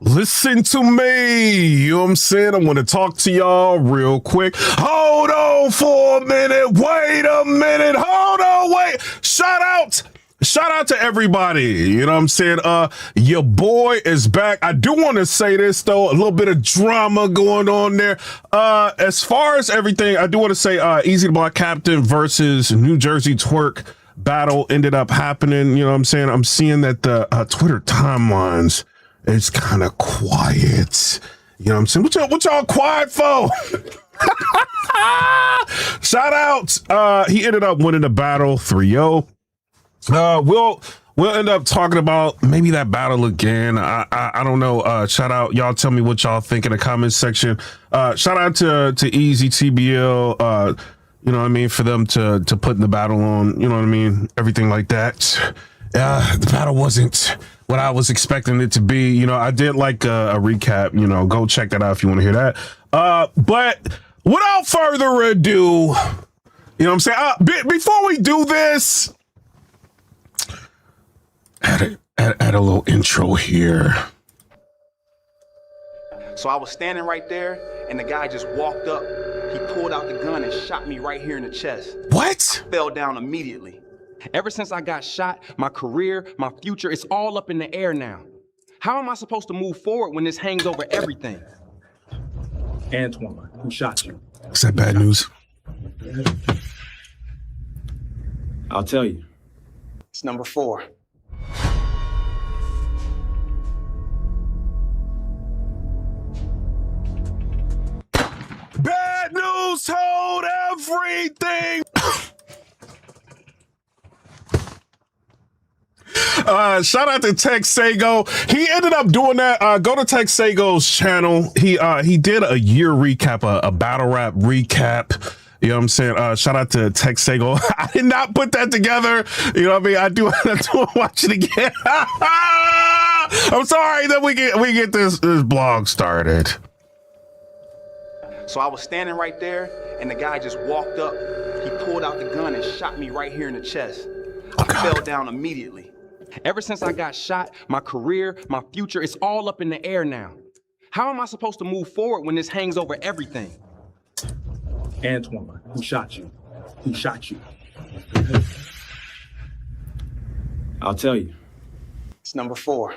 Listen to me, you know what I'm saying? I want to talk to y'all real quick. Hold on for a minute. Wait a minute. Hold on, wait. Shout out to everybody. You know what I'm saying? Your boy is back. I do want to say this though, a little bit of drama going on there. As far as everything, I do want to say Easy the Block Captain versus New Jersey Twerk battle ended up happening. You know what I'm saying? I'm seeing that the Twitter timelines is kind of quiet. You know what I'm saying? What y'all quiet for? Shout out. He ended up winning the battle 3-0. We'll end up talking about maybe that battle again. I don't know. Shout out. Y'all tell me what y'all think in the comments section. Shout out to Easy TBL. You know what I mean? For them to put in the battle on, you know what I mean? Everything like that. The battle wasn't what I was expecting it to be. You know, I did like a recap, you know, go check that out if you want to hear that. But without further ado, you know what I'm saying? Before we do this, add a little intro here. So I was standing right there and the guy just walked up. He pulled out the gun and shot me right here in the chest. What? I fell down immediately. Ever since I got shot, my career, my future, it's all up in the air now. How am I supposed to move forward when this hangs over everything? Antoine, who shot you? Is that bad news? I'll tell you. It's number 4. Bad news told everything. Shout out to Texago. He ended up doing that. Go to Texago's channel. He did a year recap, a battle rap recap. You know what I'm saying? Shout out to Texago. I did not put that together. You know what I mean? I do want to watch it again. I'm sorry that we get this blog started. So I was standing right there and the guy just walked up. He pulled out the gun and shot me right here in the chest. I fell down immediately. Ever since I got shot, my career, my future, it's all up in the air now. How am I supposed to move forward when this hangs over everything? Antoine, who shot you? Who shot you? I'll tell you. It's number 4.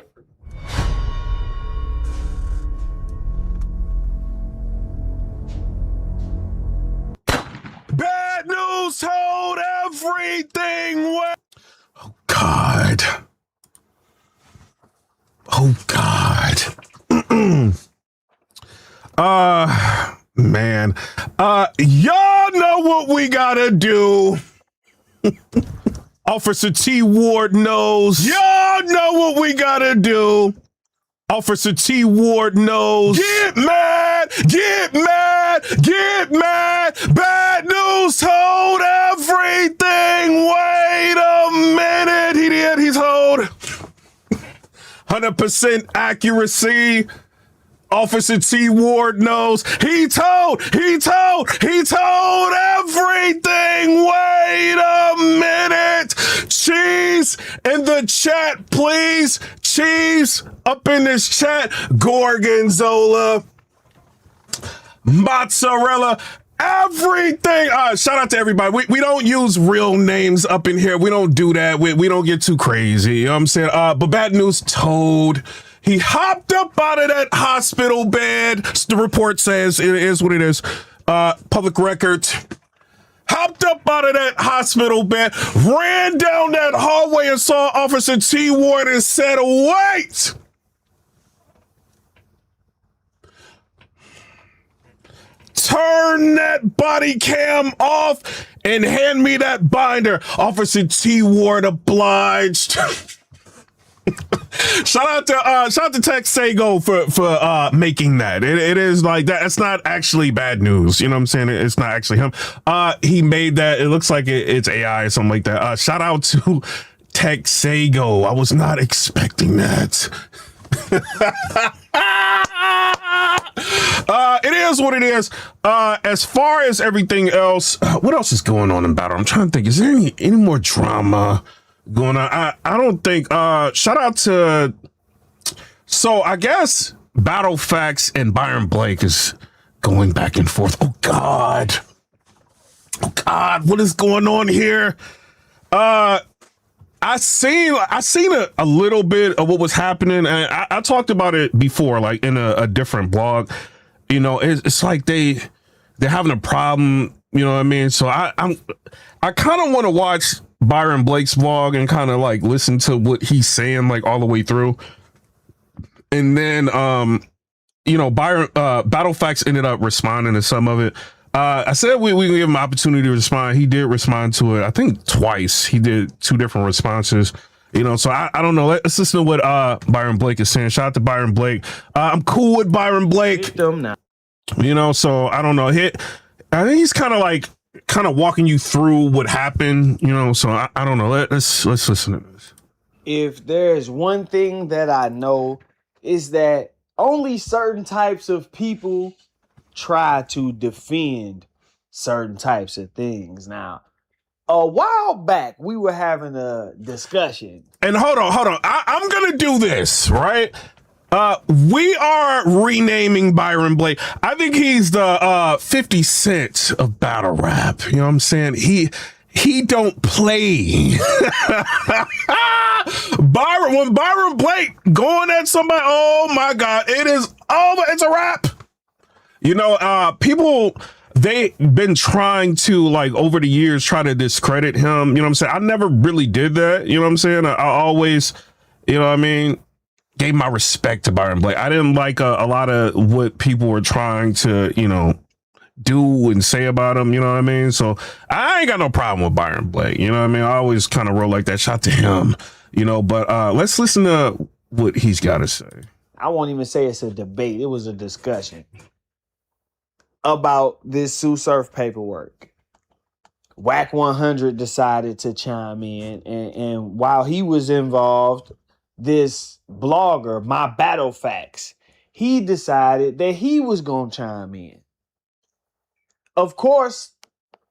Bad news told everything. Oh God. Oh God. Man. Y'all know what we gotta do. Officer T Ward knows. Y'all know what we gotta do. Officer T Ward knows. Get mad, get mad, get mad. Bad news told everything. Wait a minute. He's told 100% accuracy. Officer T Ward knows. He told everything. Wait a minute. Cheese in the chat, please. Cheese up in this chat. Gorgonzola, mozzarella, everything. Shout out to everybody. We don't use real names up in here. We don't do that. We don't get too crazy. You know what I'm saying? But bad news told. He hopped up out of that hospital bed. The report says it is what it is. Public record. Hopped up out of that hospital bed, ran down that hallway and saw Officer T Ward and said, wait! Turn that body cam off and hand me that binder. Officer T Ward obliged. Shout out to Texago for making that. It is like that. It's not actually bad news. You know what I'm saying? It's not actually him. He made that. It looks like it's AI or something like that. Shout out to Texago. I was not expecting that. It is what it is. As far as everything else, what else is going on in battle? I'm trying to think. Is there any more drama going on? I don't think. Shout out to So I guess Battle Factz and Byron Blake is going back and forth. Oh God, what is going on here? I seen a little bit of what was happening, and I talked about it before, like in a different blog. You know, it's like they're having a problem. You know what I mean? So I kind of want to watch Byron Blake's vlog and kind of like listen to what he's saying like all the way through. And then you know, Battle Factz ended up responding to some of it. I said we give him an opportunity to respond. He did respond to it, I think twice. He did 2 different responses. You know, so I don't know. Let's listen to what Byron Blake is saying. Shout out to Byron Blake. I'm cool with Byron Blake. You know, so I don't know. I think he's kind of walking you through what happened. You know, so I don't know. Let's listen to this. If there's one thing that I know is that only certain types of people try to defend certain types of things. Now, a while back, we were having a discussion. And hold on. I'm going to do this, right? We are renaming Byron Blake. I think he's the 50 Cent of battle rap. You know what I'm saying? He don't play. When Byron Blake going at somebody, oh my God, it is over. It's a wrap. You know, people, they've been trying to, like, over the years, try to discredit him. You know what I'm saying? I never really did that. You know what I'm saying? I always, you know what I mean, gave my respect to Byron Blake. I didn't like a lot of what people were trying to, you know, do and say about him. You know what I mean? So I ain't got no problem with Byron Blake. You know what I mean? I always kind of roll like that. Shout to him, you know, but let's listen to what he's got to say. I won't even say it's a debate. It was a discussion about this Sue Surf paperwork. Whack 100 decided to chime in, and while he was involved, this blogger, My Battle Factz, he decided that he was going to chime in. Of course,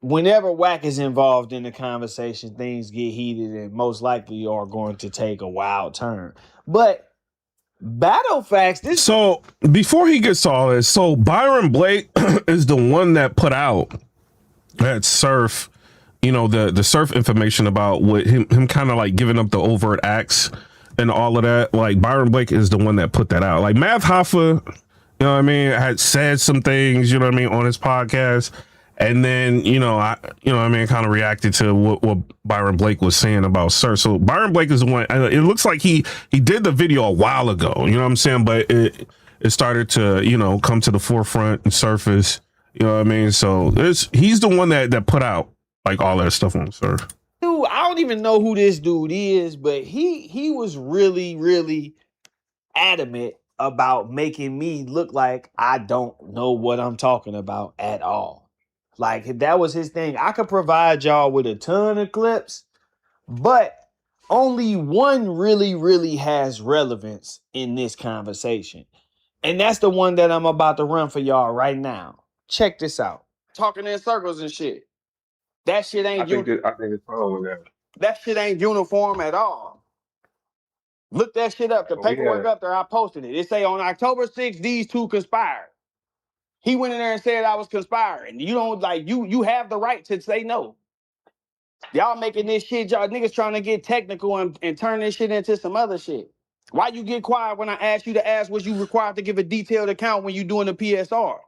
whenever Whack is involved in the conversation, things get heated and most likely are going to take a wild turn. But Battle Factz, So before he gets to all this, so Byron Blake is the one that put out that Surf, you know, the Surf information about what him kind of like giving up the overt acts and all of that. Like Byron Blake is the one that put that out. Like Math Hoffa, you know what I mean, had said some things, you know what I mean, on his podcast. And then, you know, I mean, kind of reacted to what Byron Blake was saying about Surf. So Byron Blake is the one. It looks like he did the video a while ago. You know what I'm saying? But it started to, you know, come to the forefront and surface. You know what I mean? So he's the one that put out like all that stuff on Surf. Dude, I don't even know who this dude is, but he was really, really adamant about making me look like I don't know what I'm talking about at all. Like, that was his thing. I could provide y'all with a ton of clips, but only one really, really has relevance in this conversation. And that's the one that I'm about to run for y'all right now. Check this out. Talking in circles and shit. That shit ain't I think it's wrong with that. that shit ain't uniform at all. Look that shit up. The paperwork up there, I posted it. It say on October 6th, these two conspired. He went in there and said I was conspiring. You don't like you have the right to say no. Y'all making this shit, y'all niggas trying to get technical and turn this shit into some other shit. Why you get quiet when I asked you to ask was you required to give a detailed account when you doing the PSR?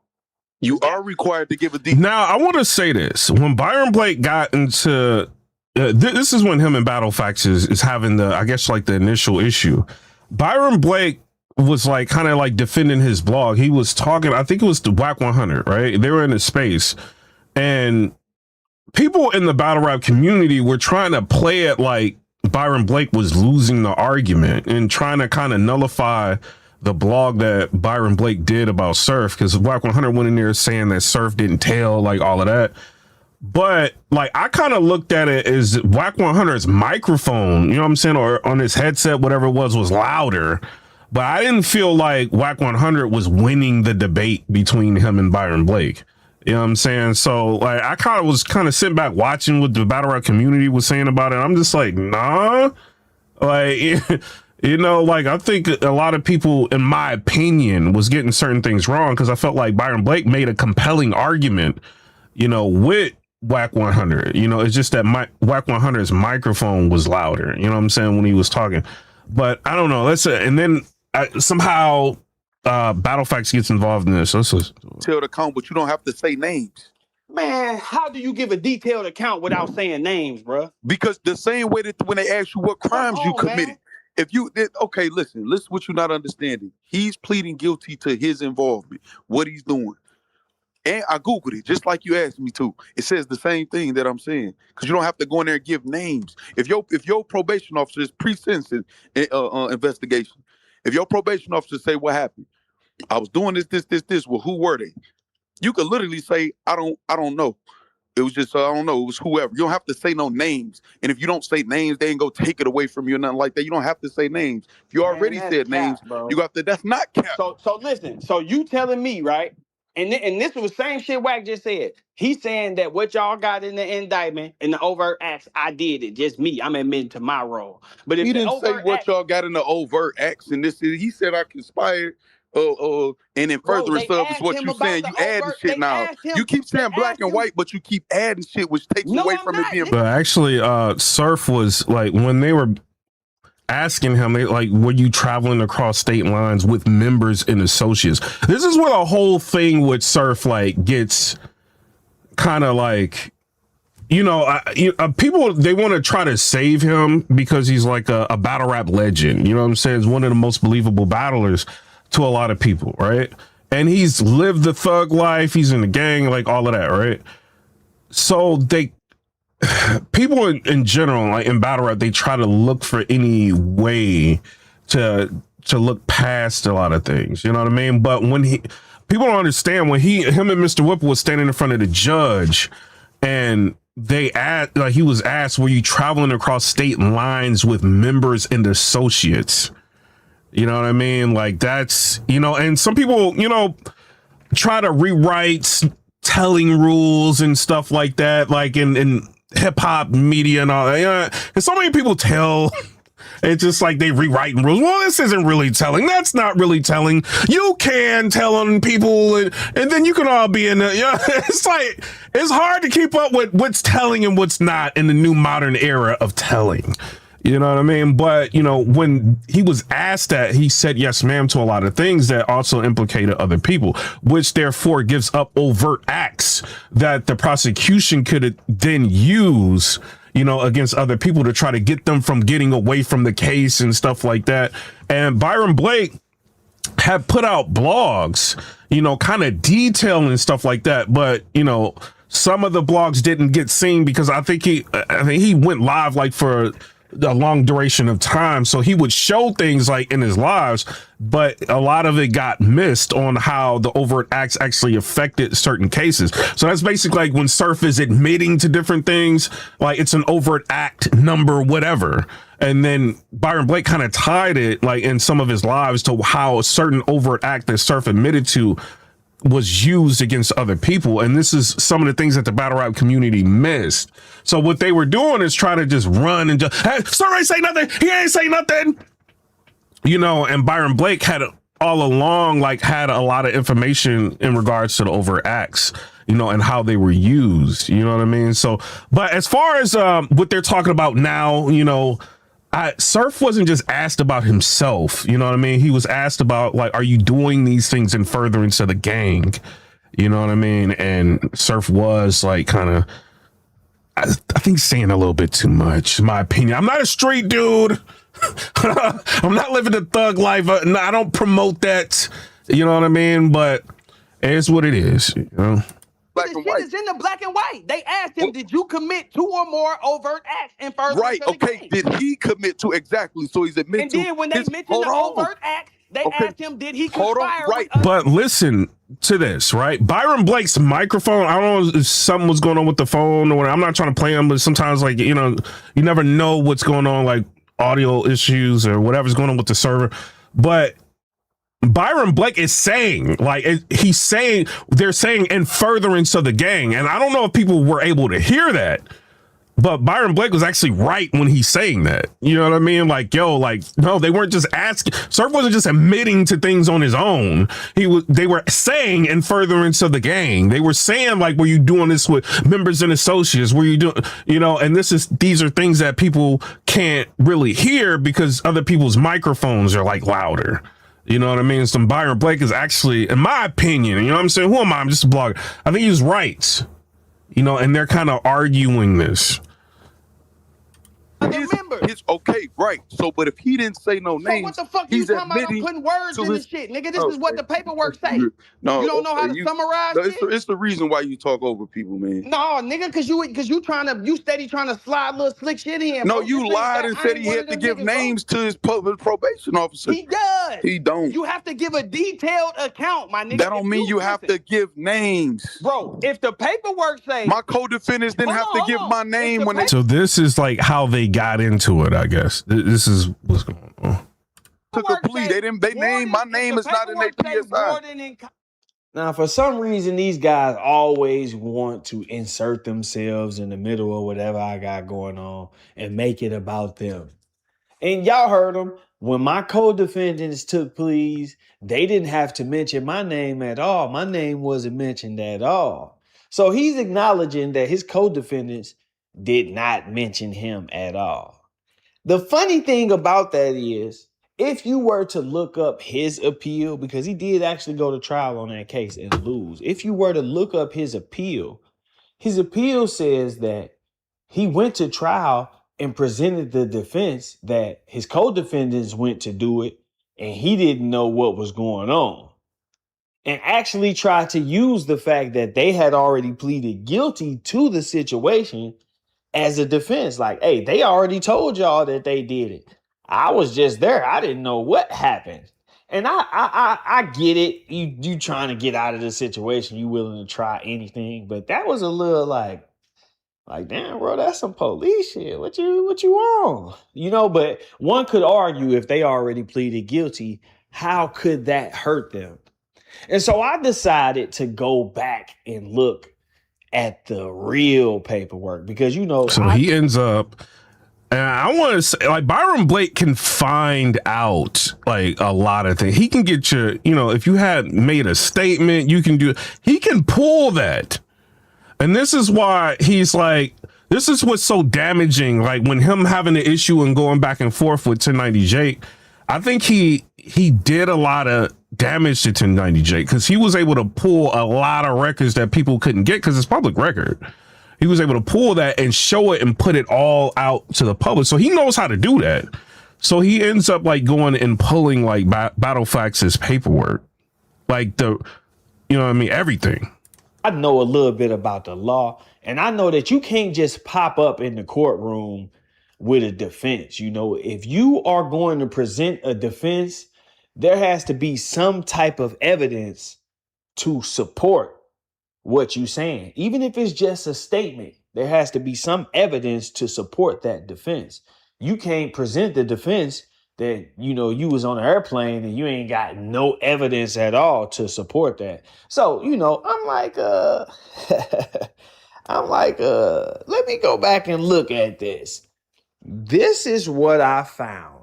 You are required to give a detail. Now, I want to say this. When Byron Blake got into this is when him and Battle Factz is having the, I guess, like the initial issue. Byron Blake was like kind of like defending his blog. He was talking, I think it was the Whack 100, right? They were in a space and people in the battle rap community were trying to play it like Byron Blake was losing the argument and trying to kind of nullify the blog that Byron Blake did about Surf, because Whack 100 went in there saying that Surf didn't tell, like all of that. But like I kind of looked at it as Whack 100's microphone, you know what I'm saying, or on his headset, whatever it was louder. But I didn't feel like Whack 100 was winning the debate between him and Byron Blake. You know what I'm saying? So like I kind of was sitting back watching what the battle rap community was saying about it. I'm just like, nah. Like, you You know, like, I think a lot of people, in my opinion, was getting certain things wrong because I felt like Byron Blake made a compelling argument, you know, with Whack 100. You know, it's just that Whack 100's microphone was louder, you know what I'm saying, when he was talking. But I don't know. And then somehow Battle Factz gets involved in this. Tell the count, but you don't have to say names. Man, how do you give a detailed account without saying names, bro? Because the same way that when they ask you what crimes you committed, man. if you okay, listen what you're not understanding. He's pleading guilty to his involvement, what he's doing. And I Googled it, just like you asked me to. It says the same thing that I'm saying. Because you don't have to go in there and give names. If your probation officer is pre-sentencing investigation, if your probation officer say what happened, I was doing this, well, who were they? You could literally say, I don't know. It was just, I don't know. It was whoever. You don't have to say no names. And if you don't say names, they ain't go take it away from you or nothing like that. You don't have to say names. If you already said names, bro. you got to, that's not cap. So listen, so you telling me, right? And this was the same shit Wack just said. He's saying that what y'all got in the indictment and the overt acts, I did it. Just me. I'm admitting to my role. But if he didn't say what y'all got in the overt acts and this. He said I conspired. And in furtherance of is what you saying. You adding shit now. You keep saying black and white, but you keep adding shit, which takes away from it being. But actually, Surf was like, when they were asking him, like, were you traveling across state lines with members and associates? This is where the whole thing with Surf like gets kind of like, you know, people, they want to try to save him because he's like a battle rap legend. You know what I'm saying? He's one of the most believable battlers to a lot of people, right? And he's lived the thug life. He's in the gang, like all of that, right? So people in general, like in battle rap, they try to look for any way to look past a lot of things. You know what I mean? But when people don't understand when him and Mr. Whipple was standing in front of the judge, and he was asked, were you traveling across state lines with members and associates? You know what I mean? Like, that's, you know, and some people, you know, try to rewrite telling rules and stuff like that, like in hip hop media and all that. You know, and so many people tell, it's just like they rewriting rules. Well, this isn't really telling. That's not really telling. You can tell on people, and then you can all be in the, you know, it's like, it's hard to keep up with what's telling and what's not in the new modern era of telling. You know what I mean? But, you know, when he was asked that, he said yes, ma'am, to a lot of things that also implicated other people, which therefore gives up overt acts that the prosecution could then use, you know, against other people to try to get them from getting away from the case and stuff like that. And Byron Blake had put out blogs, you know, kind of detailing stuff like that. But, you know, some of the blogs didn't get seen because I think he went live like for a long duration of time, so he would show things like in his lives, but a lot of it got missed on how the overt acts actually affected certain cases. So that's basically like when Surf is admitting to different things, like it's an overt act number whatever, and then Byron Blake kind of tied it like in some of his lives to how a certain overt act that Surf admitted to was used against other people. And this is some of the things that the battle rap community missed. So what they were doing is try to just run and just, hey, Sir ain't say nothing. He ain't say nothing. You know, and Byron Blake had all along, like, had a lot of information in regards to the overt acts, you know, and how they were used. You know what I mean? So, but as far as what they're talking about now, you know, Surf wasn't just asked about himself, you know what I mean? He was asked about, like, are you doing these things in furtherance of the gang? You know what I mean? And Surf was like kind of, I think, saying a little bit too much, in my opinion. I'm not a street dude. I'm not living the thug life. I don't promote that. You know what I mean? But it's what it is, you know? Black and white. It's in the black and white. They asked him, did you commit 2 or more overt acts in furtherance right, of the okay, gang? Did he commit to exactly? So he's admitted to. And then when they mentioned the overt acts, they asked him, did he conspire? Right. But listen to this, right? Byron Blake's microphone, I don't know if something was going on with the phone or whatever. I'm not trying to play him, but sometimes, like, you know, you never know what's going on, like audio issues or whatever's going on with the server. But Byron Blake is saying, like, they're saying in furtherance of the gang. And I don't know if people were able to hear that, But Byron Blake was actually right when he's saying that. You know what I mean? Like, yo, like, no, they weren't just asking. Surf wasn't just admitting to things on his own. They were saying in furtherance of the gang. They were saying, like, were you doing this with members and associates? Were you doing, you know, and these are things that people can't really hear because other people's microphones are like louder. You know what I mean? Some Byron Blake is actually, in my opinion, you know what I'm saying? Who am I? I'm just a blogger. I think he was right. You know, and they're kind of arguing this. It's okay, right. So, but if he didn't say no names, what the fuck he's you talking about? I'm admitting putting words to in his- the shit, nigga. This is what the paperwork say. No, You don't know how to summarize no, shit? it's the reason why you talk over people, man. No, nigga, cause you steady trying to slide little slick shit in. No, bro. you This ain't lied that. and I said ain't he one had of to them give niggas, bro. names to his probation officer. He does. He don't. You have to give a detailed account, my nigga. That don't mean you have to give names. Bro, if the paperwork say My co-defendants didn't have to give my name when they. So this is like how they got into it, I guess. This is what's going on. Took a plea. They named my name is not in their PSI. Now, for some reason, these guys always want to insert themselves in the middle of whatever I got going on and make it about them. And y'all heard them. When my co-defendants took pleas, they didn't have to mention my name at all. My name wasn't mentioned at all. So he's acknowledging that his co-defendants did not mention him at all. The funny thing about that is, if you were to look up his appeal, because he did actually go to trial on that case and lose. If you were to look up his appeal says that he went to trial and presented the defense that his co-defendants went to do it and he didn't know what was going on. And actually tried to use the fact that they had already pleaded guilty to the situation as a defense. Like, hey, they already told y'all that they did it. I was just there. I didn't know what happened. And I get it. You trying to get out of the situation. You willing to try anything. But that was a little like, damn, bro, that's some police shit. What you on? You know, but one could argue if they already pleaded guilty, how could that hurt them? And so I decided to go back and look at the real paperwork because, you know. So he ends up, and I want to say, like, Byron Blake can find out, like, a lot of things. He can get your, you know, if you had made a statement, he can pull that. And this is why he's like, this is what's so damaging. Like, when him having the issue and going back and forth with 1090 Jake, I think he did a lot of damage to 1090 Jake because he was able to pull a lot of records that people couldn't get because it's public record. He was able to pull that and show it and put it all out to the public. So he knows how to do that. So he ends up like going and pulling like Battle Factz' paperwork, like you know what I mean? Everything. I know a little bit about the law, and I know that you can't just pop up in the courtroom with a defense. You know, if you are going to present a defense, there has to be some type of evidence to support what you're saying. Even if it's just a statement, there has to be some evidence to support that defense. You can't present the defense that, you know, you was on an airplane and you ain't got no evidence at all to support that. So, you know, I'm like, let me go back and look at this. This is what I found.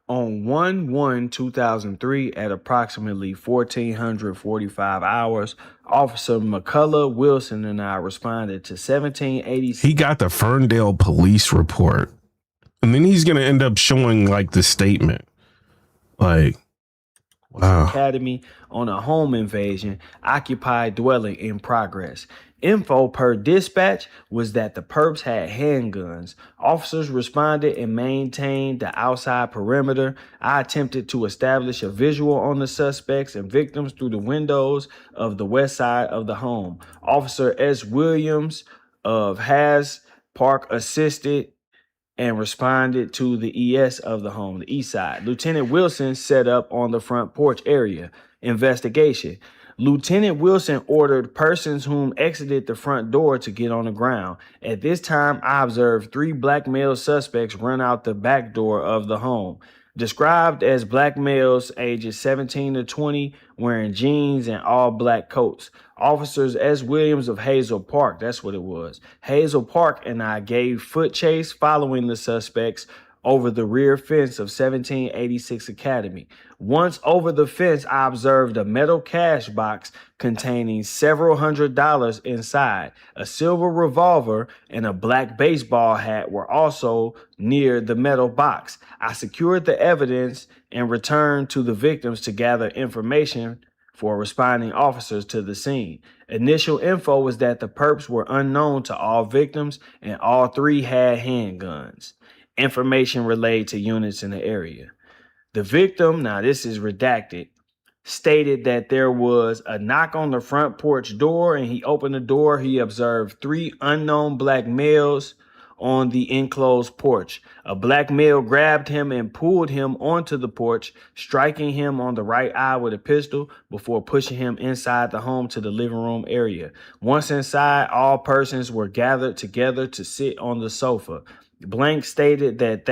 On 1/1/2003 at approximately 1445 hours, Officer McCullough Wilson and I responded to 1786. He got the Ferndale police report. And then he's going to end up showing like the statement. Like, wow. Academy on a home invasion, occupied dwelling in progress. Info per dispatch was that the perps had handguns. Officers responded and maintained the outside perimeter. I attempted to establish a visual on the suspects and victims through the windows of the west side of the home. Officer S. Williams of Has Park assisted and responded to the ES of the home, the east side. Lieutenant Wilson set up on the front porch area. Investigation. Lieutenant Wilson ordered persons whom exited the front door to get on the ground. At this time, I observed 3 black male suspects run out the back door of the home. described as black males ages 17 to 20 wearing jeans and all black coats. Officers S. Williams of Hazel Park, that's what it was, Hazel Park, and I gave foot chase following the suspects over the rear fence of 1786 Academy. Once over the fence, I observed a metal cash box containing several $100s inside. A silver revolver and a black baseball hat were also near the metal box. I secured the evidence and returned to the victims to gather information for responding officers to the scene. Initial info was that the perps were unknown to all victims and all three had handguns. Information relayed to units in the area. The victim, now this is redacted, stated that there was a knock on the front porch door and he opened the door. He observed three unknown black males on the enclosed porch. A black male grabbed him and pulled him onto the porch, striking him on the right eye with a pistol before pushing him inside the home to the living room area. Once inside, all persons were gathered together to sit on the sofa. Blank stated that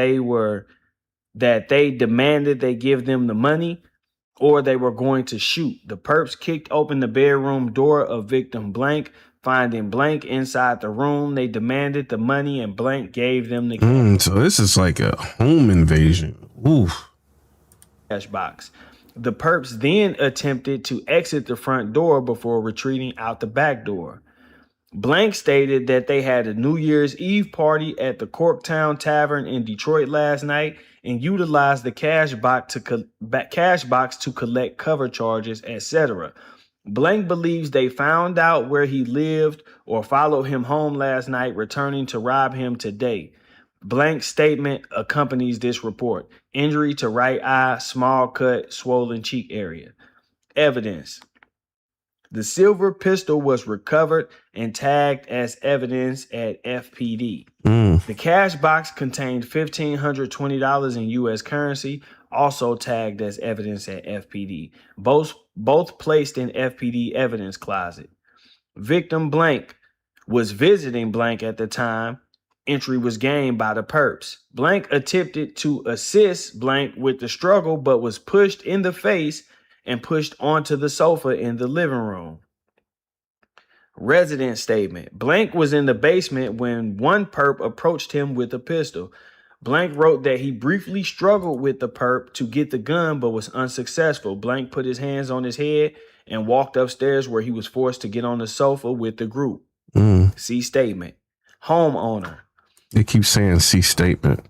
they demanded they give them the money or they were going to shoot. The perps kicked open the bedroom door of victim Blank. Finding Blank inside the room, they demanded the money and Blank gave them the cash. So this is like a home invasion. Oof. Cash box. The perps then attempted to exit the front door before retreating out the back door. Blank stated that they had a New Year's Eve party at the Corktown Tavern in Detroit last night and utilized the cash box to collect cover charges, etc. Blank believes they found out where he lived or followed him home last night, returning to rob him today. Blank's statement accompanies this report. Injury to right eye, small cut, swollen cheek area. Evidence. The silver pistol was recovered and tagged as evidence at FPD. The cash box contained $1,520 in U.S. currency, also tagged as evidence at FPD. Both placed in FPD evidence closet. Victim Blank was visiting Blank at the time. Entry was gained by the perps. Blank attempted to assist Blank with the struggle, but was pushed in the face and pushed onto the sofa in the living room. Resident statement. Blank was in the basement when one perp approached him with a pistol. Blank wrote that he briefly struggled with the perp to get the gun, but was unsuccessful. Blank put his hands on his head and walked upstairs where he was forced to get on the sofa with the group. See statement. Homeowner. It keeps saying see statement.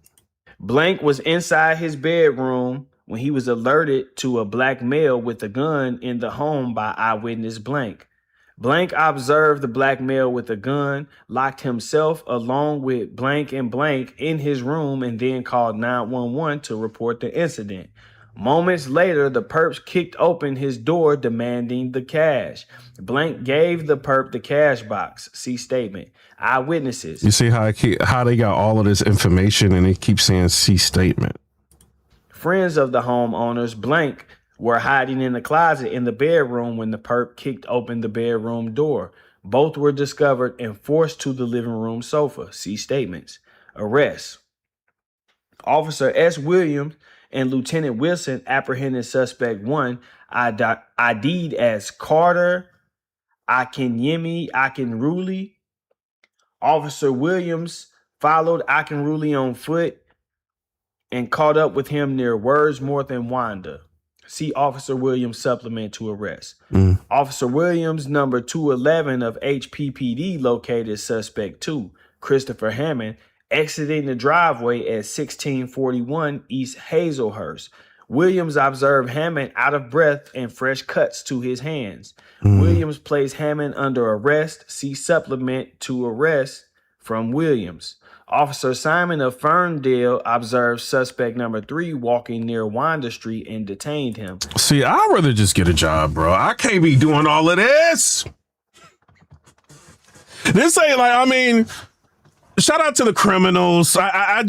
Blank was inside his bedroom when he was alerted to a black male with a gun in the home by eyewitness Blank. Blank observed the black male with a gun, locked himself along with Blank and Blank in his room, and then called 911 to report the incident. Moments later, the perps kicked open his door demanding the cash. Blank gave the perp the cash box. See statement. Eyewitnesses. You see how they got all of this information and they keep saying see statement. Friends of the homeowners, Blank, were hiding in the closet in the bedroom when the perp kicked open the bedroom door. Both were discovered and forced to the living room sofa. See statements. Arrest. Officer S. Williams and Lieutenant Wilson apprehended suspect 1, ID'd as Carter Akinyemi Akinruli. Officer Williams followed Akinruli on foot and caught up with him near Wordsworth and Wanda. See Officer Williams supplement to arrest. Officer Williams, number 211 of HPPD, located suspect 2, Christopher Hammond, exiting the driveway at 1641 East Hazelhurst. Williams observed Hammond out of breath and fresh cuts to his hands. Williams placed Hammond under arrest. See supplement to arrest from Williams. Officer Simon of Ferndale observed suspect number 3 walking near Wanda Street and detained him. See, I'd rather just get a job, bro. I can't be doing all of this. This ain't like, I mean, shout out to the criminals. I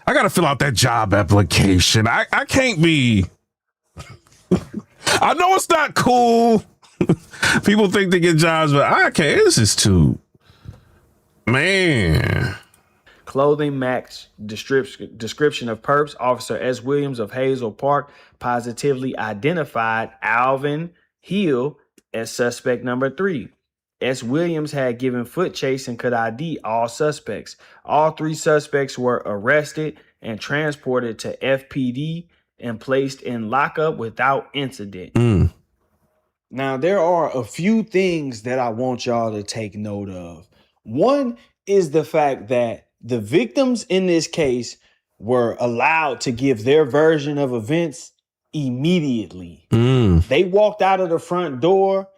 got to fill out that job application. I can't be. I know it's not cool. People think they get jobs, but I can't. This is too. Man. Clothing matched description of perps. Officer S. Williams of Hazel Park positively identified Alvin Hill as suspect number 3. S. Williams had given foot chase and could ID all suspects. All 3 suspects were arrested and transported to FPD and placed in lockup without incident. Now, there are a few things that I want y'all to take note of. One is the fact that the victims in this case were allowed to give their version of events immediately. They walked out of the front door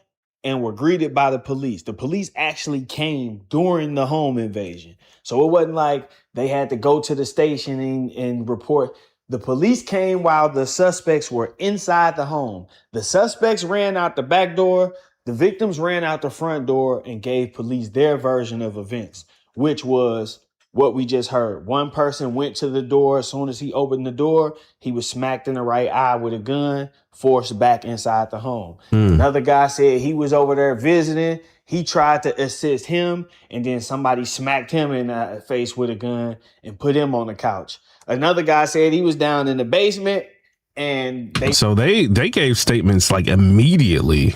and were greeted by the police. The police actually came during the home invasion. So it wasn't like they had to go to the station and report. The police came while the suspects were inside the home. The suspects ran out the back door. The victims ran out the front door and gave police their version of events, which was what we just heard. One person went to the door. As soon as he opened the door, he was smacked in the right eye with a gun, forced back inside the home. Another guy said he was over there visiting. He tried to assist him, and then somebody smacked him in the face with a gun and put him on the couch. Another guy said he was down in the basement, and they gave statements like immediately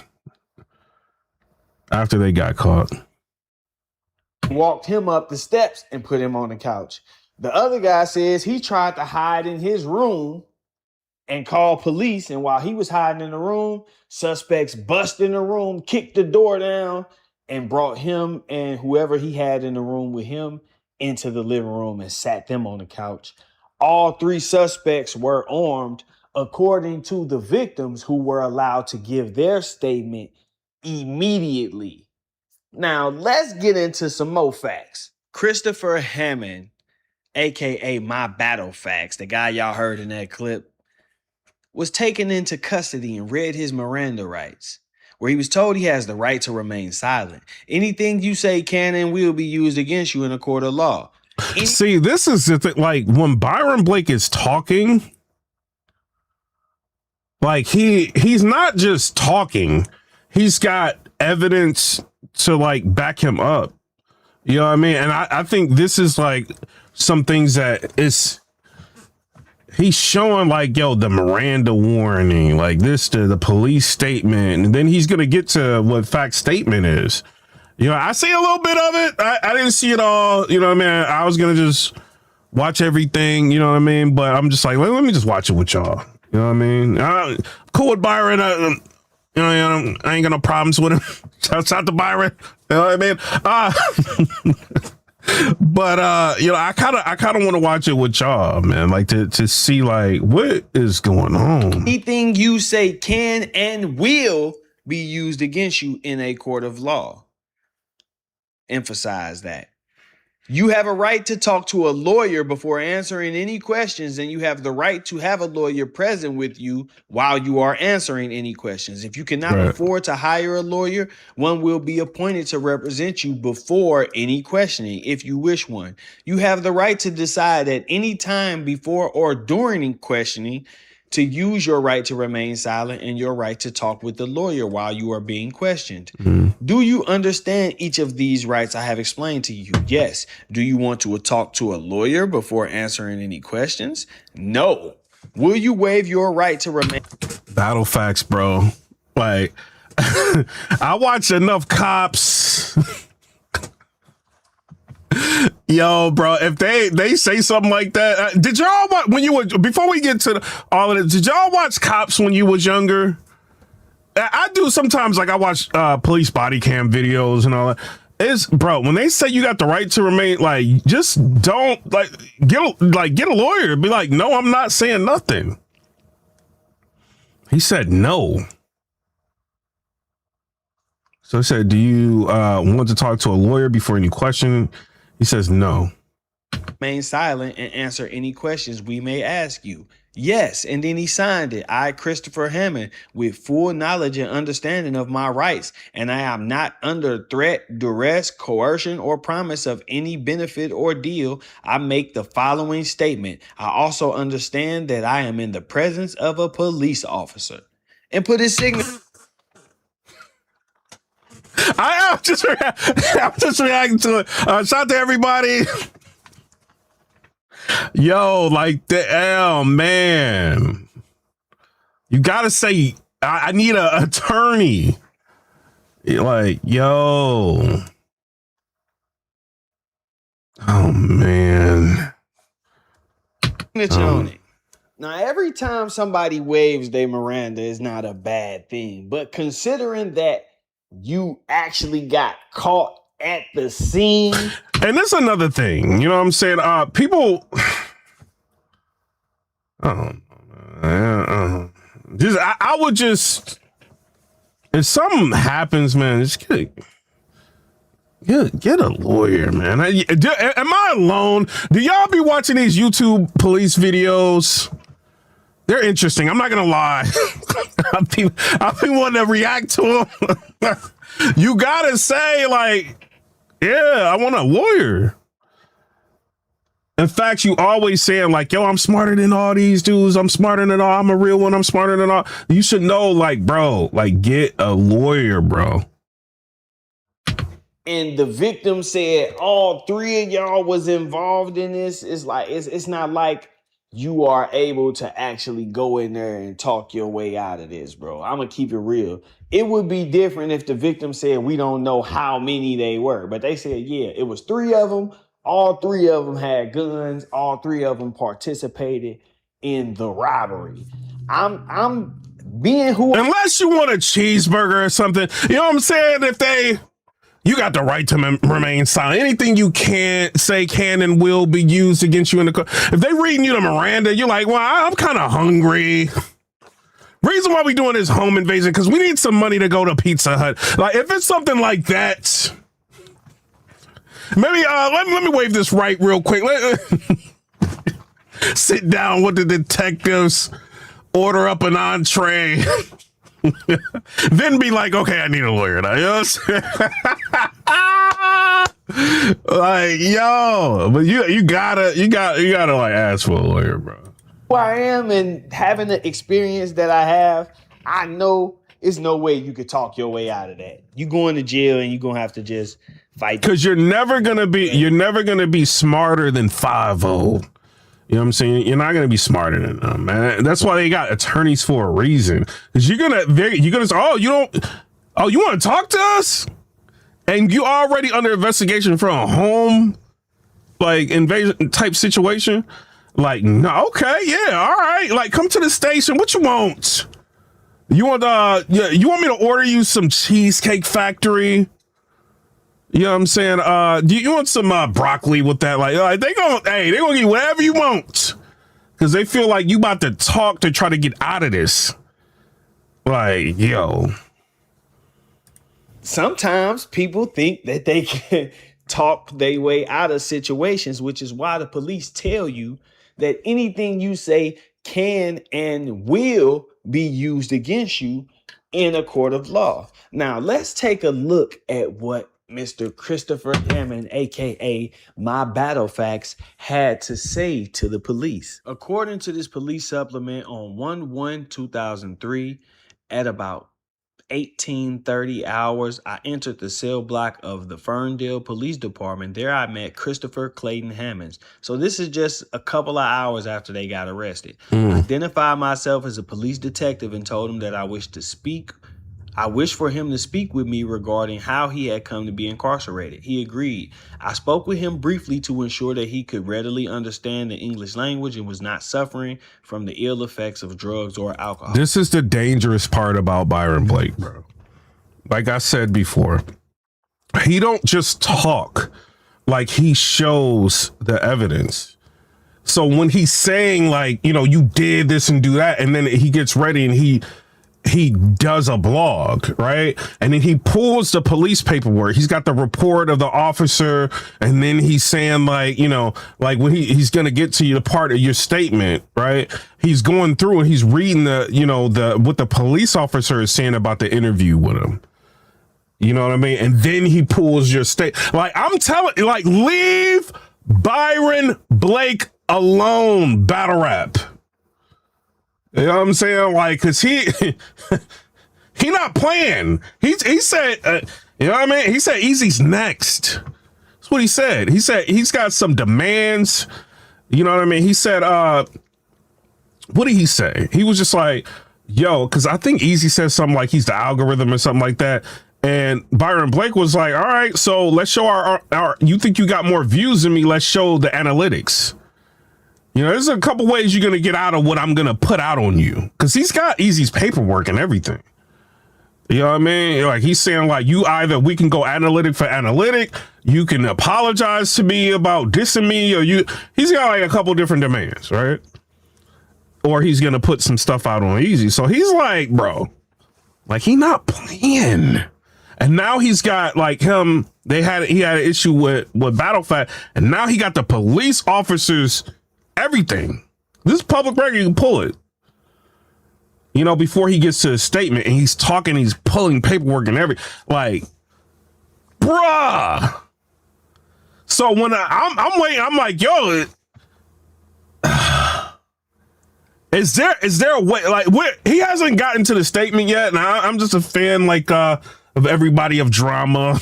after they got caught. Walked him up the steps and put him on the couch. The other guy says he tried to hide in his room and called police. And while he was hiding in the room, suspects bust in the room, kicked the door down, and brought him and whoever he had in the room with him into the living room and sat them on the couch. All 3 suspects were armed, according to the victims, who were allowed to give their statement immediately. Now, let's get into some more facts. Christopher Hammond, a.k.a. my Battle Factz, the guy y'all heard in that clip, was taken into custody and read his Miranda rights, where he was told he has the right to remain silent. Anything you say can and will be used against you in a court of law. See, this is the thing. Like, when Byron Blake is talking, like, he's not just talking. He's got evidence to like back him up. You know what I mean? And I think this is like some things that he's showing, like, yo, the Miranda warning, like this, the police statement, and then he's gonna get to what fact statement is. You know, I see a little bit of it. I didn't see it all. You know what I mean? I was gonna just watch everything. You know what I mean? But I'm just like, let me just watch it with y'all. You know what I mean? Cool with Byron. You know, I ain't got no problems with him. Shouts out to Byron. You know what I mean? But you know, I kind of want to watch it with y'all, man. Like to see like what is going on. Anything you say can and will be used against you in a court of law. Emphasize that. You have a right to talk to a lawyer before answering any questions, and you have the right to have a lawyer present with you while you are answering any questions. If you cannot afford to hire a lawyer, one will be appointed to represent you before any questioning, if you wish one. You have the right to decide at any time before or during questioning to use your right to remain silent and your right to talk with the lawyer while you are being questioned. Do you understand each of these rights I have explained to you? Yes. Do you want to talk to a lawyer before answering any questions? No. Will you waive your right to remain? Battle Factz, bro. Like, I watch enough cops. Yo, bro, if they say something like that, did y'all watch when you were, before we get to all of it, did y'all watch Cops when you was younger? I do sometimes. Like, I watch police body cam videos and all that. Bro, when they say you got the right to remain, like, just don't get a lawyer. Be like, no, I'm not saying nothing. He said no. So I said, do you want to talk to a lawyer before any question? He says no. Remain silent and answer any questions we may ask you. Yes, and then he signed it. I, Christopher Hammond, with full knowledge and understanding of my rights, and I am not under threat, duress, coercion, or promise of any benefit or deal, I make the following statement. I also understand that I am in the presence of a police officer. And put his signature. I'm just reacting to it. Shout out to everybody. Yo, like oh man. You gotta say I need an attorney. Like, yo. Oh man. On it. Now, every time somebody waves their Miranda is not a bad thing, but considering that you actually got caught at the scene, and that's another thing, you know what I'm saying? People, I would just, if something happens, man, just get a lawyer, man. Am I alone? Do y'all be watching these YouTube police videos? They're interesting. I'm not gonna lie. I've been wanting to react to them. You gotta say, like, yeah, I want a lawyer. In fact, you always saying like, yo, I'm smarter than all these dudes. I'm smarter than all. I'm a real one. I'm smarter than all. You should know, like, bro, like, get a lawyer, bro. and the victim said all three of y'all was involved in this, it's like it's not like you are able to actually go in there and talk your way out of this, bro. I'm gonna keep it real. It would be different if the victim said we don't know how many they were, but they said, yeah, it was three of them. All three of them had guns. All three of them participated in the robbery. I'm being who. Unless you want a cheeseburger or something, you know what I'm saying? You got the right to remain silent. Anything you can't say can and will be used against you in the court. If they reading you to Miranda, you're like, well, I'm kind of hungry. Reason why we doing this home invasion, because we need some money to go to Pizza Hut. Like, if it's something like that, maybe let me wave this right real quick. Sit down with the detectives, order up an entree. Then be like, okay, I need a lawyer now. You know what I'm saying? Like, yo, but you gotta like ask for a lawyer, bro. Who I am and having the experience that I have, I know there's no way you could talk your way out of that. You going to jail and you're gonna have to just fight. Because you're never gonna be smarter than 5-0. You know what I'm saying? You're not going to be smarter than them, man. That's why they got attorneys for a reason. Because you're going to say, you want to talk to us? And you already under investigation for a home, like, invasion type situation? Like, no, okay, yeah, all right. Like, come to the station. What you want? You want me to order you some Cheesecake Factory? You know what I'm saying? Do you want some broccoli with that? Like they gonna give you whatever you want, because they feel like you about to talk to try to get out of this. Like, yo. Sometimes people think that they can talk their way out of situations, which is why the police tell you that anything you say can and will be used against you in a court of law. Now, let's take a look at what Mr. Christopher Hammond, aka My Battle Factz, had to say to the police. According to this police supplement on 1/1/2003, at about 18:30 hours, I entered the cell block of the Ferndale Police Department. There I met Christopher Clayton Hammonds. So this is just a couple of hours after they got arrested. I identified myself as a police detective and told him that I wished for him to speak with me regarding how he had come to be incarcerated. He agreed. I spoke with him briefly to ensure that he could readily understand the English language and was not suffering from the ill effects of drugs or alcohol. This is the dangerous part about Byron Blake, bro. Like I said before, he don't just talk, like he shows the evidence. So when he's saying, like, you know, you did this and do that, and then he gets ready and he does a blog, right? And then he pulls the police paperwork. He's got the report of the officer, and then he's saying, like, you know, like when he's going to get to the part of your statement, right? He's going through and he's reading what the police officer is saying about the interview with him. You know what I mean? And then he pulls your like, I'm telling you, like, leave Byron Blake alone, battle rap. You know what I'm saying? Like, cause he not playing. He said, you know what I mean? He said Easy's next. That's what he said. He said he's got some demands. You know what I mean? He said, what did he say? He was just like, yo, because I think Easy said something like he's the algorithm or something like that. And Byron Blake was like, all right, so let's show our you think you got more views than me? Let's show the analytics. You know, there's a couple ways you're going to get out of what I'm going to put out on you. Because he's got Easy's paperwork and everything. You know what I mean? Like he's saying like we can go analytic for analytic. You can apologize to me about dissing me or he's got like a couple different demands, right? Or he's going to put some stuff out on Easy. So he's like, bro, like he not playing. And now he's got like he had an issue with Battle Factz, and now he got the police officers, everything. This is public record, you can pull it. You know, before he gets to his statement and he's talking, he's pulling paperwork and everything. Like, bruh. So when I'm waiting, I'm like, yo, is there a way, like, he hasn't gotten to the statement yet, and I'm just a fan, like, of everybody of drama.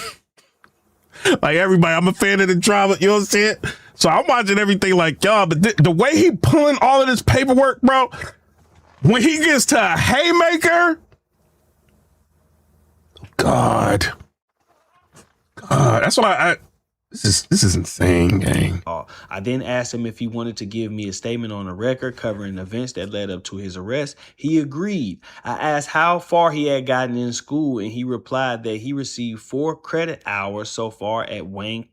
Like, everybody, I'm a fan of the drama, you know what I'm saying? So I'm watching everything like, y'all, but the way he pulling all of this paperwork, bro, when he gets to a haymaker, God, that's why this is insane, gang. I then asked him if he wanted to give me a statement on the record covering events that led up to his arrest. He agreed. I asked how far he had gotten in school, and he replied that he received 4 credit hours so far at Wayne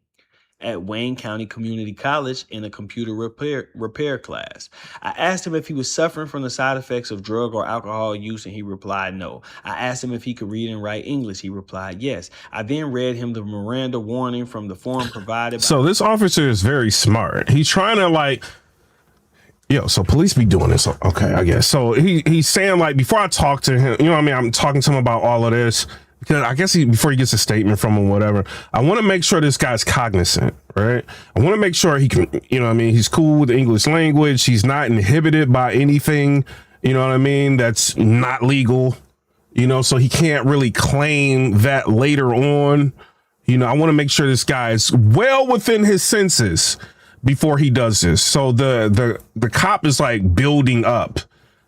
County Community College in a computer repair class. I asked him if he was suffering from the side effects of drug or alcohol use, and he replied no. I asked him if he could read and write English. He replied yes. I then read him the Miranda warning from the form provided. So this officer is very smart. He's trying to like, yo, so police be doing this. Okay, I guess. So he's saying like, before I talk to him, you know what I mean? I'm talking to him about all of this. Because I guess before he gets a statement from him, whatever, I want to make sure this guy's cognizant, right? I want to make sure he can, you know what I mean? He's cool with the English language. He's not inhibited by anything, you know what I mean? That's not legal, you know, so he can't really claim that later on. You know, I want to make sure this guy is well within his senses before he does this. So the cop is like building up,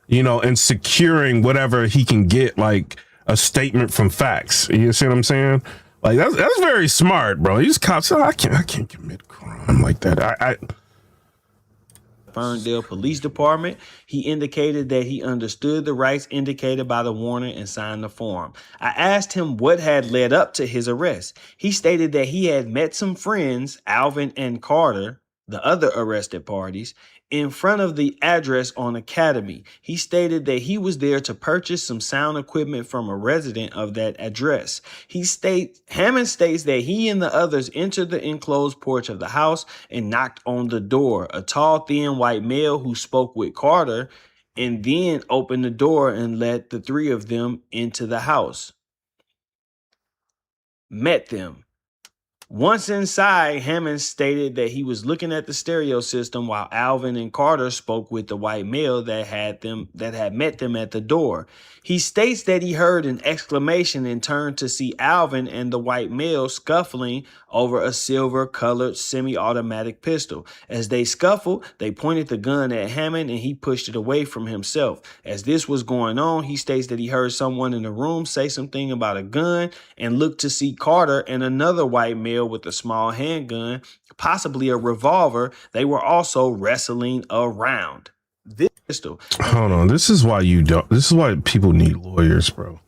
you know, and securing whatever he can get, like a statement from facts. You see what I'm saying? Like that's very smart, bro. These cops, I can't commit crime like that. Ferndale Police Department. He indicated that he understood the rights indicated by the warning and signed the form. I asked him what had led up to his arrest. He stated that he had met some friends, Alvin and Carter, the other arrested parties, in front of the address on Academy. He stated that he was there to purchase some sound equipment from a resident of that address. Hammond states that he and the others entered the enclosed porch of the house and knocked on the door. A tall, thin white male who spoke with Carter and then opened the door and let the 3 of them into the house. Met them. Once inside, Hammond stated that he was looking at the stereo system while Alvin and Carter spoke with the white male that had met them at the door. He states that he heard an exclamation and turned to see Alvin and the white male scuffling over a silver-colored semi-automatic pistol. As they scuffled, they pointed the gun at Hammond and he pushed it away from himself. As this was going on, he states that he heard someone in the room say something about a gun and looked to see Carter and another white male with a small handgun, possibly a revolver. They were also wrestling around. This pistol. Hold on. This is why people need lawyers, bro.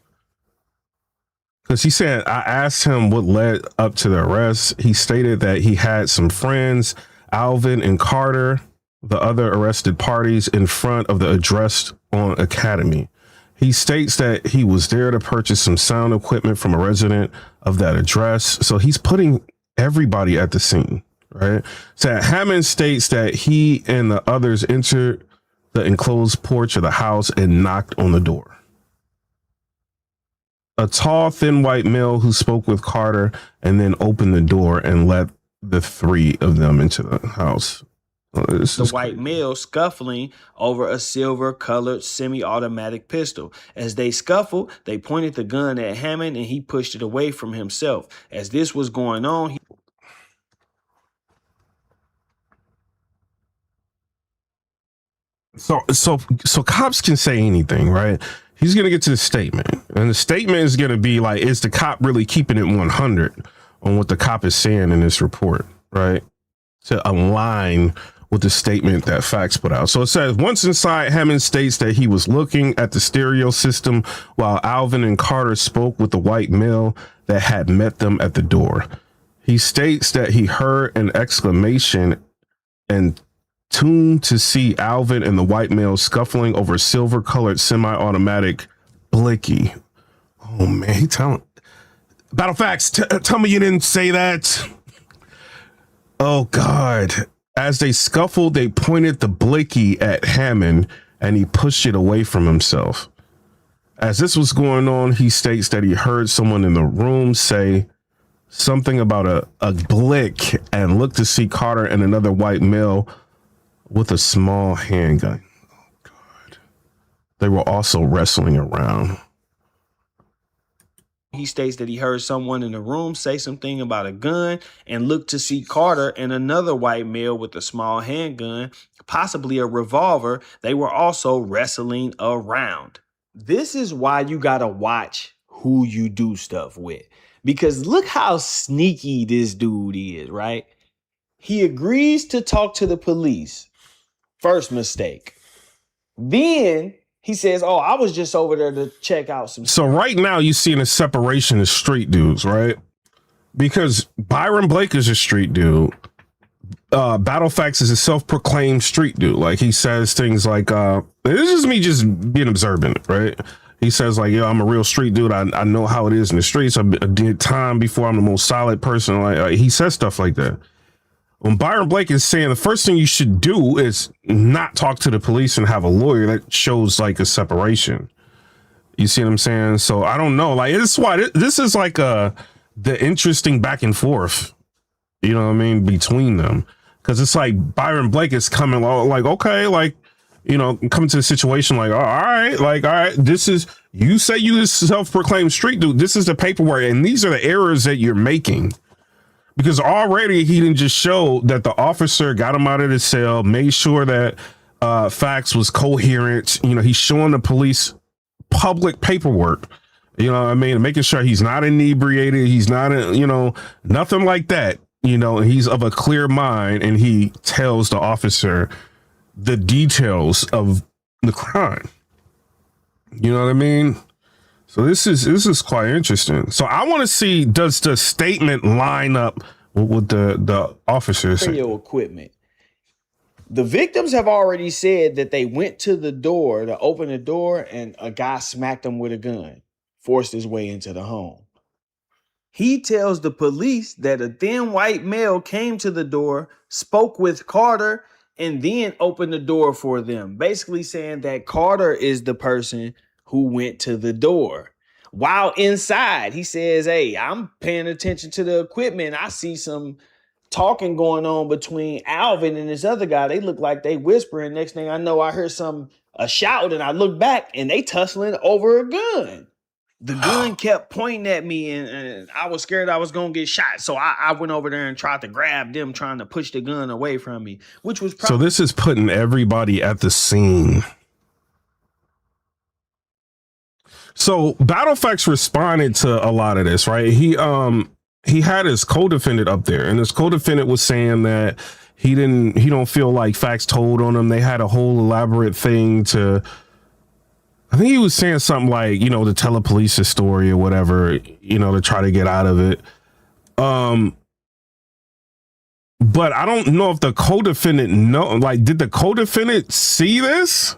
Because he said, I asked him what led up to the arrest. He stated that he had some friends, Alvin and Carter, the other arrested parties, in front of the address on Academy. He states that he was there to purchase some sound equipment from a resident of that address. So he's putting everybody at the scene, right? So Hammond states that he and the others entered the enclosed porch of the house and knocked on the door. A tall, thin white male who spoke with Carter and then opened the door and let the 3 of them into the house. The white male scuffling over a silver-colored semi-automatic pistol. As they scuffled, they pointed the gun at Hammond and he pushed it away from himself. As this was going on, So cops can say anything, right? He's going to get to the statement, and the statement is going to be like, is the cop really keeping it 100 on what the cop is saying in this report, right? To align with the statement that Factz put out. So it says, once inside, Hammond states that he was looking at the stereo system while Alvin and Carter spoke with the white male that had met them at the door. He states that he heard an exclamation and tuned to see Alvin and the white male scuffling over a silver-colored semi-automatic blicky. Oh, man, he telling... Battle Factz, tell me you didn't say that. Oh, God. As they scuffled, they pointed the blicky at Hammond, and he pushed it away from himself. As this was going on, he states that he heard someone in the room say something about a blick and looked to see Carter and another white male with a small handgun. Oh, God. They were also wrestling around. He states that he heard someone in the room say something about a gun and looked to see Carter and another white male with a small handgun, possibly a revolver. They were also wrestling around. This is why you gotta watch who you do stuff with. Because look how sneaky this dude is, right? He agrees to talk to the police. First mistake. Then he says, oh, I was just over there to check out some. So right now you're seeing a separation of street dudes, right? Because Byron Blake is a street dude. Battle Factz is a self-proclaimed street dude. Like, he says things like, this is me just being observant, right? He says like, yo, I'm a real street dude. I know how it is in the streets. I did time before I'm the most solid person. Like, he says stuff like that. When Byron Blake is saying the first thing you should do is not talk to the police and have a lawyer, that shows like a separation. You see what I'm saying? So I don't know. Like, it's why this is like the interesting back and forth, you know what I mean, between them. Because it's like Byron Blake is coming like, okay, like, you know, coming to the situation like, all right, this is, you say you this self-proclaimed street dude, this is the paperwork, and these are the errors that you're making. Because already he didn't just show that the officer got him out of the cell, made sure that Factz was coherent. You know, he's showing the police public paperwork, you know what I mean, making sure he's not inebriated, he's not, you know, nothing like that. You know, he's of a clear mind, and he tells the officer the details of the crime. You know what I mean? So this is quite interesting. So I want to see, does the statement line up with the officers? Your equipment. The victims have already said that they went to the door to open the door, and a guy smacked them with a gun, forced his way into the home. He tells the police that a thin white male came to the door, spoke with Carter, and then opened the door for them, basically saying that Carter is the person who went to the door. While inside, he says, hey, I'm paying attention to the equipment. I see some talking going on between Alvin and this other guy. They look like they whispering. Next thing I know, I heard a shout, and I look back, and they tussling over a gun. The gun kept pointing at me, and I was scared I was going to get shot. So I went over there and tried to grab them, trying to push the gun away from me, which was so this is putting everybody at the scene. So Battle Factz responded to a lot of this, right? He had his co-defendant up there, and his co-defendant was saying that he don't feel like Factz told on him. They had a whole elaborate thing to, I think he was saying something like, you know, to tell the police his story or whatever, you know, to try to get out of it. But I don't know if the co-defendant did the co-defendant see this?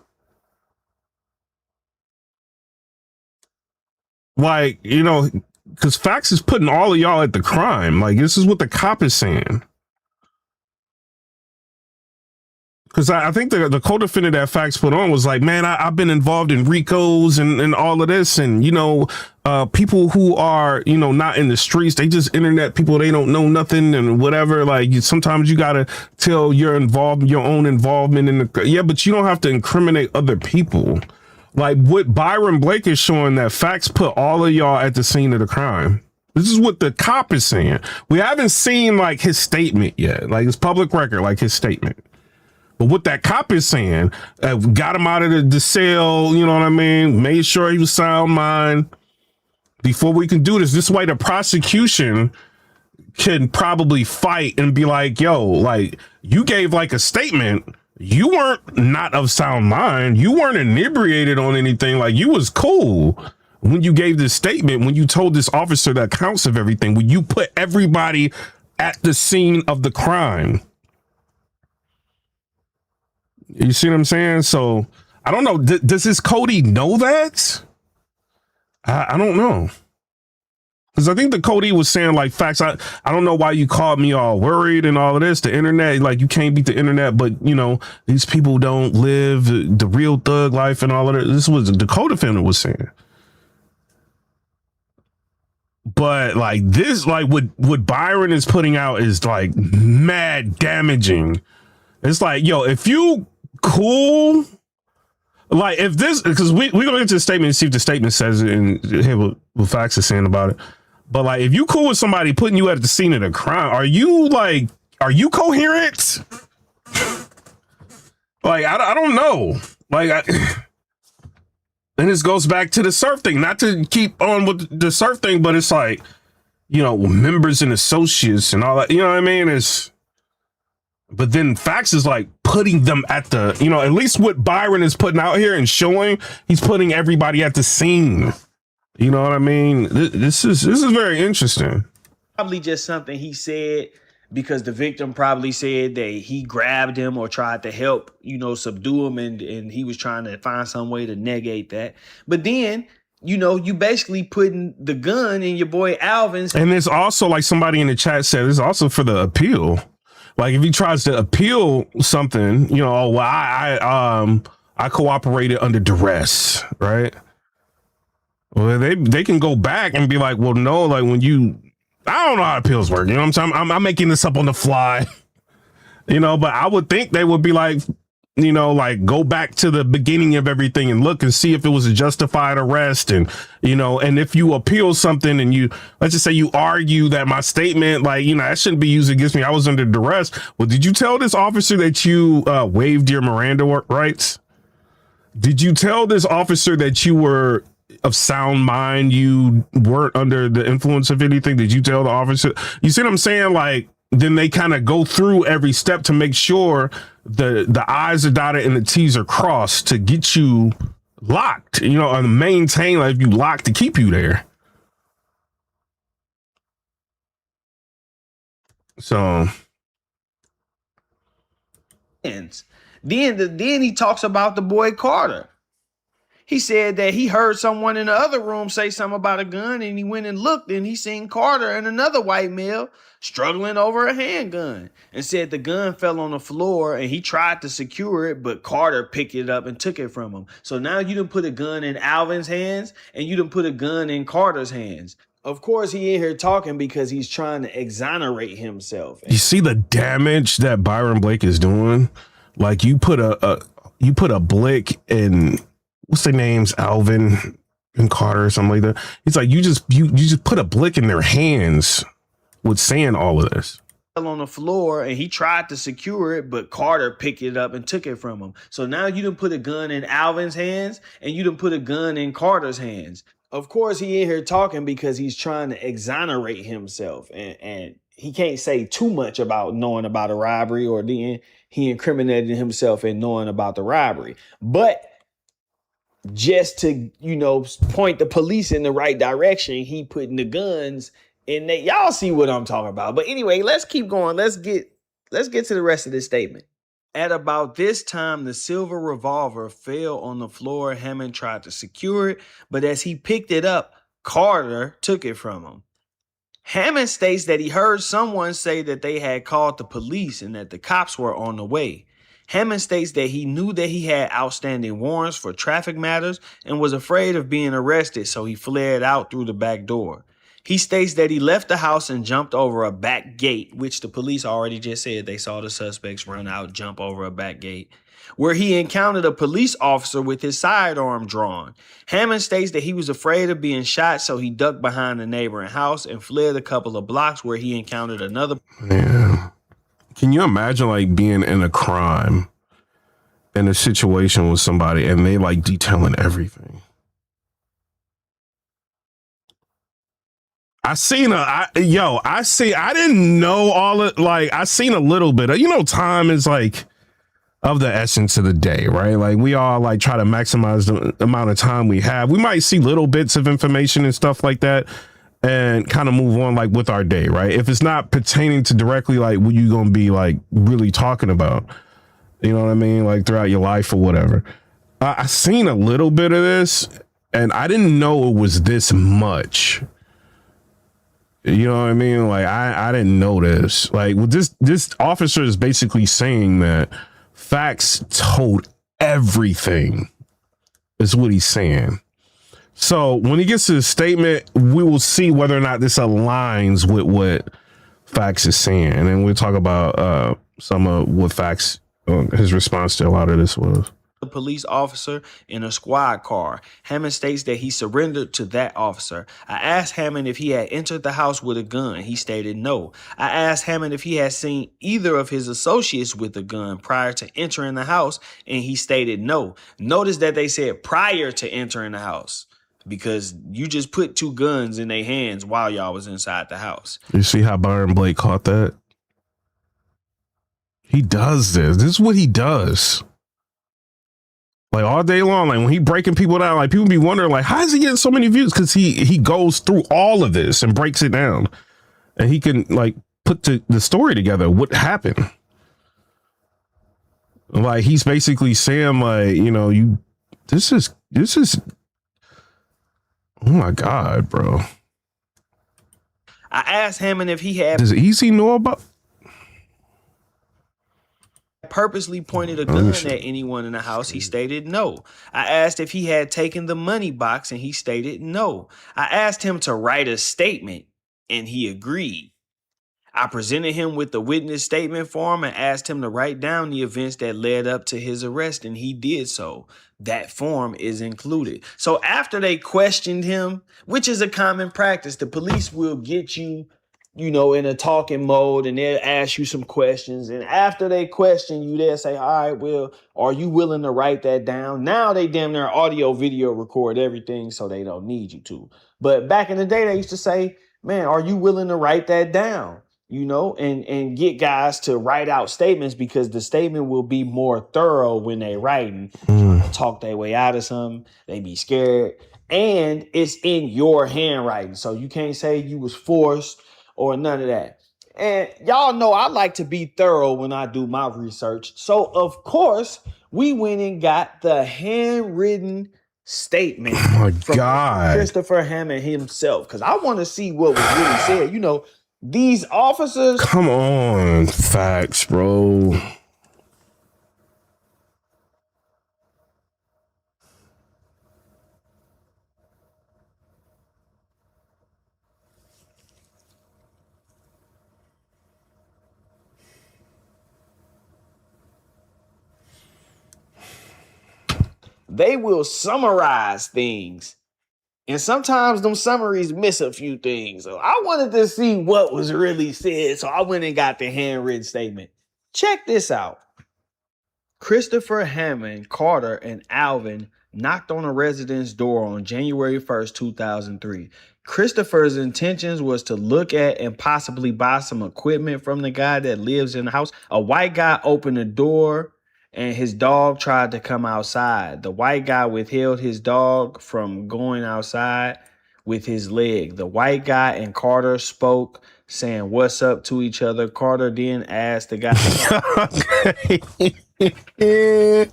Like, you know, because Factz is putting all of y'all at the crime. Like, this is what the cop is saying. Because I think the co-defendant that Factz put on was like, man, I've been involved in RICOs and all of this. And, you know, people who are, you know, not in the streets, they just internet people, they don't know nothing and whatever. Like, sometimes you got to tell your own involvement in the, yeah, but you don't have to incriminate other people. Like, what Byron Blake is showing, that Factz put all of y'all at the scene of the crime. This is what the cop is saying. We haven't seen like his statement yet. Like, it's public record, like his statement. But what that cop is saying, got him out of the cell, you know what I mean? Made sure he was sound mind. Before we can do this, this way the prosecution can probably fight and be like, yo, like, you gave like a statement. You weren't not of sound mind. You weren't inebriated on anything. Like, you was cool when you gave this statement, when you told this officer the accounts of everything, when you put everybody at the scene of the crime. You see what I'm saying? So I don't know. Does this Cody know that? I don't know. Because I think the Cody was saying like facts. I don't know why you called me all worried and all of this. The internet, like, you can't beat the internet, but you know, these people don't live the real thug life and all of that. This was the co-defendant was saying. But like this, like what Byron is putting out is like mad damaging. It's like, yo, if you cool, like if this, because we're gonna get to the statement and see if the statement says it and hear what Facts is saying about it. But like, if you cool with somebody putting you at the scene of the crime, are you coherent? Like, I don't know. Like, and this goes back to the surf thing, not to keep on with the surf thing, but it's like, you know, members and associates and all that, you know what I mean? But then Facts is like putting them at the, you know, at least what Byron is putting out here and showing, he's putting everybody at the scene. You know what I mean? This is very interesting. Probably just something he said because the victim probably said that he grabbed him or tried to help, you know, subdue him, and he was trying to find some way to negate that. But then, you know, you basically putting the gun in your boy Alvin's. And it's also, like somebody in the chat said, it's also for the appeal. Like if he tries to appeal something, you know, oh, well, I cooperated under duress, right? Well, they can go back and be like, well, no, like when you, I don't know how appeals work. You know what I'm saying? I'm making this up on the fly, you know, but I would think they would be like, you know, like go back to the beginning of everything and look and see if it was a justified arrest. And, you know, and if you appeal something and you, let's just say you argue that my statement, like, you know, that shouldn't be used against me. I was under duress. Well, did you tell this officer that you waived your Miranda rights? Did you tell this officer that you were of sound mind? You weren't under the influence of anything? Did you tell the officer? You see what I'm saying? Like, then they kind of go through every step to make sure the I's are dotted and the T's are crossed to get you locked, you know, and maintain, like, if you locked, to keep you there. So Then he talks about the boy Carter. He said that he heard someone in the other room say something about a gun, and he went and looked, and he seen Carter and another white male struggling over a handgun, and said the gun fell on the floor and he tried to secure it, but Carter picked it up and took it from him. So now you done put a gun in Alvin's hands and you done put a gun in Carter's hands. Of course, he in here talking because he's trying to exonerate himself. you see the damage that Byron Blake is doing? Like, you put a blick in, what's their names, Alvin and Carter or something like that. It's like you just put a blick in their hands with saying all of this. On the floor and he tried to secure it, but Carter picked it up and took it from him. So now you done put a gun in Alvin's hands and you done put a gun in Carter's hands. Of course, he in here talking because he's trying to exonerate himself, and he can't say too much about knowing about a robbery, or then he incriminated himself in knowing about the robbery. But just to, you know, point the police in the right direction, he putting the guns in that. Y'all see what I'm talking about. But anyway, let's keep going. Let's get to the rest of this statement. At about this time, the silver revolver fell on the floor. Hammond tried to secure it, but as he picked it up, Carter took it from him. Hammond states that he heard someone say that they had called the police and that the cops were on the way. Hammond states that he knew that he had outstanding warrants for traffic matters and was afraid of being arrested, so he fled out through the back door. He states that he left the house and jumped over a back gate, which the police already just said they saw the suspects run out, jump over a back gate, where he encountered a police officer with his sidearm drawn. Hammond states that he was afraid of being shot, so he ducked behind a neighboring house and fled a couple of blocks where he encountered another. Yeah. Can you imagine, like, being in a crime in a situation with somebody and they like detailing everything. I didn't know all it. Like, I seen a little bit of, time is like of the essence of the day, right? Like, we all like try to maximize the amount of time we have. We might see little bits of information and stuff like that and kind of move on like with our day, right? If it's not pertaining to directly like what you gonna be like really talking about, you know what I mean? Like throughout your life or whatever. I seen a little bit of this and I didn't know it was this much. You know what I mean? Like, I didn't know this. Like, well, this officer is basically saying that Factz told everything, is what he's saying. So when he gets to the statement, we will see whether or not this aligns with what Factz is saying. And then we'll talk about some of what Factz, his response to a lot of this was. A police officer in a squad car. Hammond states that he surrendered to that officer. I asked Hammond if he had entered the house with a gun. He stated no. I asked Hammond if he had seen either of his associates with a gun prior to entering the house, and he stated no. Notice that they said prior to entering the house, because you just put two guns in their hands while y'all was inside the house. You see how Byron Blake caught that? He does this. This is what he does. Like all day long, like when he breaking people down, like people be wondering, like, how is he getting so many views? Because he goes through all of this and breaks it down, and he can like put the story together. What happened? Like he's basically saying, like, this is. Oh my God, bro! I asked Hammond if he had. Does Easy know about? Purposely pointed a gun at anyone in the house. He stated no. I asked if he had taken the money box, and he stated no. I asked him to write a statement, and he agreed. I presented him with the witness statement form and asked him to write down the events that led up to his arrest, and he did so. That form is included. So after they questioned him, which is a common practice, the police will get you, in a talking mode, and they'll ask you some questions. And after they question you, they'll say, all right, well, are you willing to write that down? Now they damn near audio, video record everything, so they don't need you to. But back in the day, they used to say, man, are you willing to write that down? And get guys to write out statements, because the statement will be more thorough when they writing, trying to talk their way out of something. They be scared. And it's in your handwriting. So you can't say you was forced or none of that. And y'all know I like to be thorough when I do my research. So, of course, we went and got the handwritten statement from Christopher Hammond himself, because I want to see what was really said. These officers. Come on, Factz, bro. They will summarize things. And sometimes them summaries miss a few things. So I wanted to see what was really said. So I went and got the handwritten statement. Check this out. Christopher Hammond, Carter, and Alvin knocked on a resident's door on January 1st, 2003. Christopher's intentions was to look at and possibly buy some equipment from the guy that lives in the house. A white guy opened the door and his dog tried to come outside. The white guy withheld his dog from going outside with his leg. The white guy and Carter spoke, saying what's up to each other. Carter then asked the guy. Yo,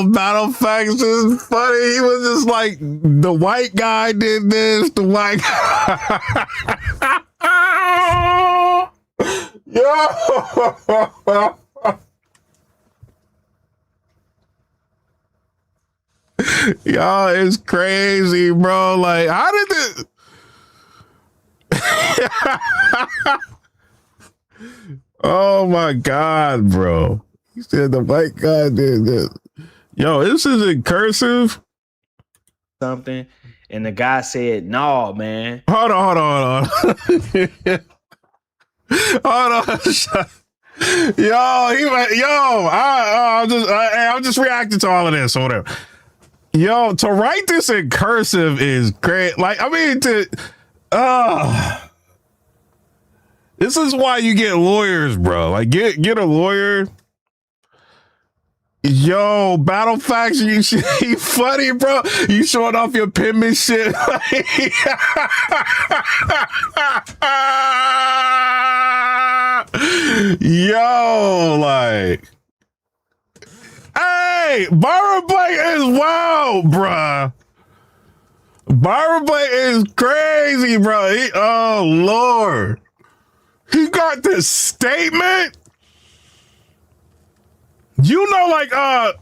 Battle Factz is funny. He was just like, the white guy did this, the white guy. Yo. Y'all is crazy, bro. Like, how did this? Oh my God, bro. He said the white guy did this. Yo, this isn't cursive. Something. And the guy said, no, man. Hold on. Hold on. I'm just reacting to all of this or whatever. Yo, to write this in cursive is great. Like, I mean, this is why you get lawyers, bro. Like, get a lawyer. Yo, Battle Factz, you funny, bro. You showing off your penmanship. Yo, like, hey, Byron Blake is wild, bruh. Byron Blake is crazy, bro. Oh, Lord. He got this statement. You know, like, I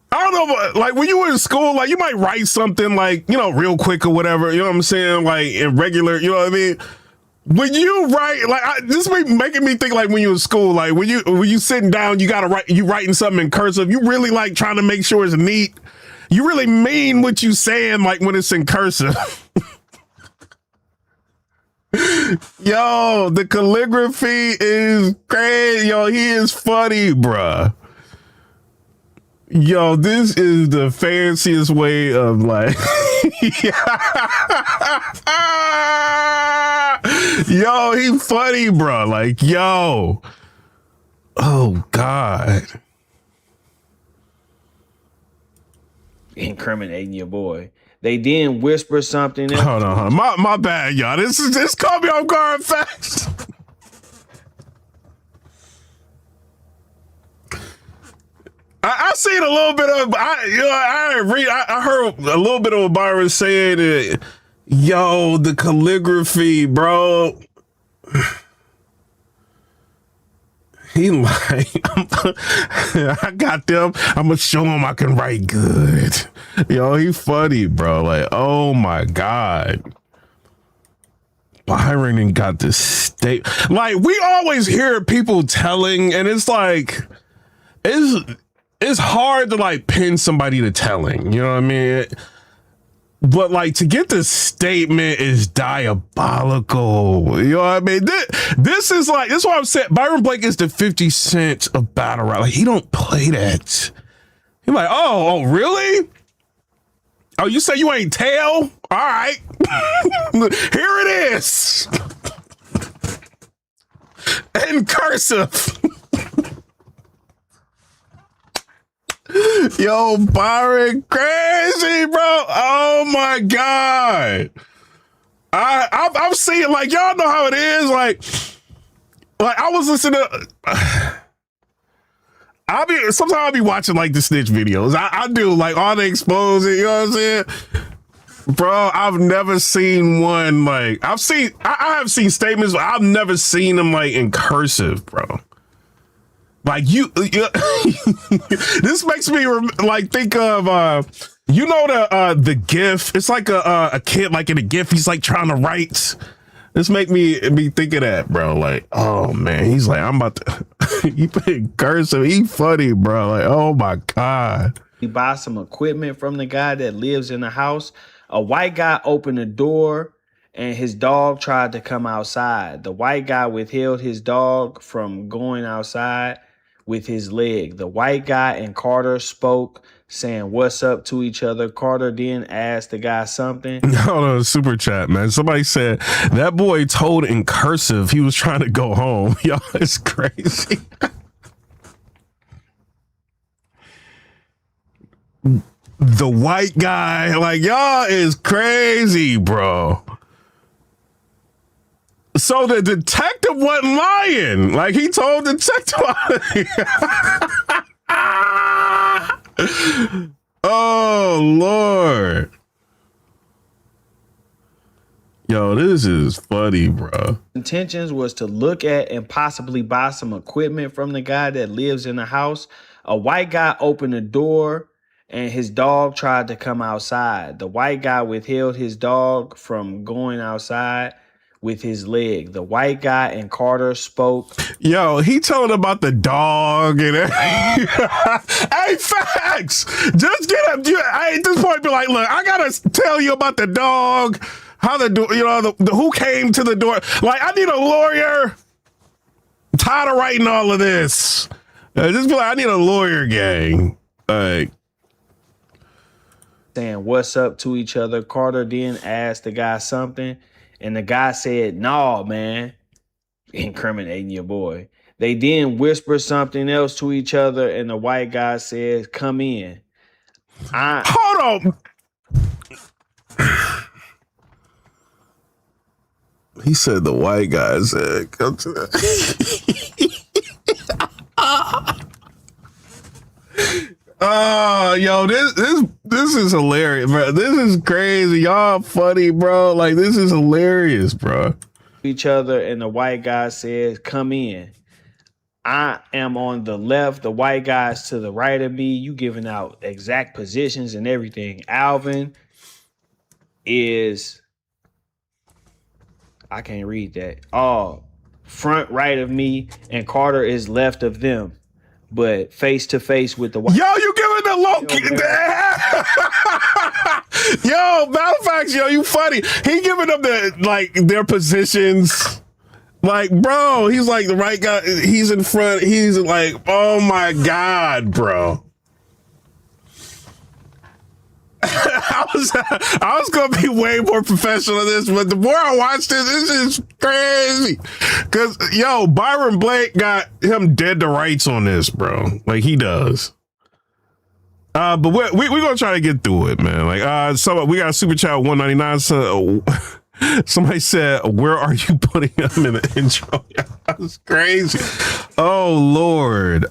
don't know, like, when you were in school, like, you might write something, like, you know, real quick or whatever, you know what I'm saying? Like, in regular, you know what I mean? When you write, like, this making me think, like, when you were in school, like, when you sitting down, you writing something in cursive, you really, like, trying to make sure it's neat. You really mean what you saying, like, when it's in cursive. Yo, the calligraphy is crazy. Yo, he is funny, bruh. Yo, this is the fanciest way of like, yo, he funny, bro. Like, yo, oh God, incriminating your boy. They didn't whisper something else. Hold on. My bad, y'all. This caught me off guard fast. I seen a little bit of I heard a little bit of Byron saying it. Yo, the calligraphy, bro. He like, I got them. I'm gonna show him I can write good. Yo, he funny, bro. Like, oh my God. Byron and got this state. Like, we always hear people telling, and it's like, it's hard to like pin somebody to telling, you know what I mean? But like to get this statement is diabolical. You know what I mean? This is like, this is what I'm saying. Byron Blake is the 50 Cent of battle rap. Like, he don't play that. He's like, oh, really? Oh, you say you ain't tail? All right. Here it is. In cursive. Yo, Byron, crazy, bro. Oh my God. I'm seeing, like, y'all know how it is. Like I was listening to sometimes I'll be watching like the snitch videos. I do like all the exposing, you know what I'm saying? Bro, I've never seen one like I have seen statements, but I've never seen them like in cursive, bro. Like you this makes me like think of you know the GIF. It's like a kid like in a GIF. He's like trying to write. This make me think of that, bro. Like, oh man, he's like, I'm about to. He put cursive. He funny, bro. Like, oh my God. He buy some equipment from the guy that lives in the house. A white guy opened the door and his dog tried to come outside. The white guy withheld his dog from going outside with his leg. The white guy and Carter spoke, saying what's up to each other. Carter then asked the guy something. Hold on, super chat, man. Somebody said that boy told in cursive he was trying to go home. Y'all, it's crazy. The white guy, like, y'all is crazy, bro. So the detective wasn't lying. Like, he told the detective. Oh, Lord. Yo, this is funny, bro. Intentions was to look at and possibly buy some equipment from the guy that lives in the house. A white guy opened the door and his dog tried to come outside. The white guy withheld his dog from going outside with his leg. The white guy and Carter spoke. Yo, he told about the dog and hey, facts. Just get up. At this point, be like, look, I gotta tell you about the dog. How the door, you know, the who came to the door. Like, I need a lawyer tired of writing all of this. Just be like, I need a lawyer, gang. Like, saying what's up to each other. Carter then asked the guy something, and the guy said, "Nah, man," incriminating your boy. They then whisper something else to each other, and the white guy says, "Come in." Hold on. He said the white guy said, "Come to the." Oh, yo, this is hilarious, bro. This is crazy. Y'all funny, bro. Like, this is hilarious, bro. Each other, and the white guy says, "Come in." I am on the left, the white guy's to the right of me. You giving out exact positions and everything. Alvin is, I can't read that. Oh, front right of me, and Carter is left of them, but face to face with the white. Yo, you giving the low key. Yo, Battle Factz, yo, you funny. He giving them their positions. Like, bro, he's like the right guy. He's in front. He's like, oh my God, bro. I was gonna be way more professional in this, but the more I watch this is crazy. Cause yo, Byron Blake got him dead to rights on this, bro. Like he does. But we're gonna try to get through it, man. Like, so we got a super chat 199. So somebody said, "Where are you putting him in the intro?" Yeah, that's crazy. Oh Lord.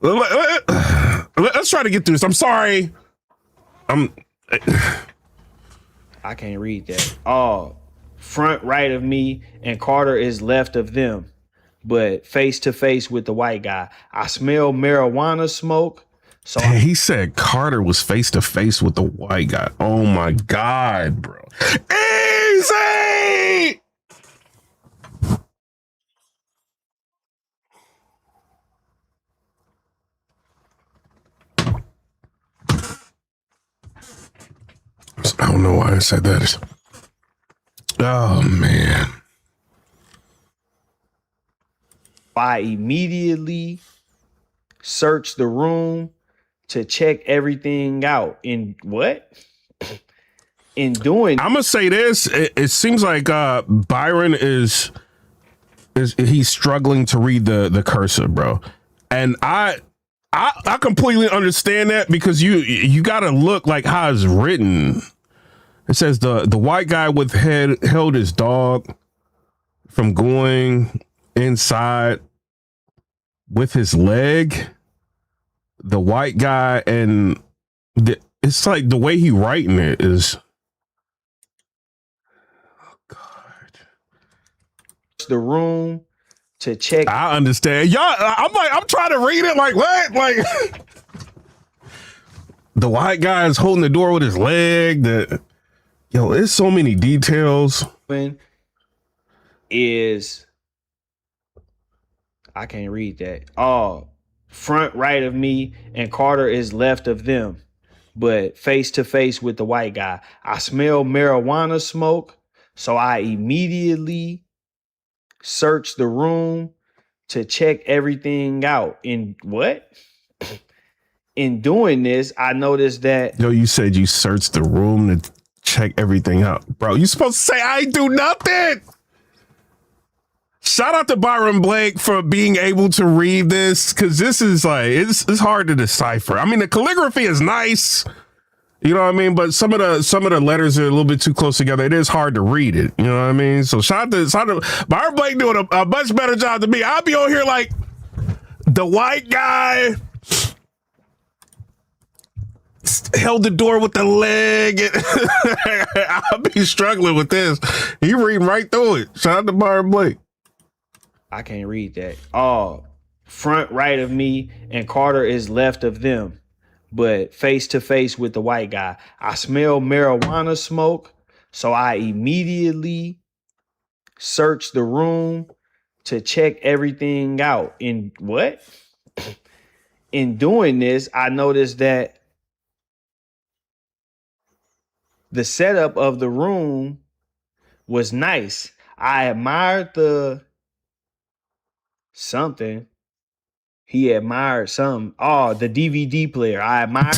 Let's try to get through this. I'm sorry. I can't read that. Oh, front right of me, and Carter is left of them, but face to face with the white guy. I smell marijuana smoke. So he said Carter was face to face with the white guy. Oh my God, bro. Easy. I don't know why I said that. Oh man. I immediately searched the room to check everything out. In what? In doing, I'm gonna say this. It seems like Byron is he's struggling to read the cursor, bro. And I completely understand that, because you gotta look like how it's written. It says the white guy held his dog from going inside with his leg. The white guy, and it's like the way he writing it is. Oh God. the room to check. I understand. Y'all, I'm trying to read it like what? Like the white guy is holding the door with his leg. Yo, there's so many details. Is I can't read that. Oh, front right of me, and Carter is left of them, but face to face with the white guy. I smell marijuana smoke, so I immediately searched the room to check everything out. In what? In doing this, I noticed that. Yo, you said you searched the room to check everything out. Bro, you supposed to say I ain't do nothing. Shout out to Byron Blake for being able to read this, because this is like, it's hard to decipher. I mean, the calligraphy is nice, you know what I mean? But some of the letters are a little bit too close together. It is hard to read it, you know what I mean? So shout out to Byron Blake doing a much better job than me. I'll be on here like the white guy held the door with the leg. I'll be struggling with this. He reading right through it. Shout out to Byron Blake. I can't read that. Oh, front right of me, and Carter is left of them, but face to face with the white guy. I smell marijuana smoke, so I immediately searched the room to check everything out. In what? In doing this, I noticed that the setup of the room was nice. I admired the something. He admired some. Oh, the DVD player. I admired.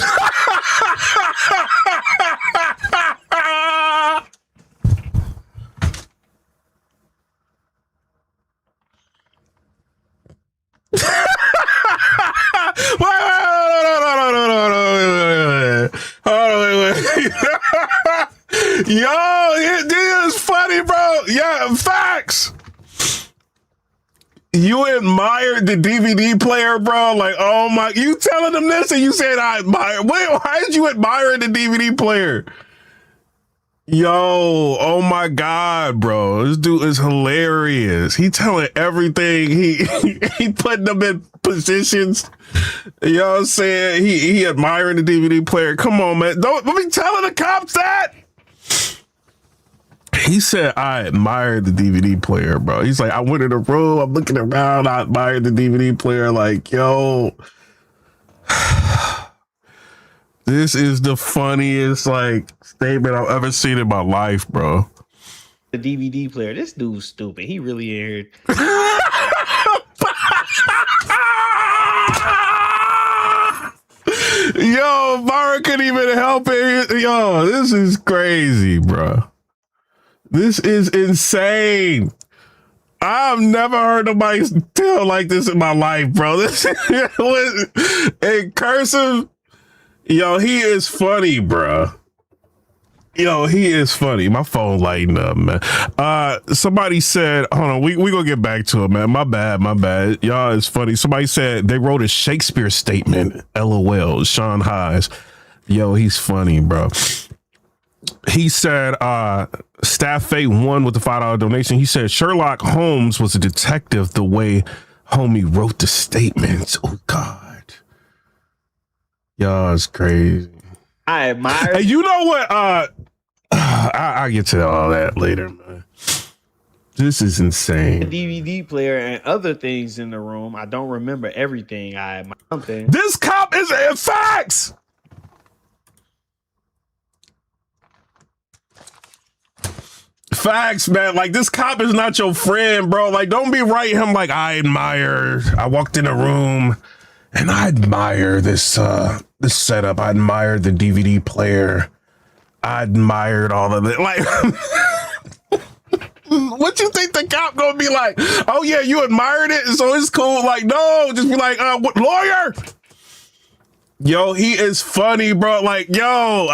Yo, this is funny, bro. Yeah, facts. You admired the DVD player, bro? Like, oh my, you telling them this and you said I admire. Wait, why did you admire the DVD player? Yo, oh my God, bro. This dude is hilarious. He telling everything. He putting them in positions. You know what I'm saying? He admiring the DVD player. Come on, man. Don't be telling the cops that. He said, I admired the DVD player, bro. He's like, I went in the room, I'm looking around, I admired the DVD player. Like, yo, this is the funniest, like, statement I've ever seen in my life, bro. The DVD player. This dude's stupid. He really aired. Yo, Byron couldn't even help it. Yo, this is crazy, bro. This is insane. I've never heard nobody tell like this in my life, bro. This in cursive. Yo, he is funny, bro. Yo, he is funny. My phone lighting up, man. Somebody said, hold on, we gonna get back to it, man. My bad. Y'all is funny. Somebody said they wrote a Shakespeare statement. LOL. Sean Hayes. Yo, he's funny, bro. He said, Staff Fate won with the $5 donation. He said Sherlock Holmes was a detective the way homie wrote the statements. Oh God. Y'all is crazy. I admire. Hey, you know what? I'll get to all that later, man. This is insane. The DVD player and other things in the room. I don't remember everything. I admire something. This cop is in facts. Facts, man. Like, this cop is not your friend, bro. Like, don't be writing him like, I walked in a room and I admire this this setup. I admired the DVD player. I admired all of it. Like, what you think the cop gonna be like? Oh yeah, you admired it, so it's cool. Like, no, just be like, what, lawyer? Yo, he is funny, bro. Like, yo,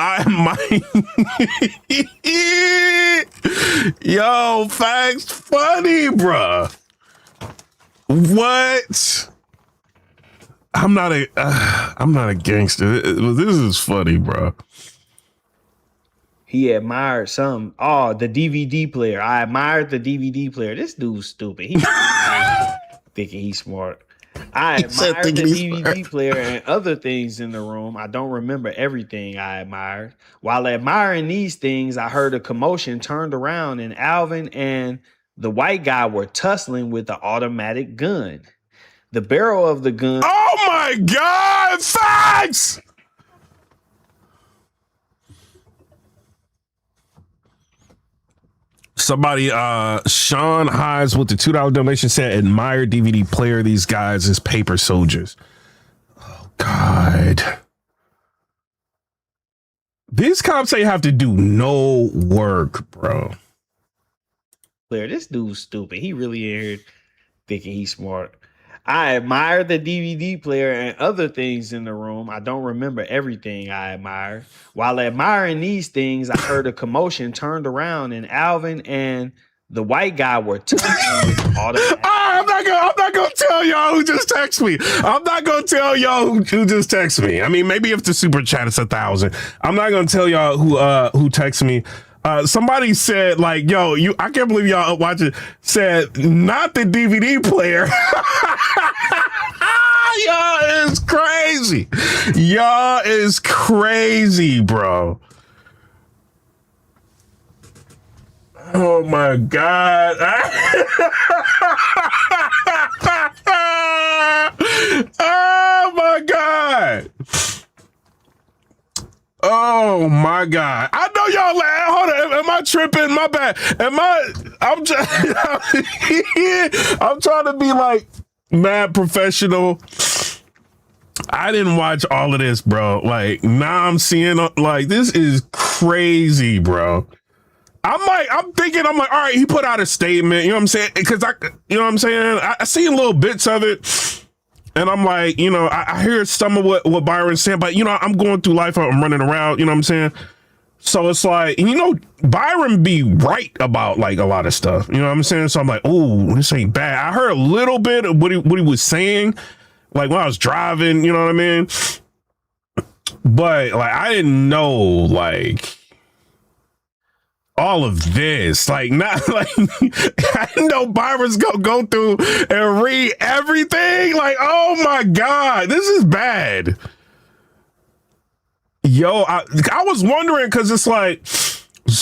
yo, facts funny, bro. What? I'm not a gangster. This is funny, bro. He admired some. Oh, the DVD player. I admired the DVD player. This dude's stupid. He thinking he's smart. I admired the DVD player and other things in the room. I don't remember everything I admired. While admiring these things, I heard a commotion, turned around, and Alvin and the white guy were tussling with the automatic gun. The barrel of the gun. Oh my God, facts! Somebody, Sean Hayes with the $2 donation said, admire DVD player. These guys is paper soldiers. Oh God. These cops ain't have to do no work, bro. This dude's stupid. He really aired thinking he's smart. I admire the DVD player and other things in the room. I don't remember everything I admired. While admiring these things, I heard a commotion, turned around, and Alvin and the white guy were tussling with automatic. I'm not gonna tell y'all who just texted me. I'm not gonna tell y'all who just texted me. I mean, maybe if the super chat is 1,000. I'm not gonna tell y'all who texted me. Somebody said, like, yo, I can't believe y'all watching, said, not the DVD player. Y'all is crazy. Y'all is crazy, bro. Oh my God. Oh my God. Oh my God. I know y'all laugh. Hold on. Am I tripping? My bad. I'm trying to be like, mad professional. I didn't watch all of this, bro. Like, now I'm seeing, like, this is crazy, bro. I'm thinking, all right, he put out a statement, you know what I'm saying? Because you know what I'm saying? I see little bits of it, and I'm like, you know, I hear some of what Byron's saying, but, you know, I'm going through life, I'm running around, you know what I'm saying? So it's like, you know, Byron be right about, like, a lot of stuff, you know what I'm saying? So I'm like, oh, this ain't bad. I heard a little bit of what he was saying, like, when I was driving, you know what I mean? But, like, I didn't know, like, all of this, like, not like I know Byron's gonna go through and read everything. Like, oh my God, this is bad. Yo, I was wondering, because it's like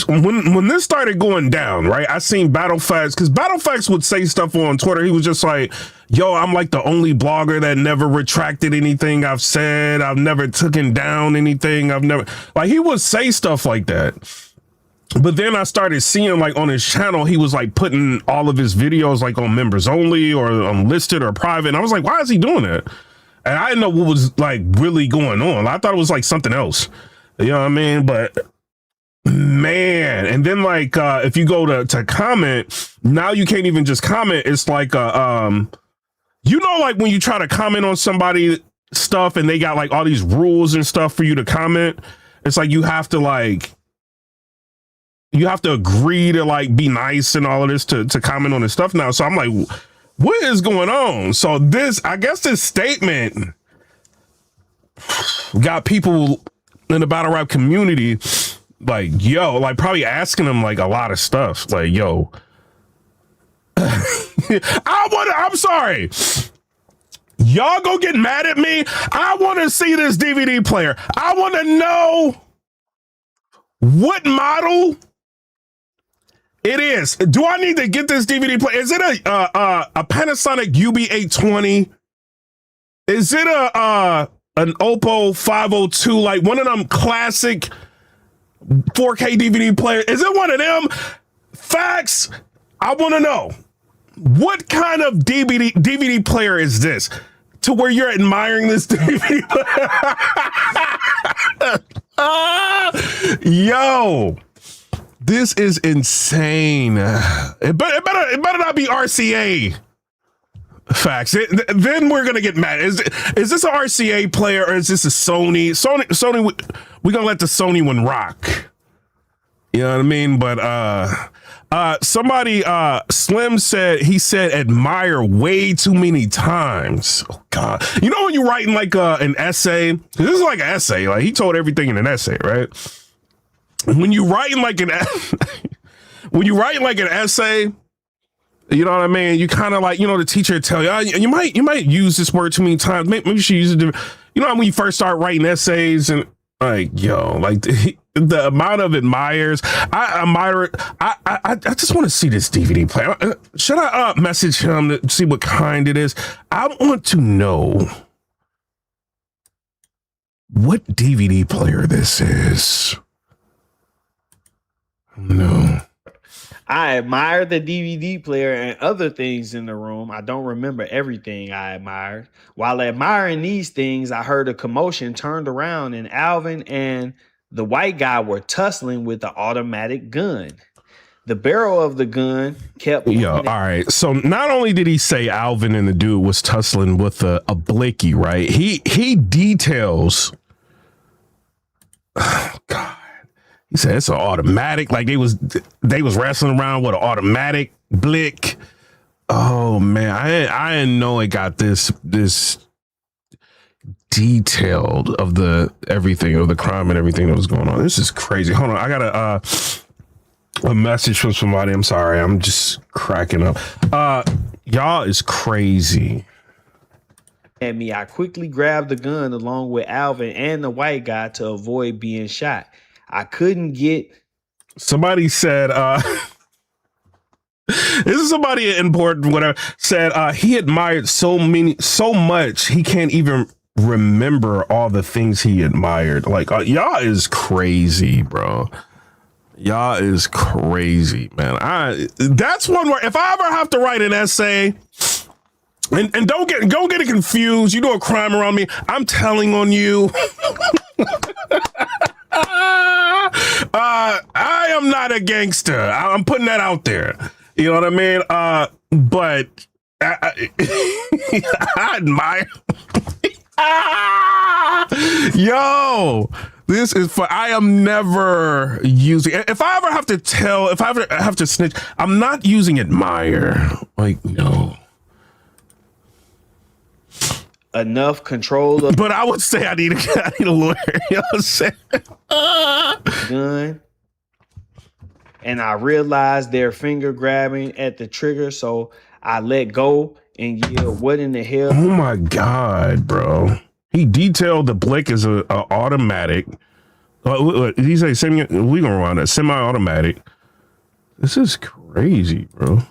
when this started going down, right? I seen Battle Factz, because Battle Factz would say stuff on Twitter. He was just like, yo, I'm like the only blogger that never retracted anything I've said. I've never taken down anything. I've never, like, he would say stuff like that. But then I started seeing, like, on his channel, he was like putting all of his videos like on members only or unlisted or private. And I was like, why is he doing that? And I didn't know what was like really going on. I thought it was like something else. You know what I mean? But man, and then like if you go to comment, now you can't even just comment. It's like you know, like when you try to comment on somebody stuff and they got like all these rules and stuff for you to comment. It's like you have to agree to like be nice and all of this to comment on this stuff now. So I'm like, what is going on? So I guess this statement got people in the battle rap community like, yo, like probably asking them like a lot of stuff. Like, yo, I'm sorry. Y'all go get mad at me. I want to see this DVD player. I want to know what model it is. Do I need to get this DVD player? Is it a Panasonic UB820? Is it an Oppo 502? Like one of them classic 4K DVD players? Is it one of them? Facts. I want to know, what kind of DVD player is this to where you're admiring this DVD player? Yo. This is insane. It better not be RCA facts. Then we're gonna get mad. Is this a RCA player or is this a Sony? Sony. We're gonna let the Sony one rock. You know what I mean? But somebody Slim said admire way too many times. Oh God! You know when you're writing like an essay? This is like an essay. Like he told everything in an essay, right? When you writing like an essay, you know what I mean? You kind of like, you know, the teacher tell you, you might use this word too many times. Maybe you should use it. You know, when you first start writing essays and like, yo, like the amount of admirers, I admire it. I just want to see this DVD player. Should I message him to see what kind it is? I want to know what DVD player this is. No. I admired the DVD player and other things in the room. I don't remember everything I admired. While admiring these things, I heard a commotion turned around and Alvin and the white guy were tussling with the automatic gun. The barrel of the gun kept... Yo, all right. So not only did he say Alvin and the dude was tussling with a Blakey, right? He details... Oh, God. He said it's an automatic, like they was wrestling around with an automatic blick. Oh man, I didn't know it got this detailed of the everything of the crime and everything that was going on. This is crazy. Hold on, I got a message from somebody. I'm sorry, I'm just cracking up. Y'all is crazy. At me, I quickly grabbed the gun along with Alvin and the white guy to avoid being shot. I couldn't get... Somebody said, this is somebody important, whatever, said he admired so much he can't even remember all the things he admired. Like, y'all is crazy, bro. Y'all is crazy, man. That's one where if I ever have to write an essay And don't get it confused. You do a crime around me, I'm telling on you. I am not a gangster. I'm putting that out there. You know what I mean? But I admire. Yo, this is for. I am never using. If I ever have to snitch, I'm not using admire. Like, no. Enough control of. But I would say I need a lawyer. You know what I'm saying? Gun. And I realized they're finger grabbing at the trigger, so I let go and yell, "What in the hell?" Oh my God, bro! He detailed the Blake as a automatic. He say we gonna run a semi-automatic. This is crazy, bro.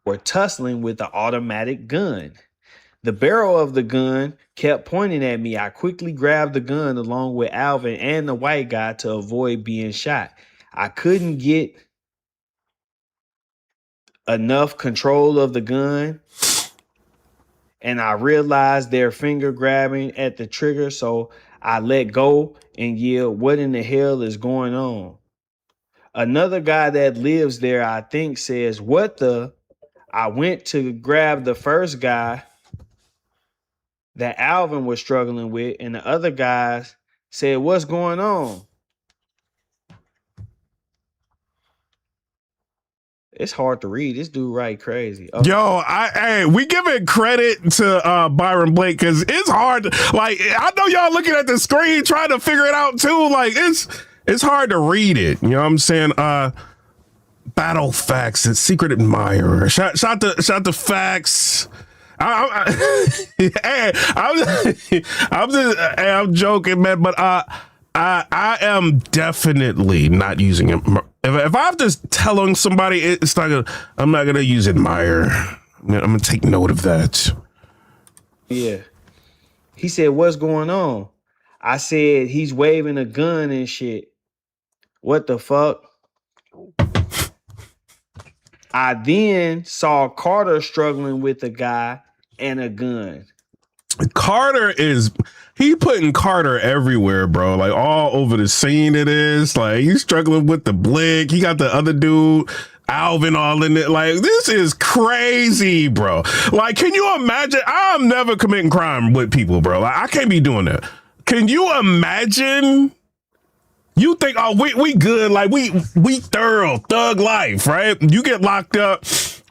We're tussling with the automatic gun. The barrel of the gun kept pointing at me. I quickly grabbed the gun along with Alvin and the white guy to avoid being shot. I couldn't get enough control of the gun, and I realized they're finger grabbing at the trigger, so I let go and yelled, "What in the hell is going on?" Another guy that lives there, I think, says, "What the?" I went to grab the first guy that Alvin was struggling with, and the other guys said, "What's going on?" It's hard to read. This dude right crazy. Oh. Yo, hey, we give it credit to Byron Blake because it's hard. Like, I know y'all looking at the screen trying to figure it out too. Like, it's hard to read it. You know what I'm saying? Battle Factz, the secret admirer. Shout to Facts. I'm joking, man, but I am definitely not using it. If I have to tell on somebody, it's not I'm not gonna use admire. I'm gonna take note of that. Yeah. He said, "What's going on?" I said, "He's waving a gun and shit." What the fuck? I then saw Carter struggling with a guy and a gun. Carter he putting Carter everywhere, bro. Like all over the scene it is. Like he's struggling with the Blick. He got the other dude, Alvin, all in it. Like this is crazy, bro. Like, can you imagine? I'm never committing crime with people, bro. Like I can't be doing that. Can you imagine? You think, oh, we good, like we thorough, thug life, right? You get locked up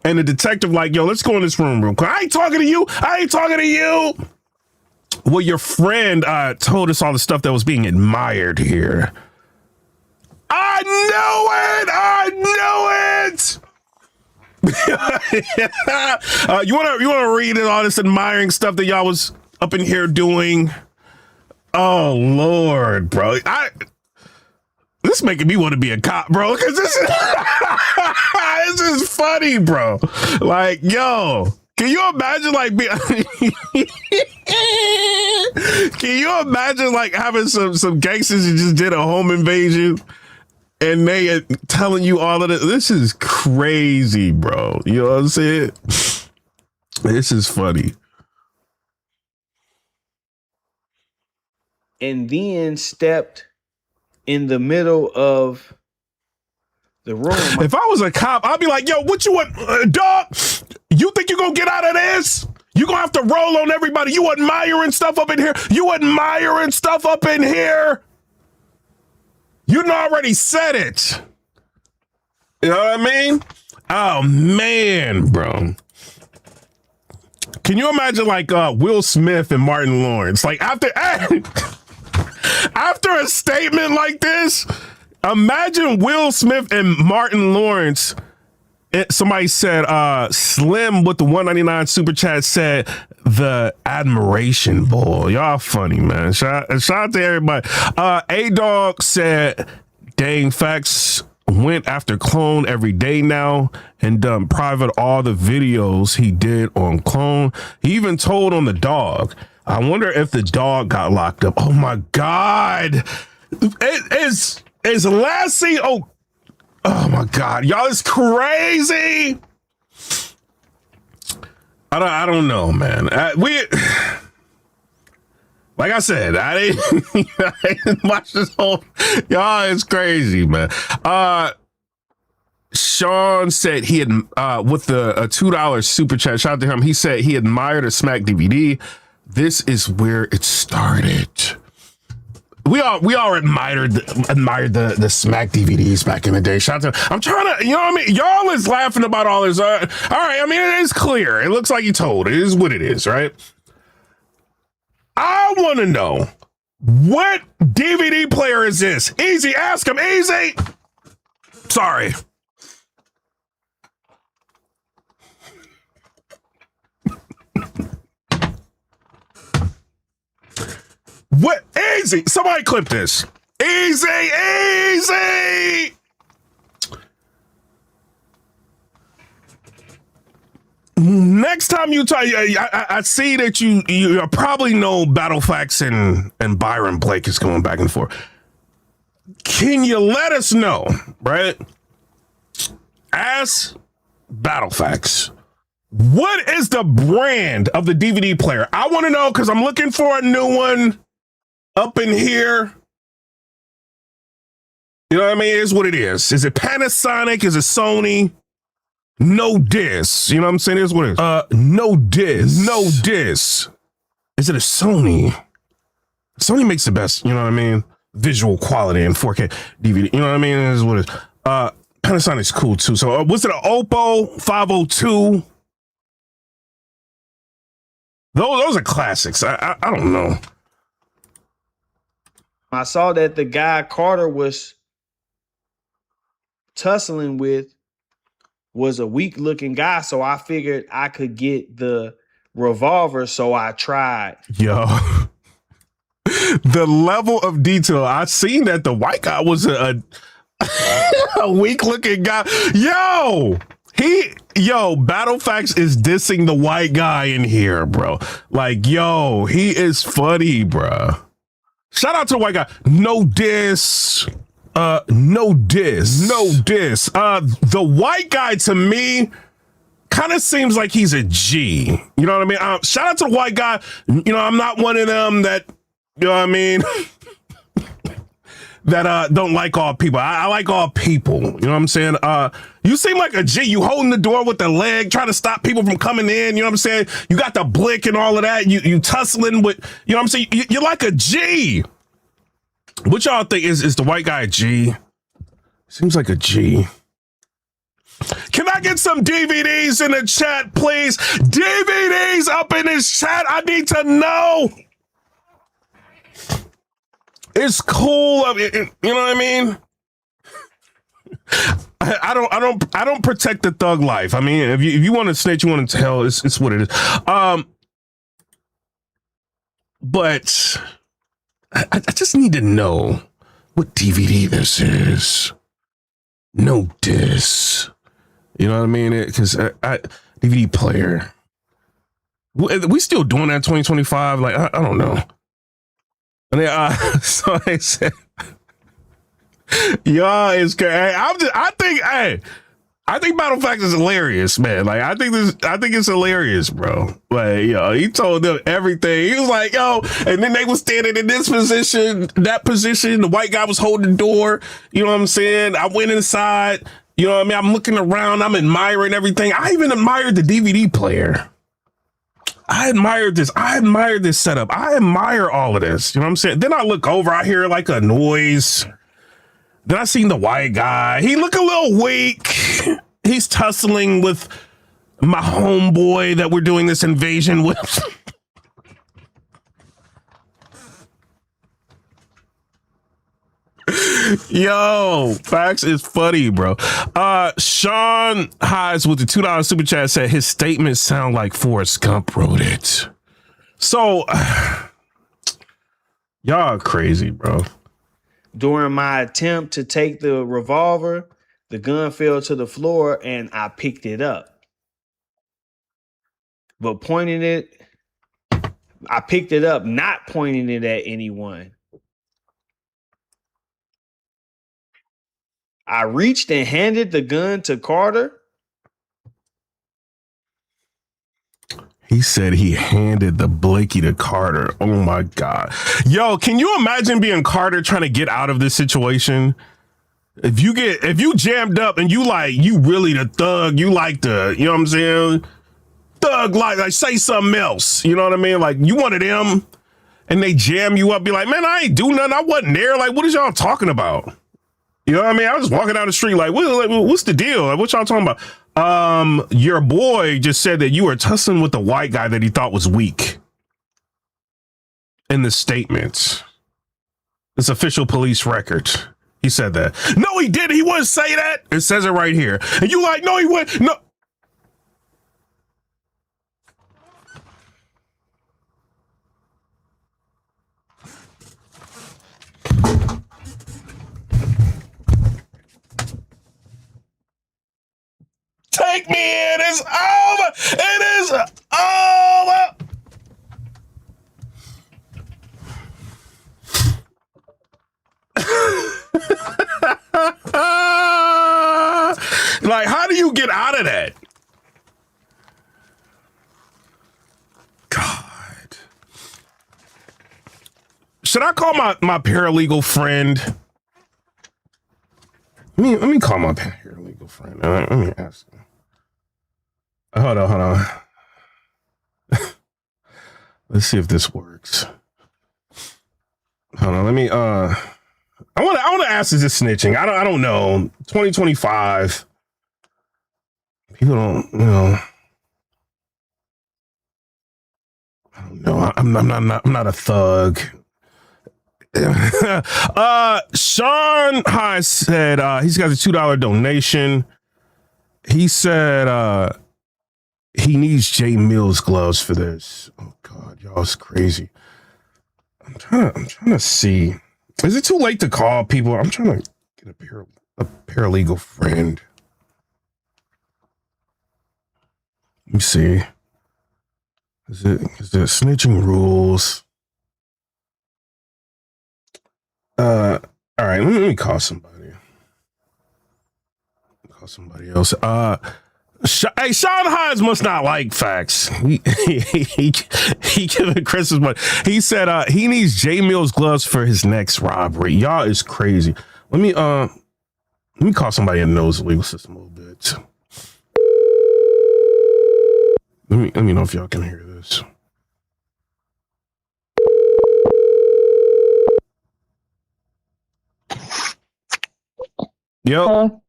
and the detective like, yo, let's go in this room real quick. I ain't talking to you. Well, your friend told us all the stuff that was being admired here. I knew it. You wanna read all this admiring stuff that y'all was up in here doing? Oh Lord, bro. This is making me want to be a cop, bro, because this is funny, bro. Like, yo, can you imagine can you imagine like having some gangsters who just did a home invasion and they are telling you all of this? This is crazy, bro. You know what I'm saying? This is funny. And then stepped in the middle of the room. If I was a cop, I'd be like, yo, what you want, dog? You think you're gonna get out of this? You gonna have to roll on everybody. You admiring stuff up in here? You done already said it. You know what I mean? Oh, man, bro. Can you imagine like Will Smith and Martin Lawrence? Like after a statement like this, imagine Will Smith and Martin Lawrence. Somebody said, Slim with the 199 super chat said, the admiration bowl. Y'all funny, man. Shout out to everybody. A-Dog said, dang, Facts went after Clone every day now and done private all the videos he did on Clone. He even told on the dog. I wonder if the dog got locked up. Oh my God. Is Lassie? Oh my God. Y'all is crazy. I don't know, man. Like I said, I didn't watch this whole. Y'all, it's crazy, man. Sean said he had with the $2 super chat. Shout out to him. He said he admired a Smack DVD. This is where it started. We all admired the Smack DVDs back in the day. Shout out to, I'm trying to, you know what I mean? Y'all is laughing about all this. All right, I mean, it is clear. It looks like you told. It is what it is, right? I want to know, what DVD player is this? Easy, ask him, Easy. Sorry. What? Easy. Somebody clip this. Easy. Next time you talk, I see that you probably know Battle Factz and Byron Blake is going back and forth. Can you let us know, right? Ask Battle Factz, what is the brand of the DVD player? I want to know because I'm looking for a new one up in here. You know what I mean? It is what it is. Is it Panasonic? Is it Sony? No dis. You know what I'm saying? It is what it is. No dis. No dis. Is it a Sony? Sony makes the best, you know what I mean? Visual quality in 4K DVD. You know what I mean? It is what it is. Panasonic's cool too. So was it an Oppo 502? Those are classics. I don't know. I saw that the guy Carter was tussling with was a weak looking guy, so I figured I could get the revolver, so I tried. Yo, the level of detail. I seen that the white guy was a weak looking guy. Yo, Battle Factz is dissing the white guy in here, bro. Like, yo, he is funny, bro. Shout out to the white guy. No diss. No diss. The white guy to me kind of seems like he's a G. You know what I mean? Shout out to the white guy. You know, I'm not one of them that, you know what I mean, that don't like all people. I like all people. You know what I'm saying? You seem like a G. You holding the door with the leg, trying to stop people from coming in. You know what I'm saying? You got the blick and all of that. You tussling with, you know what I'm saying? You're like a G. What y'all think is the white guy a G? Seems like a G. Can I get some DVDs in the chat, please? DVDs up in this chat. I need to know. It's cool. I mean, you know what I mean? I don't protect the thug life. I mean, if you want to snitch, you want to tell. It's what it is. But I just need to know what DVD this is. No diss. You know what I mean? Because DVD player. We still doing that in 2025? Like, I don't know. And then, so I said, y'all is crazy. I think Battle Factz is hilarious, man. Like, I think it's hilarious, bro. Like, yo, he told them everything. He was like, yo, and then they was standing in this position, that position. The white guy was holding the door. You know what I'm saying? I went inside. You know what I mean? I'm looking around. I'm admiring everything. I even admired the DVD player. I admired this setup. I admire all of this. You know what I'm saying? Then I look over, I hear like a noise. Then I seen the white guy. He look a little weak. He's tussling with my homeboy that we're doing this invasion with. Yo, Factz is funny, bro. Sean Hides with the $2 super chat said his statements sound like Forrest Gump wrote it. So, y'all are crazy, bro. During my attempt to take the revolver, the gun fell to the floor and I picked it up. But I picked it up, not pointing it at anyone. I reached and handed the gun to Carter. He said he handed the Blakey to Carter. Oh my God. Yo, can you imagine being Carter trying to get out of this situation? If you jammed up and you really the thug, you like the, you know what I'm saying? Thug, like say something else. You know what I mean? Like you one of them and they jam you up, be like, man, I ain't do nothing. I wasn't there. Like, what is y'all talking about? You know what I mean? I was walking down the street like, what's the deal? Like, what y'all talking about? Your boy just said that you were tussling with the white guy that he thought was weak. In the statement. It's official police record. He said that. No, he didn't. He wouldn't say that. It says it right here. And you like, no, he wouldn't. No. Take me in. It's over. It is over. Like, how do you get out of that? God. Should I call my paralegal friend? Let me call my paralegal friend. Let me ask him. Hold on. Let's see if this works. Hold on. Let me I want to ask, is this snitching? I don't know. 2025. People don't, you know. I don't know. I'm not a thug. Sean High said he's got a $2 donation. He said he needs J Mills gloves for this. Oh God, y'all, it's crazy. I'm trying to see. Is it too late to call people? I'm trying to get a paralegal friend. Let me see. Is there snitching rules? All right, let me call somebody. Call somebody else. Hey, Sean Hines must not like facts. He giving Christmas money. He said he needs J Mills gloves for his next robbery. Y'all is crazy. Let me call somebody that knows the legal system a little bit. Let me know if y'all can hear this. Yo.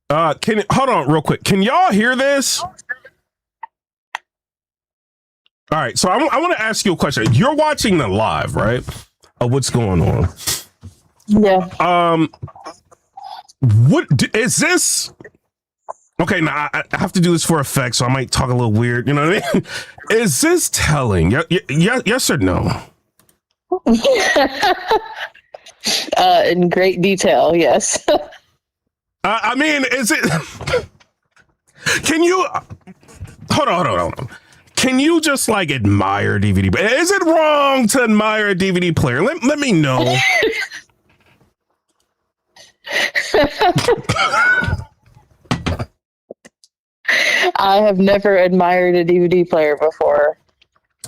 Hold on real quick. Can y'all hear this? All right. So I want to ask you a question. You're watching the live, right? Of what's going on. Yeah. What is this? Okay, now I have to do this for effect, so I might talk a little weird. You know what I mean? Is this telling? Yes or no? In great detail, yes. I mean, is it? Can you hold on? Can you just like admire DVD? Is it wrong to admire a DVD player? Let me know. I have never admired a DVD player before.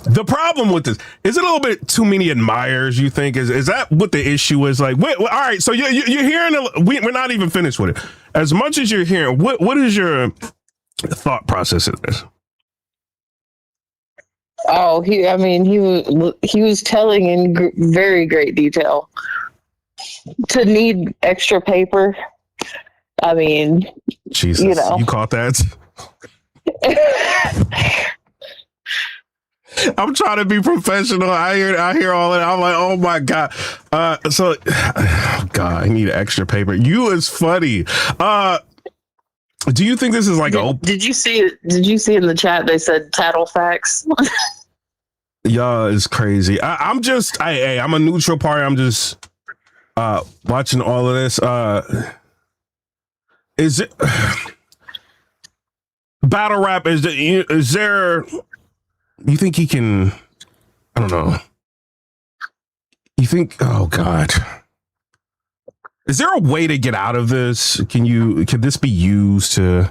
The problem with this is it a little bit too many admirers. You think is that what the issue is? Like, wait, all right. So you're hearing. We're not even finished with it. As much as you're hearing, what is your thought process of this? Oh, he was telling in very great detail. To need extra paper, I mean, Jesus, you know, you caught that. I'm trying to be professional. I hear all that. I'm like, oh my God. So, oh God, I need extra paper. You is funny. Do you think this is like did you see in the chat they said Battle Factz? Y'all is crazy. I'm a neutral party. I'm just watching all of this. Is it battle rap? Is there? You think he can? I don't know. You think? Oh God. Is there a way to get out of this? Can this be used to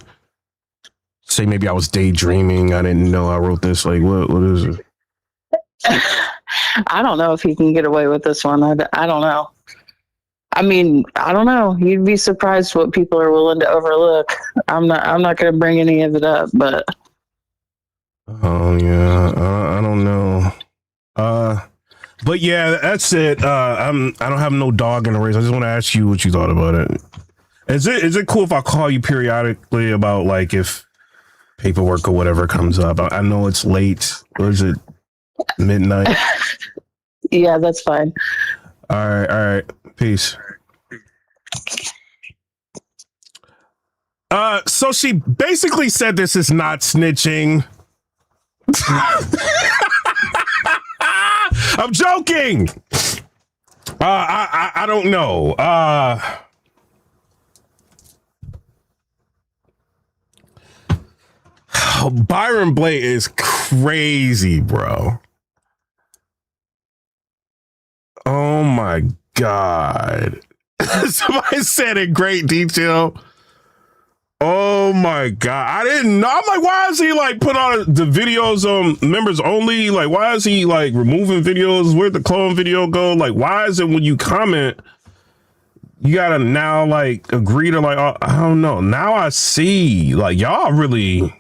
say maybe I was daydreaming. I didn't know I wrote this. Like, what is it? I don't know if he can get away with this one. I don't know. I mean, I don't know. You'd be surprised what people are willing to overlook. I'm not going to bring any of it up, but. Oh yeah, I don't know. But yeah, that's it. I don't have no dog in the race. I just want to ask you what you thought about it. Is it cool if I call you periodically about like if paperwork or whatever comes up? I know it's late. Or is it midnight? Yeah, that's fine. All right. Peace. So she basically said this is not snitching. I'm joking. I don't know. Byron Blake is crazy, bro. Oh my God. Somebody said in great detail. Oh my God. I didn't know. I'm like, why is he like put on the videos members only? Like, why is he like removing videos? Where'd the clone video go? Like, why is it when you comment, you gotta now like agree to like, I don't know. Now I see like y'all really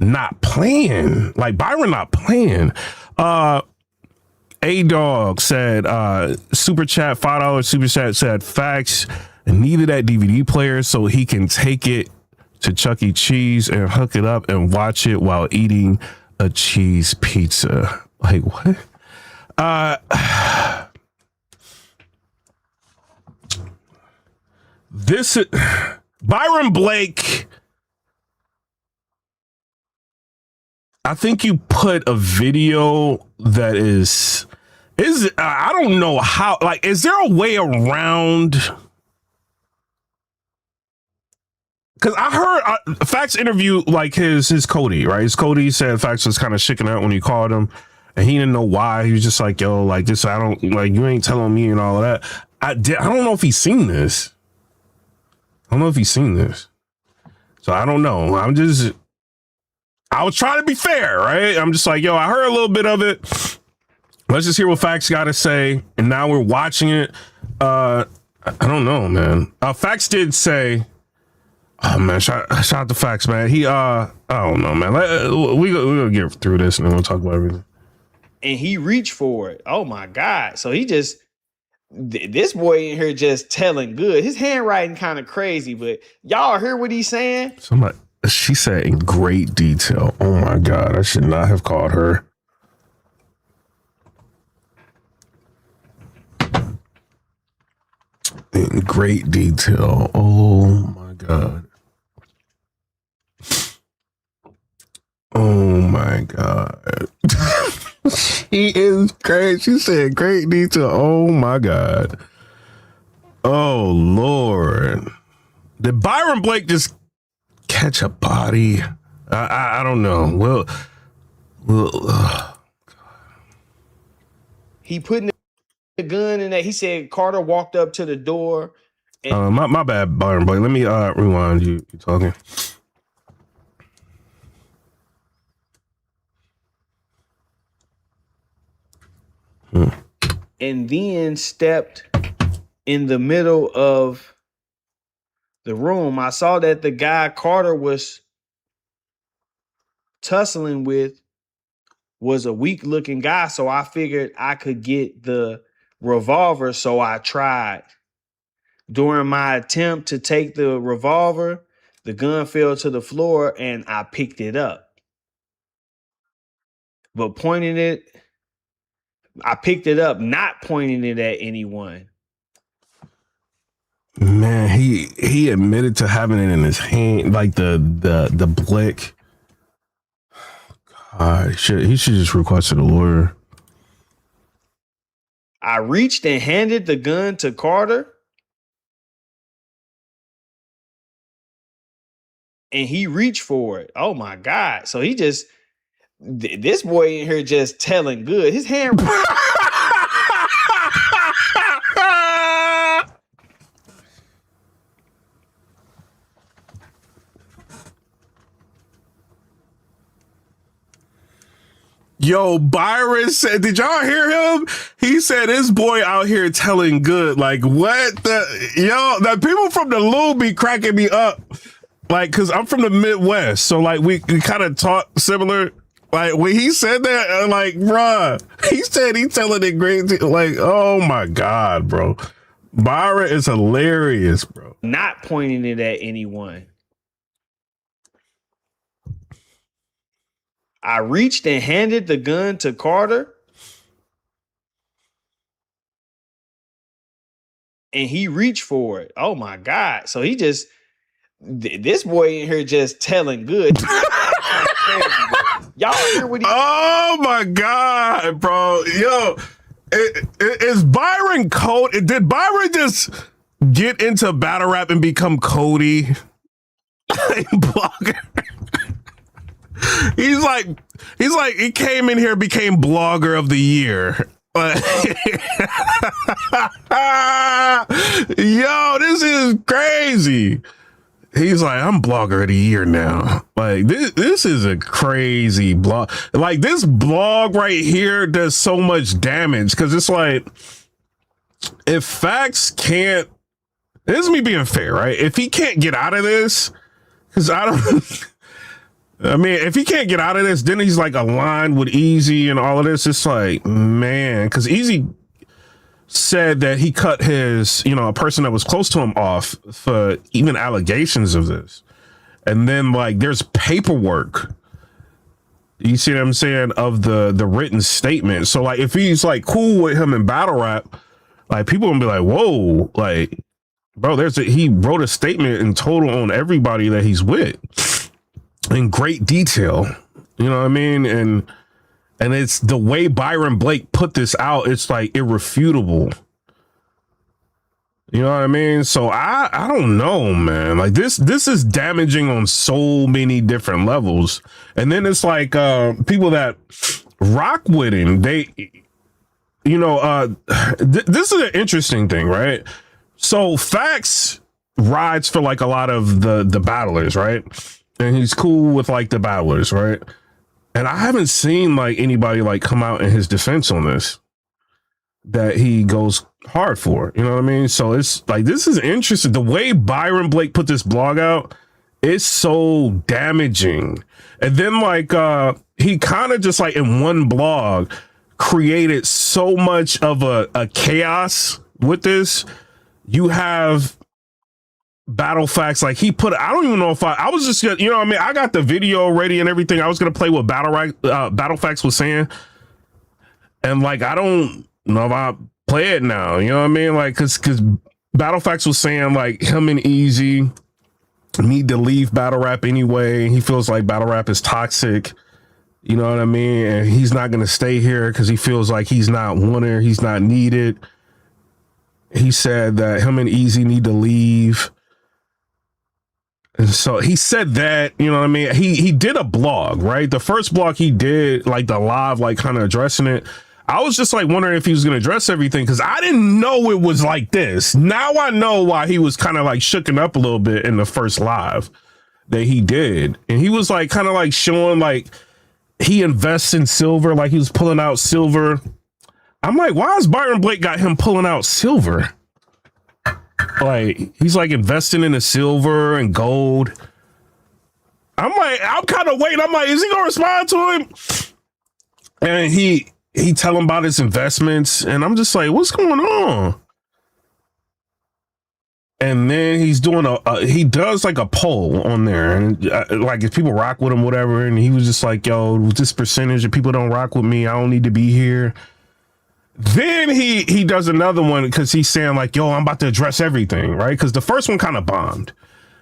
not playing. Like Byron not playing. A-Dog said, super chat, $5 super chat said Factz needed that DVD player so he can take it to Chuck E. Cheese and hook it up and watch it while eating a cheese pizza. Like what? This is Byron Blake. I think you put a video that is I don't know how, like, is there a way around? Because I heard Factz interview like his Cody, right? His Cody said Factz was kind of shaking out when he called him and he didn't know why. He was just like, yo, like this, I don't like, you ain't telling me and all of that. I don't know if he's seen this. I don't know if he's seen this. So I don't know. I was trying to be fair, right? I'm just like, yo, I heard a little bit of it. Let's just hear what Factz got to say. And now we're watching it. I don't know, man. Factz did say, oh man, shout out to Factz, man. He, I don't know, man. We'll get through this and then we'll talk about everything. And he reached for it. Oh my God. So he just, this boy in here just telling good. His handwriting kind of crazy, but y'all hear what he's saying? She said in great detail. Oh my God, I should not have called her. In great detail. Oh my God. Oh my God. She is great. She said great detail. Oh my God. Oh Lord. Did Byron Blake just catch a body? I don't know. Well, He putting the gun in that. He said Carter walked up to the door. And my bad, Byron Blake. Let me rewind. You talking? and then stepped in the middle of the room. I saw that the guy Carter was tussling with was a weak looking guy. So I figured I could get the revolver. So I tried. During my attempt to take the revolver, the gun fell to the floor and I picked it up. But I picked it up, not pointing it at anyone. Man, he admitted to having it in his hand, like the blick. God, he should just requested a lawyer. I reached and handed the gun to Carter. And he reached for it. Oh my God. So he just, this boy in here just telling good. His hand. Yo, Byron said, did y'all hear him? He said his boy out here telling good. Like, what the, yo, the people from the Lou be cracking me up. Like, cause I'm from the Midwest. So like, we kind of talk similar. Like when he said that, I'm like, bruh, he said he telling it great. Like, oh my God, bro. Byron is hilarious, bro. Not pointing it at anyone. I reached and handed the gun to Carter, and he reached for it. Oh my God. So he just, this boy in here just telling good. Y'all hear what he... Oh my God, bro. Yo, is Byron Cody? Did Byron just get into battle rap and become Cody? Blogger. He's like, he came in here, became blogger of the year. Yo, this is crazy. He's like, I'm blogger of the year now. Like this is a crazy blog. Like this blog right here does so much damage because it's like, if Facts can't, this is me being fair, right? If he can't get out of this, because I mean, if he can't get out of this, then he's like aligned with Easy and all of this. It's like, man, because Easy said that he cut his, a person that was close to him off for even allegations of this. And then like there's paperwork. You see what I'm saying? Of the written statement. So like if he's like cool with him in battle rap, like people gonna be like, whoa, like, bro, he wrote a statement in total on everybody that he's with in great detail. You know what I mean? And it's the way Byron Blake put this out, it's like irrefutable. You know what I mean? So I don't know, man. Like this is damaging on so many different levels. And then it's like people that rock with him, they, this is an interesting thing, right? So Facts rides for like a lot of the battlers, right? And he's cool with like the battlers, right? And I haven't seen like anybody like come out in his defense on this that he goes hard for. You know what I mean? So it's like, this is interesting. The way Byron Blake put this blog out, it's so damaging. And then like he kind of just like in one blog created so much of a chaos with this. You have Battle Factz, like he put, I don't even know if I was just gonna, what I mean? I got the video ready and everything. I was gonna play what Battle Factz was saying, and like I don't know if I play it now. You know what I mean? Like because Battle Factz was saying like him and Easy need to leave battle rap anyway. He feels like battle rap is toxic. You know what I mean? And he's not gonna stay here because he feels like he's not wanted, he's not needed. He said that him and Easy need to leave. And so he said that, you know what I mean? He did a blog, right? The first blog he did, like the live, like kind of addressing it. I was just like wondering if he was going to address everything because I didn't know it was like this. Now I know why he was kind of like shooken up a little bit in the first live that he did. And he was like kind of like showing like he invests in silver, like he was pulling out silver. I'm like, why has Byron Blake got him pulling out silver? Like he's like investing in the silver and gold. I'm like, I'm kind of waiting. I'm like, is he gonna respond to him? And he tell him about his investments, and I'm just like, what's going on? And then he's doing he does like a poll on there, and like if people rock with him, whatever. And he was just like, yo, this percentage of people don't rock with me, I don't need to be here. Then he does another one because he's saying like, yo, I'm about to address everything, right? Because the first one kind of bombed.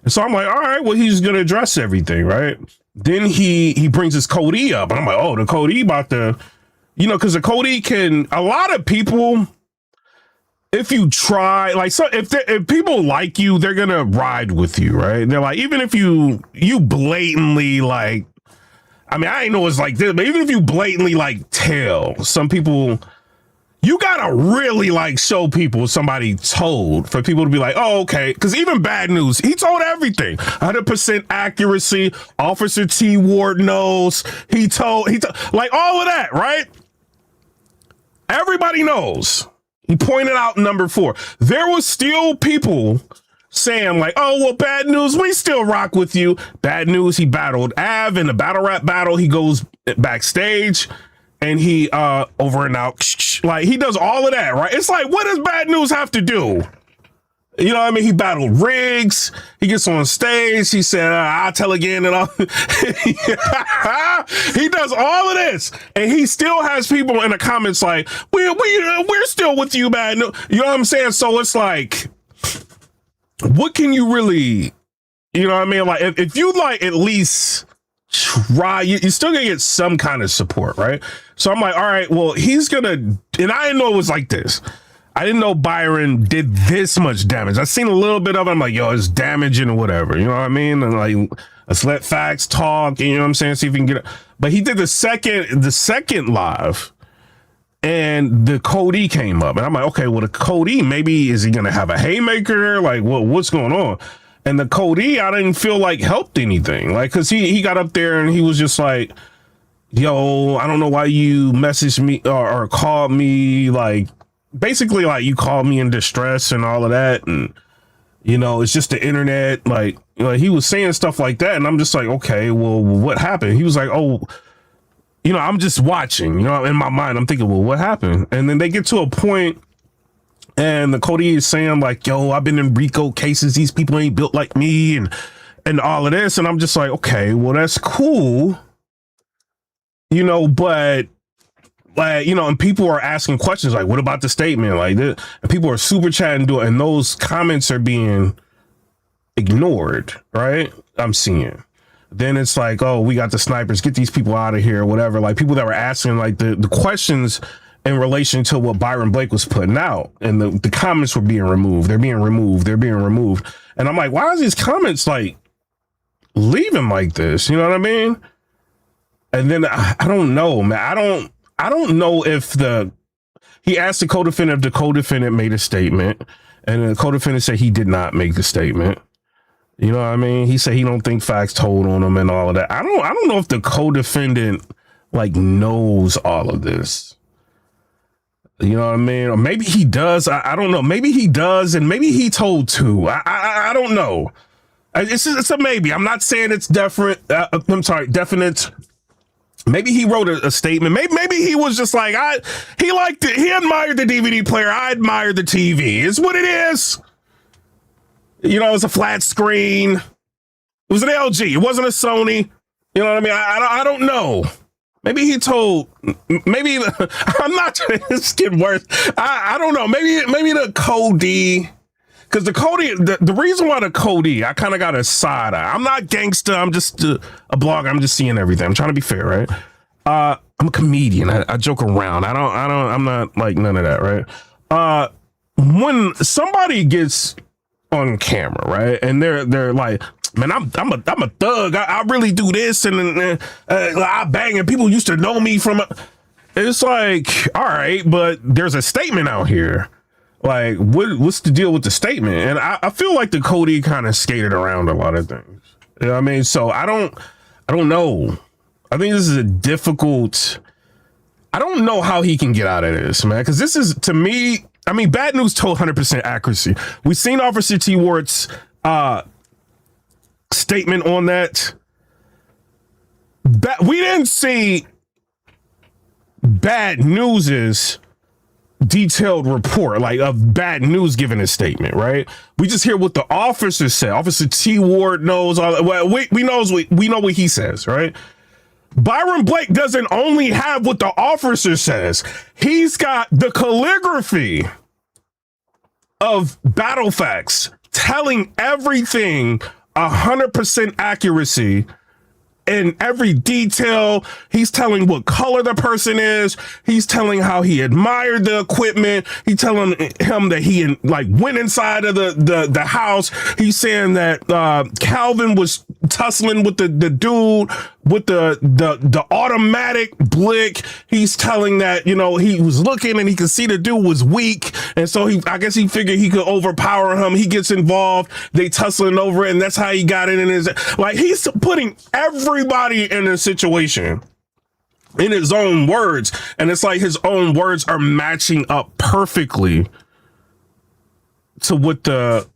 And so I'm like, all right, well, he's going to address everything, right? Then he brings his Cody up. And I'm like, oh, the Cody about to, because the Cody can, a lot of people, if you try, like, so if people like you, they're going to ride with you, right? They're like, even if you blatantly like, I mean, I ain't know it's like this, but even if you blatantly like tell some people, you gotta really like show people somebody told for people to be like, oh, okay. Because even bad news, he told everything. 100% accuracy. Officer T. Ward knows. He told like all of that, right? Everybody knows. He pointed out number 4. There was still people saying like, oh, well, bad news, we still rock with you. Bad news, he battled Av in the battle rap battle. He goes backstage and he over and out, like he does all of that, right? It's like, what does bad news have to do? You know what I mean? He battled Riggs. He gets on stage. He said, I'll tell again and all. He does all of this. And he still has people in the comments like, we're still with you, bad news. You know what I'm saying? So it's like, what can you really, you know what I mean? Like, if you like at least try, you're still gonna get some kind of support, right? So I'm like, all right, well, he's gonna, and I didn't know it was like this. I didn't know Byron did this much damage. I seen a little bit of it. I'm like, yo, it's damaging or whatever. You know what I mean? And like, let's let Factz talk. You know what I'm saying? See if we can get it. But he did the second live. And the Cody came up, and I'm like, okay, well, the Cody, maybe is he gonna have a haymaker? Like, what's going on? And the Cody, I didn't feel like helped anything, like, cause he got up there and he was just like, yo, I don't know why you messaged me or called me, like, basically like you called me in distress and all of that, and you know, it's just the internet, like, you know, he was saying stuff like that, and I'm just like, okay, well, what happened? He was like, oh, you know, I'm just watching, you know, in my mind, I'm thinking, well, what happened? And then they get to a point and the Cody is saying like, yo, I've been in RICO cases. These people ain't built like me and all of this. And I'm just like, okay, well, that's cool. You know, but like, you know, and people are asking questions like, what about the statement? Like this, and people are super chatting to it, and those comments are being ignored, right? I'm seeing. Then it's like, oh, we got the snipers, get these people out of here, whatever. Like people that were asking like the questions in relation to what Byron Blake was putting out, and the comments were being removed. They're being removed. And I'm like, why is these comments like leaving like this? You know what I mean? And then I don't know, man. I don't know if he asked the co-defendant if the co-defendant made a statement, and the co-defendant said he did not make the statement. You know what I mean? He said he don't think Factz told on him and all of that. I don't know if the co-defendant like knows all of this. You know what I mean? Or maybe he does. I don't know. Maybe he does, and maybe he told too. I don't know. It's a maybe. I'm not saying it's definite. Definite. Maybe he wrote a statement. Maybe he was just like, he liked it. He admired the DVD player. I admired the TV. It's what it is. You know, it's a flat screen. It was an LG. It wasn't a Sony. You know what I mean? I don't know. Maybe he told, maybe, I'm not, it's getting worse. I don't know. Maybe the Cody, because the Cody, the reason why the Cody, I kind of got a side eye. I'm not gangster. I'm just a blogger. I'm just seeing everything. I'm trying to be fair, right? I'm a comedian. I joke around. I'm not like none of that, right? When somebody gets on camera, right, and they're like, man, I'm a thug. I really do this, and I bang, and people used to know me from. It's like, all right, but there's a statement out here. Like, what's the deal with the statement? And I feel like the Cody kind of skated around a lot of things. You know what I mean? So I don't know. I think this is a difficult. I don't know how he can get out of this, man, because this is, to me, I mean, bad news told 100% accuracy. We've seen Officer T. Ward's statement on that. We didn't see bad news's detailed report, like of bad news giving a statement, right? We just hear what the officer said. Officer T. Ward knows all. Well, we know what he says, right? Byron Blake doesn't only have what the officer says. He's got the calligraphy of Battle Factz telling everything 100% accuracy in every detail. He's telling what color the person is. He's telling how he admired the equipment. He's telling him that he like went inside of the house. He's saying that Calvin was tussling with the dude with the automatic blick. He's telling that, you know, he was looking and he could see the dude was weak. And so I guess he figured he could overpower him. He gets involved. They tussling over it. And that's how he got it in his, like, he's putting everybody in a situation in his own words. And it's like his own words are matching up perfectly to what the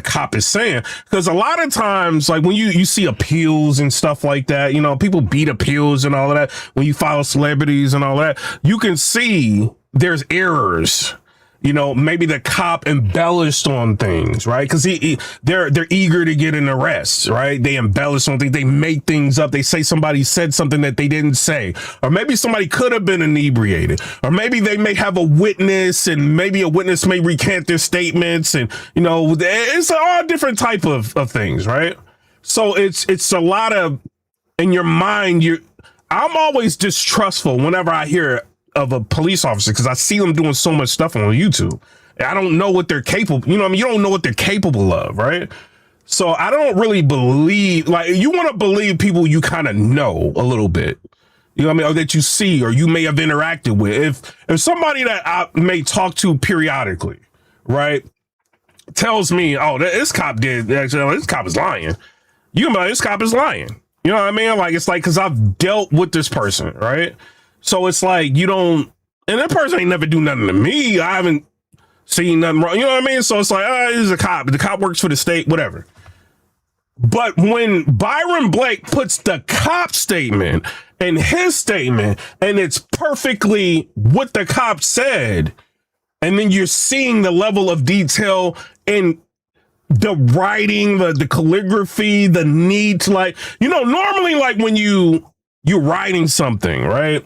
cop is saying. Because a lot of times, like when you see appeals and stuff like that, you know, people beat appeals and all of that. When you follow celebrities and all that, you can see there's errors. You know, maybe the cop embellished on things, right? Because they're eager to get an arrest, right? They embellish on things, they make things up. They say somebody said something that they didn't say, or maybe somebody could have been inebriated, or maybe they may have a witness, and maybe a witness may recant their statements, and you know, it's all different type of things, right? So it's a lot of, in your mind, I'm always distrustful whenever I hear of a police officer, because I see them doing so much stuff on YouTube. I don't know what they're capable, you know what I mean? You don't know what they're capable of, right? So I don't really believe, like, you want to believe people you kind of know a little bit, you know what I mean? Or that you see, or you may have interacted with. If somebody that I may talk to periodically, right, tells me, oh, this cop did, actually, this cop is lying. You can be like, this cop is lying. You know what I mean? Like, it's like, because I've dealt with this person, right? So it's like, you don't, and that person ain't never do nothing to me. I haven't seen nothing wrong. You know what I mean? So it's like, he's a cop. The cop works for the state, whatever. But when Byron Blake puts the cop statement and his statement, and it's perfectly what the cop said, and then you're seeing the level of detail in the writing, the calligraphy, the need to, like, you know, normally, like when you're writing something, right?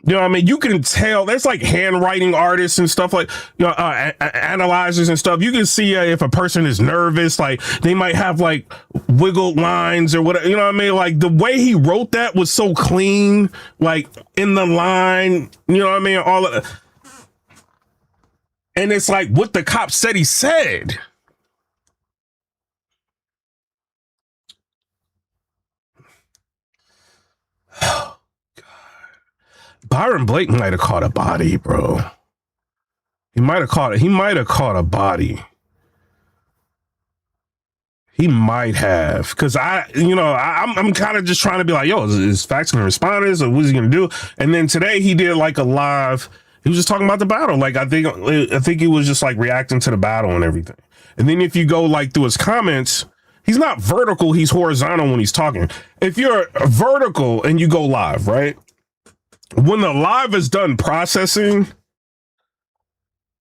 You know what I mean? You can tell there's like handwriting artists and stuff, like, you know, analyzers and stuff. You can see if a person is nervous, like they might have like wiggled lines or whatever. You know what I mean? Like the way he wrote that was so clean, like in the line, you know what I mean? All of, and it's like what the cop said he said. Byron Blake might have caught a body, bro. He might have caught a body. He might have, because I'm kind of just trying to be like, yo, is Factz gonna respond to this, or what's he gonna do? And then today he did like a live. He was just talking about the battle. Like I think he was just like reacting to the battle and everything. And then if you go like through his comments, he's not vertical, he's horizontal when he's talking. If you're vertical and you go live, right? When the live is done processing,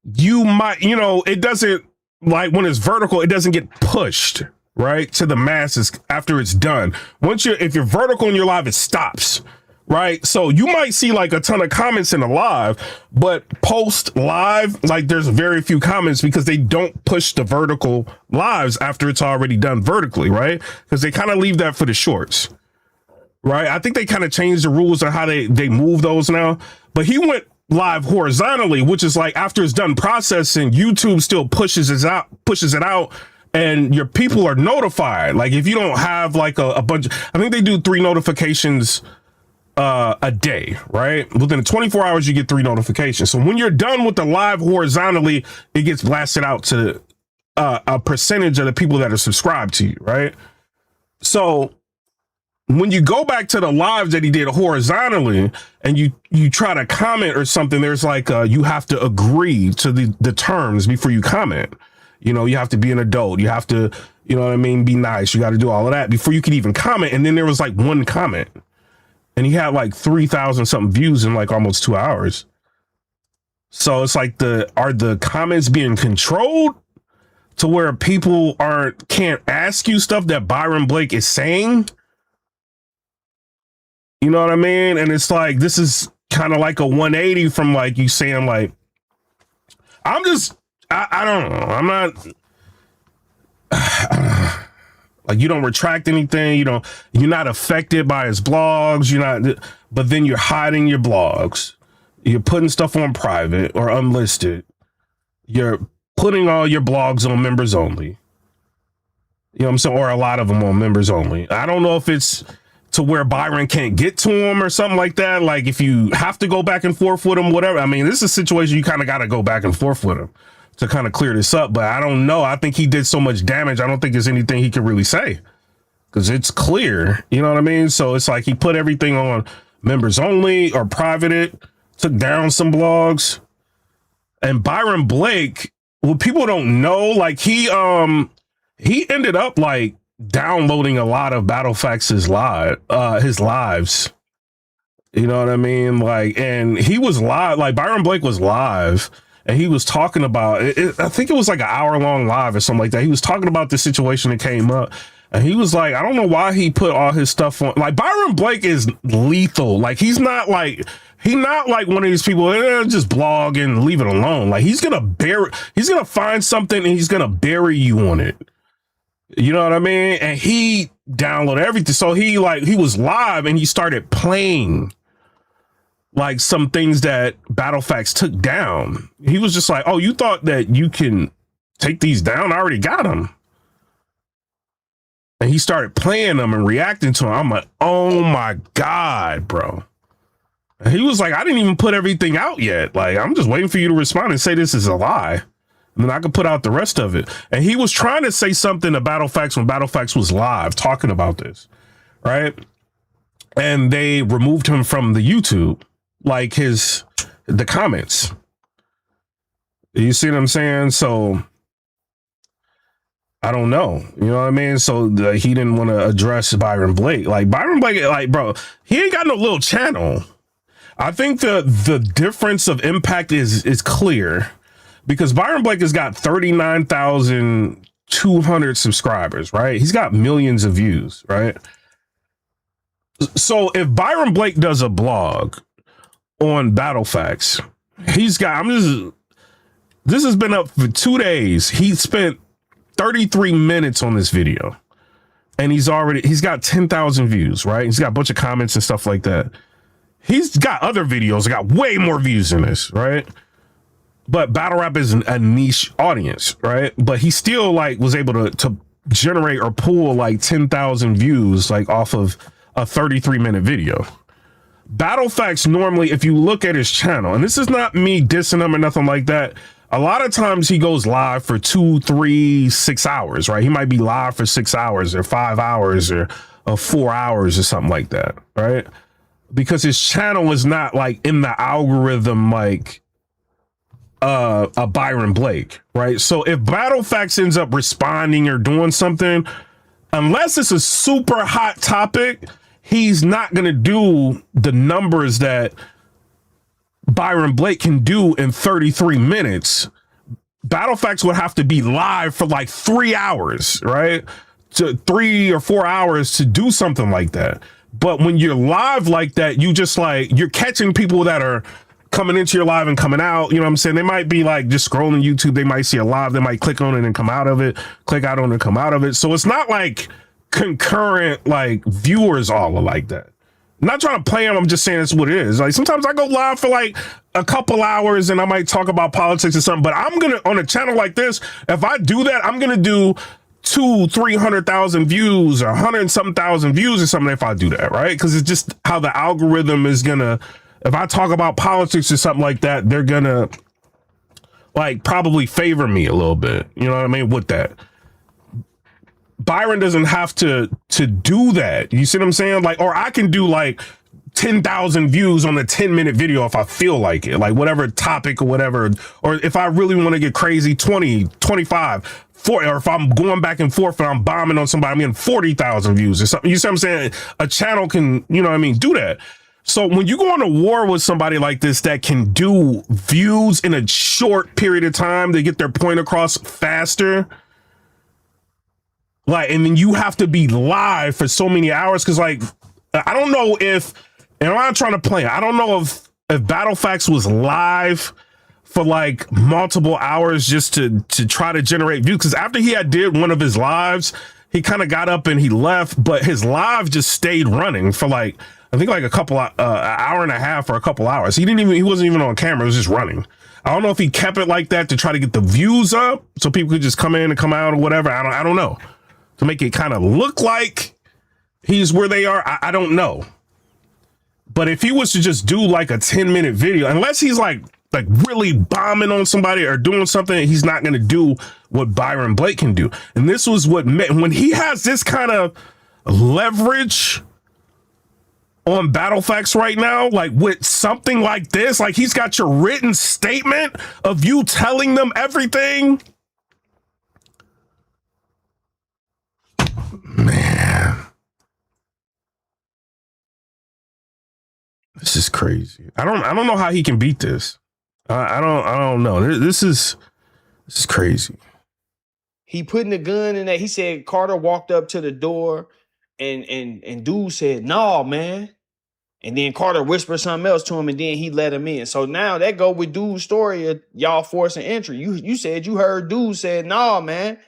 you might, you know, it doesn't, like when it's vertical, it doesn't get pushed, right, to the masses after it's done. If you're vertical in your live, it stops, right? So you might see like a ton of comments in a live, but post live, like there's very few comments because they don't push the vertical lives after it's already done vertically, right? Because they kind of leave that for the shorts. Right, I think they kind of changed the rules on how they move those now. But he went live horizontally, which is like after it's done processing, YouTube still pushes it out, and your people are notified. Like if you don't have like a bunch, I think they do 3 notifications a day, right? Within 24 hours, you get 3 notifications. So when you're done with the live horizontally, it gets blasted out to a percentage of the people that are subscribed to you, right? So when you go back to the lives that he did horizontally and you try to comment or something, there's like you have to agree to the terms before you comment. You know, you have to be an adult. You have to, you know what I mean, be nice. You got to do all of that before you can even comment. And then there was like 1 comment and he had like 3,000 something views in like almost 2 hours. So it's like are the comments being controlled to where people can't ask you stuff that Byron Blake is saying? You know what I mean? And it's like, this is kind of like a 180 from like you saying like, I don't know. I'm not like, you don't retract anything. You're not affected by his blogs. But then you're hiding your blogs. You're putting stuff on private or unlisted. You're putting all your blogs on members only. You know what I'm saying? Or a lot of them on members only. I don't know if it's to where Byron can't get to him or something like that. Like if you have to go back and forth with him, whatever. I mean, this is a situation you kind of got to go back and forth with him to kind of clear this up. But I don't know. I think he did so much damage. I don't think there's anything he can really say because it's clear. You know what I mean? So it's like he put everything on members only or private it, took down some blogs. And Byron Blake, well, people don't know, like he ended up like downloading a lot of Battle Factz his lives. You know what I mean? Like, and he was live, like Byron Blake was live and he was talking about it. I think it was like an hour-long live or something like that. He was talking about the situation that came up. And he was like, I don't know why he put all his stuff on. Like Byron Blake is lethal. Like he's not like one of these people just blog and leave it alone. Like he's gonna find something and he's gonna bury you on it. You know what I mean? And he downloaded everything. So he was live and he started playing like some things that Battle Factz took down. He was just like, oh, you thought that you can take these down? I already got them. And he started playing them and reacting to them. I'm like, oh my God, bro. And he was like, I didn't even put everything out yet. Like, I'm just waiting for you to respond and say this is a lie. And then I could put out the rest of it. And he was trying to say something to Battle Factz when Battle Factz was live talking about this, right? And they removed him from the YouTube, like the comments. You see what I'm saying? So I don't know. You know what I mean? So he didn't want to address Byron Blake. Like Byron Blake, like, bro, he ain't got no little channel. I think the difference of impact is clear because Byron Blake has got 39,200 subscribers, right? He's got millions of views, right? So if Byron Blake does a blog on Battle Factz, this has been up for 2 days. He spent 33 minutes on this video and he's got 10,000 views, right? He's got a bunch of comments and stuff like that. He's got other videos that got way more views than this, right? But battle rap is a niche audience, right? But he still like was able to generate or pull like 10,000 views like off of a 33-minute video. Battle Factz normally, if you look at his channel, and this is not me dissing him or nothing like that, a lot of times he goes live for 2, 3, 6 hours, right? He might be live for 6 hours or 5 hours or 4 hours or something like that, right? Because his channel is not like in the algorithm like a Byron Blake, right? So if Battle Factz ends up responding or doing something, unless it's a super hot topic, he's not going to do the numbers that Byron Blake can do in 33 minutes. Battle Factz would have to be live for like 3 hours, right? To 3 or 4 hours to do something like that. But when you're live like that, you just like, you're catching people that are coming into your live and coming out. You know what I'm saying? They might be like just scrolling YouTube. They might see a live. They might click on it and come out of it, click out on it and come out of it. So it's not like concurrent, like viewers all are like that. I'm not trying to play them. I'm just saying it's what it is. Like sometimes I go live for like a couple hours and I might talk about politics or something, but I'm going to, on a channel like this, if I do that, I'm going to do 200,000-300,000 views or 100-something thousand views or something if I do that, right? Because it's just how the algorithm is gonna, if I talk about politics or something like that, they're gonna like probably favor me a little bit. You know what I mean? With that, Byron doesn't have to do that. You see what I'm saying? Like, or I can do like 10,000 views on a 10-minute video if I feel like it, like whatever topic or whatever, or if I really want to get crazy, 20, 25, 40, or if I'm going back and forth and I'm bombing on somebody, I'm getting 40,000 views or something. You see what I'm saying? A channel can, you know what I mean, do that. So when you go on a war with somebody like this that can do views in a short period of time, they get their point across faster. Like, and then you have to be live for so many hours. Cause like, I don't know if, and I'm not trying to play, I don't know if Battle Factz was live for like multiple hours just to try to generate views. Cause after he had did one of his lives, he kind of got up and he left, but his live just stayed running for like, I think like a couple, an hour and a half or a couple hours. He wasn't even on camera. It was just running. I don't know if he kept it like that to try to get the views up so people could just come in and come out or whatever. I don't know. to make it kind of look like he's where they are. I don't know. But if he was to just do like a 10-minute video, unless he's like really bombing on somebody or doing something, he's not going to do what Byron Blake can do. And this was what when he has this kind of leverage on Battle Factz right now, like with something like this, like he's got your written statement of you telling them everything. Man, this is crazy. I don't know how he can beat this. I don't know. This is crazy. He putting the gun in there. He said Carter walked up to the door and dude said, "No, man." And then Carter whispered something else to him, and then he let him in. So now that go with dude's story of y'all forcing entry. You said you heard dude said, "No, man.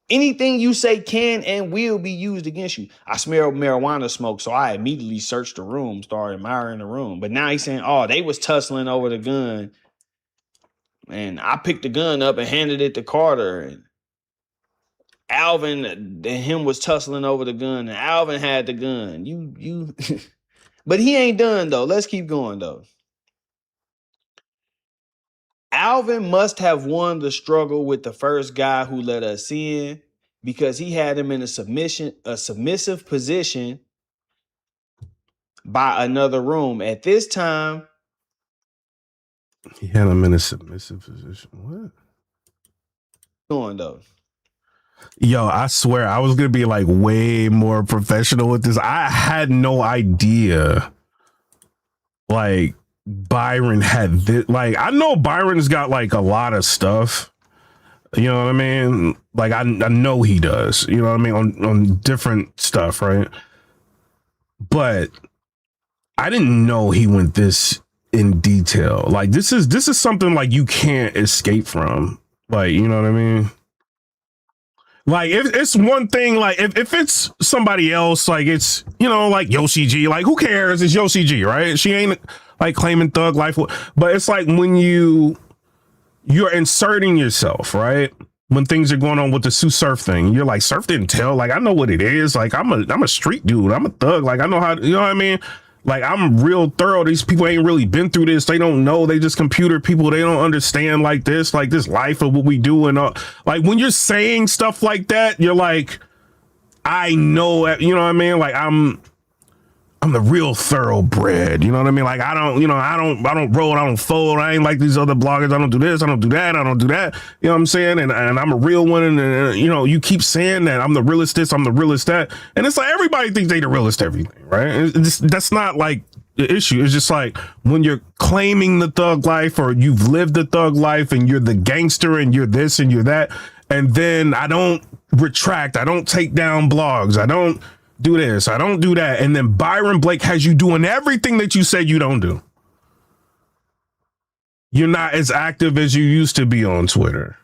Anything you say can and will be used against you." I smelled marijuana smoke, so I immediately searched the room, started admiring the room. But now he's saying, "Oh, they was tussling over the gun, and I picked the gun up and handed it to Carter, and Alvin and him was tussling over the gun, and Alvin had the gun." You But he ain't done though. Let's keep going though. Alvin must have won the struggle with the first guy who let us in because he had him in a submissive position by another room. At this time, he had him in a submissive position. What? Going though. Yo, I swear I was gonna be like way more professional with this. I had no idea like Byron had this. Like, I know Byron's got like a lot of stuff, you know what I mean? Like I know he does, you know what I mean, on different stuff, right? But I didn't know he went this in detail. Like this is something like you can't escape from. Like, you know what I mean? Like, if it's one thing, like, if it's somebody else, like, it's, you know, like Yoshi G, like, who cares? It's Yoshi G, right? She ain't, like, claiming thug life. But it's like when you're inserting yourself, right? When things are going on with the Sue Surf thing, you're like, Surf didn't tell. Like, I know what it is. Like, I'm a street dude. I'm a thug. Like, I know how, you know what I mean? Like, I'm real thorough. These people ain't really been through this. They don't know. They just computer people. They don't understand like this life of what we do. And like when you're saying stuff like that, you're like, I know, you know what I mean? Like I'm the real thoroughbred. You know what I mean? Like I don't roll, I don't fold. I ain't like these other bloggers. I don't do this. I don't do that. I don't do that. You know what I'm saying? And I'm a real one. And you know, you keep saying that I'm the realest this, I'm the realest that. And it's like everybody thinks they the realest everything, right? That's not like the issue. It's just like when you're claiming the thug life or you've lived the thug life and you're the gangster and you're this and you're that. And then I don't retract. I don't take down blogs. I don't do this, I don't do that. And then Byron Blake has you doing everything that you said you don't do. You're not as active as you used to be on Twitter.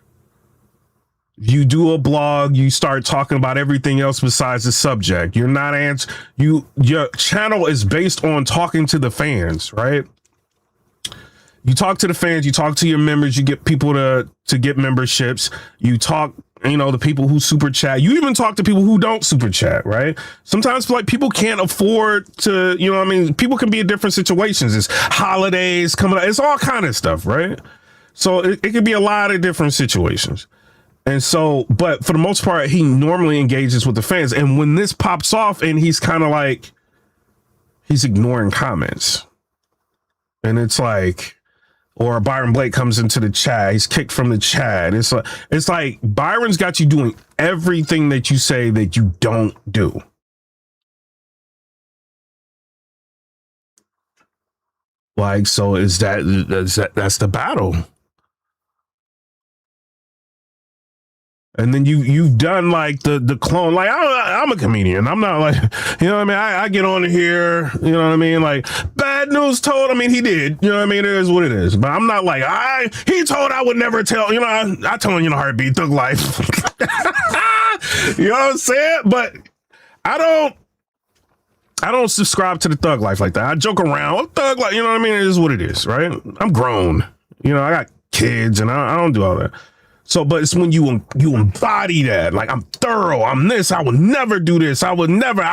You do a blog, you start talking about everything else besides the subject. You're not your channel is based on talking to the fans, right? You talk to the fans, you talk to your members, you get people to get memberships, you talk, you know, the people who super chat, you even talk to people who don't super chat, right? Sometimes like people can't afford to, you know what I mean? People can be in different situations. It's holidays coming up. It's all kind of stuff, right? So it can be a lot of different situations. And so, but for the most part, he normally engages with the fans. And when this pops off and he's kind of like, he's ignoring comments. And it's like, or Byron Blake comes into the chat, he's kicked from the chat. It's like Byron's got you doing everything that you say that you don't do. Like, so that's the battle. And then you've done like the clone. Like I'm a comedian. I'm not like, you know what I mean? I get on here, you know what I mean? Like bad news told. I mean, he did, you know what I mean? It is what it is. But I'm not like, he told I would never tell, you know, I told him, you know, heartbeat, thug life. You know what I'm saying? But I don't subscribe to the thug life like that. I joke around, thug life, you know what I mean? It is what it is, right? I'm grown. You know, I got kids and I don't do all that. So, but it's when you embody that, like, I'm thorough, I'm this, I would never do this, I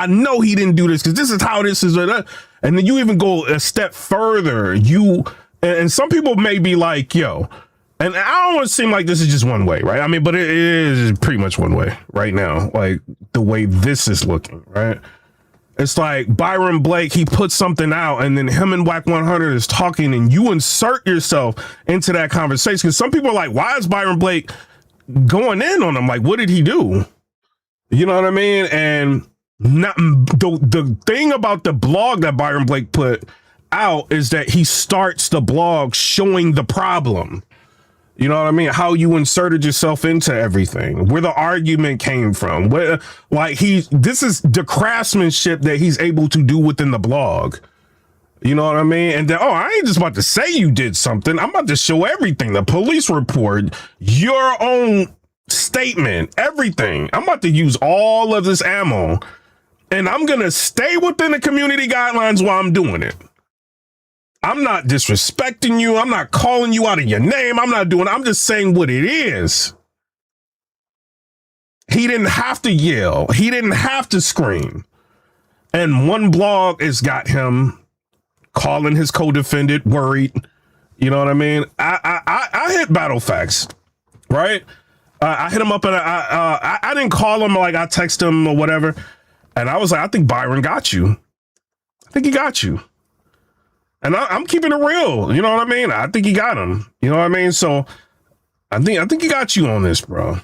know he didn't do this because this is how this is. And then you even go a step further. And some people may be like, yo, and I don't want to seem like this is just one way, right? I mean, but it is pretty much one way right now, like the way this is looking, right? It's like Byron Blake, he puts something out and then him and Whack 100 is talking and you insert yourself into that conversation. Because some people are like, why is Byron Blake going in on him? Like, what did he do? You know what I mean? And the thing about the blog that Byron Blake put out is that he starts the blog showing the problem. You know what I mean? How you inserted yourself into everything, where the argument came from, where like this is the craftsmanship that he's able to do within the blog. You know what I mean? And then, I ain't just about to say you did something. I'm about to show everything, the police report, your own statement, everything. I'm about to use all of this ammo and I'm going to stay within the community guidelines while I'm doing it. I'm not disrespecting you. I'm not calling you out of your name. I'm just saying what it is. He didn't have to yell. He didn't have to scream. And one blog has got him calling his co-defendant worried. You know what I mean? I hit Battle Factz, right? I hit him up and I didn't call him, like I text him or whatever. And I was like, I think Byron got you. I think he got you. And I'm keeping it real. You know what I mean? I think he got him. You know what I mean? So I think he got you on this, bro.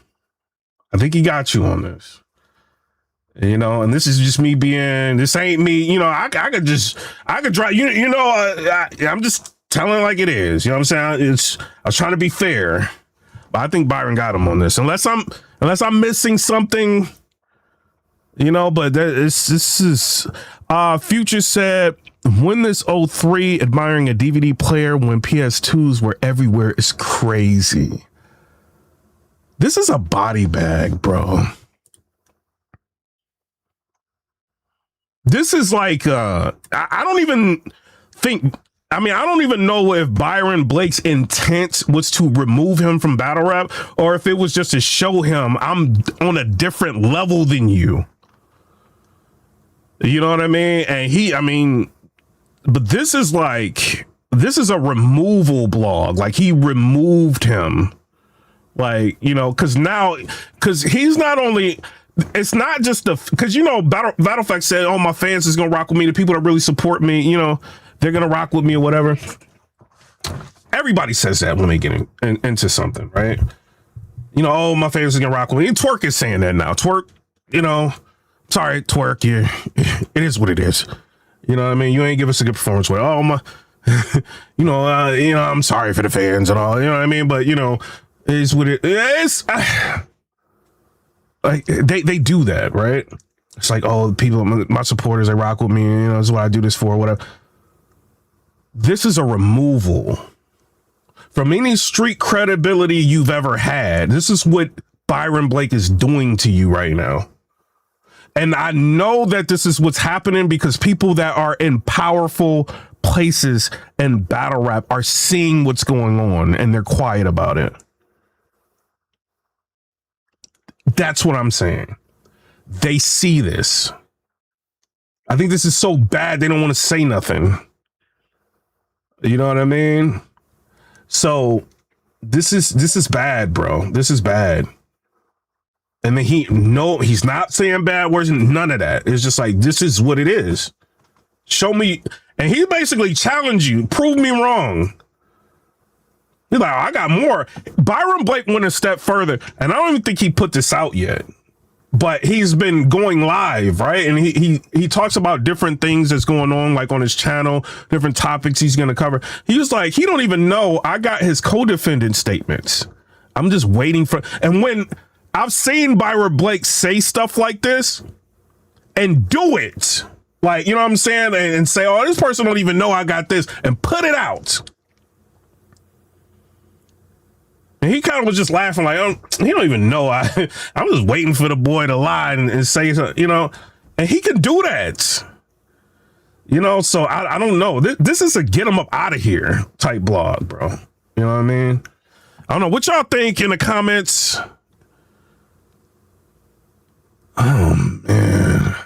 I think he got you on this. You know, and this is just me this ain't me. You know, I could drive, I'm just telling like it is. You know what I'm saying? I was trying to be fair, but I think Byron got him on this. Unless I'm missing something, you know, but this is, Future said, when this 03 admiring a DVD player when PS2s were everywhere is crazy. This is a body bag, bro. This is like, I don't even know if Byron Blake's intent was to remove him from battle rap or if it was just to show him I'm on a different level than you. You know what I mean? And but this is a removal blog. Like he removed him. Like, you know, because he's not only, it's not just because, you know, Battle Factz said, oh, my fans is going to rock with me. The people that really support me, you know, they're going to rock with me or whatever. Everybody says that when they get into something, right? You know, oh, my fans is going to rock with me. And Twerk is saying that now. Twerk, you know, sorry, Twerk, it is what it is. You know what I mean? You ain't give us a good performance. Well, oh, my, I'm sorry for the fans and all, you know what I mean? But, you know, it is what it is. Like they do that, right? It's like, oh, people, my supporters, they rock with me. You know, that's what I do this for, whatever. This is a removal from any street credibility you've ever had. This is what Byron Blake is doing to you right now. And I know that this is what's happening because people that are in powerful places in battle rap are seeing what's going on and they're quiet about it. That's what I'm saying. They see this. I think this is so bad they don't want to say nothing. You know what I mean? So this is bad, bro. This is bad. And then he's not saying bad words, none of that. It's just like, this is what it is. Show me. And he basically challenged you. Prove me wrong. He's like, I got more. Byron Blake went a step further, and I don't even think he put this out yet. But he's been going live, right? And he talks about different things that's going on, like on his channel, different topics he's going to cover. He was like, he don't even know I got his co-defendant statements. I'm just waiting for, and when I've seen Byron Blake say stuff like this and do it, like, you know what I'm saying? And say, oh, this person don't even know I got this, and put it out. And he kind of was just laughing like, oh, he don't even know. I'm just waiting for the boy to lie and say something, you know, and he can do that, you know? So I don't know. This is a get him up out of here type blog, bro. You know what I mean? I don't know what y'all think in the comments. Oh man.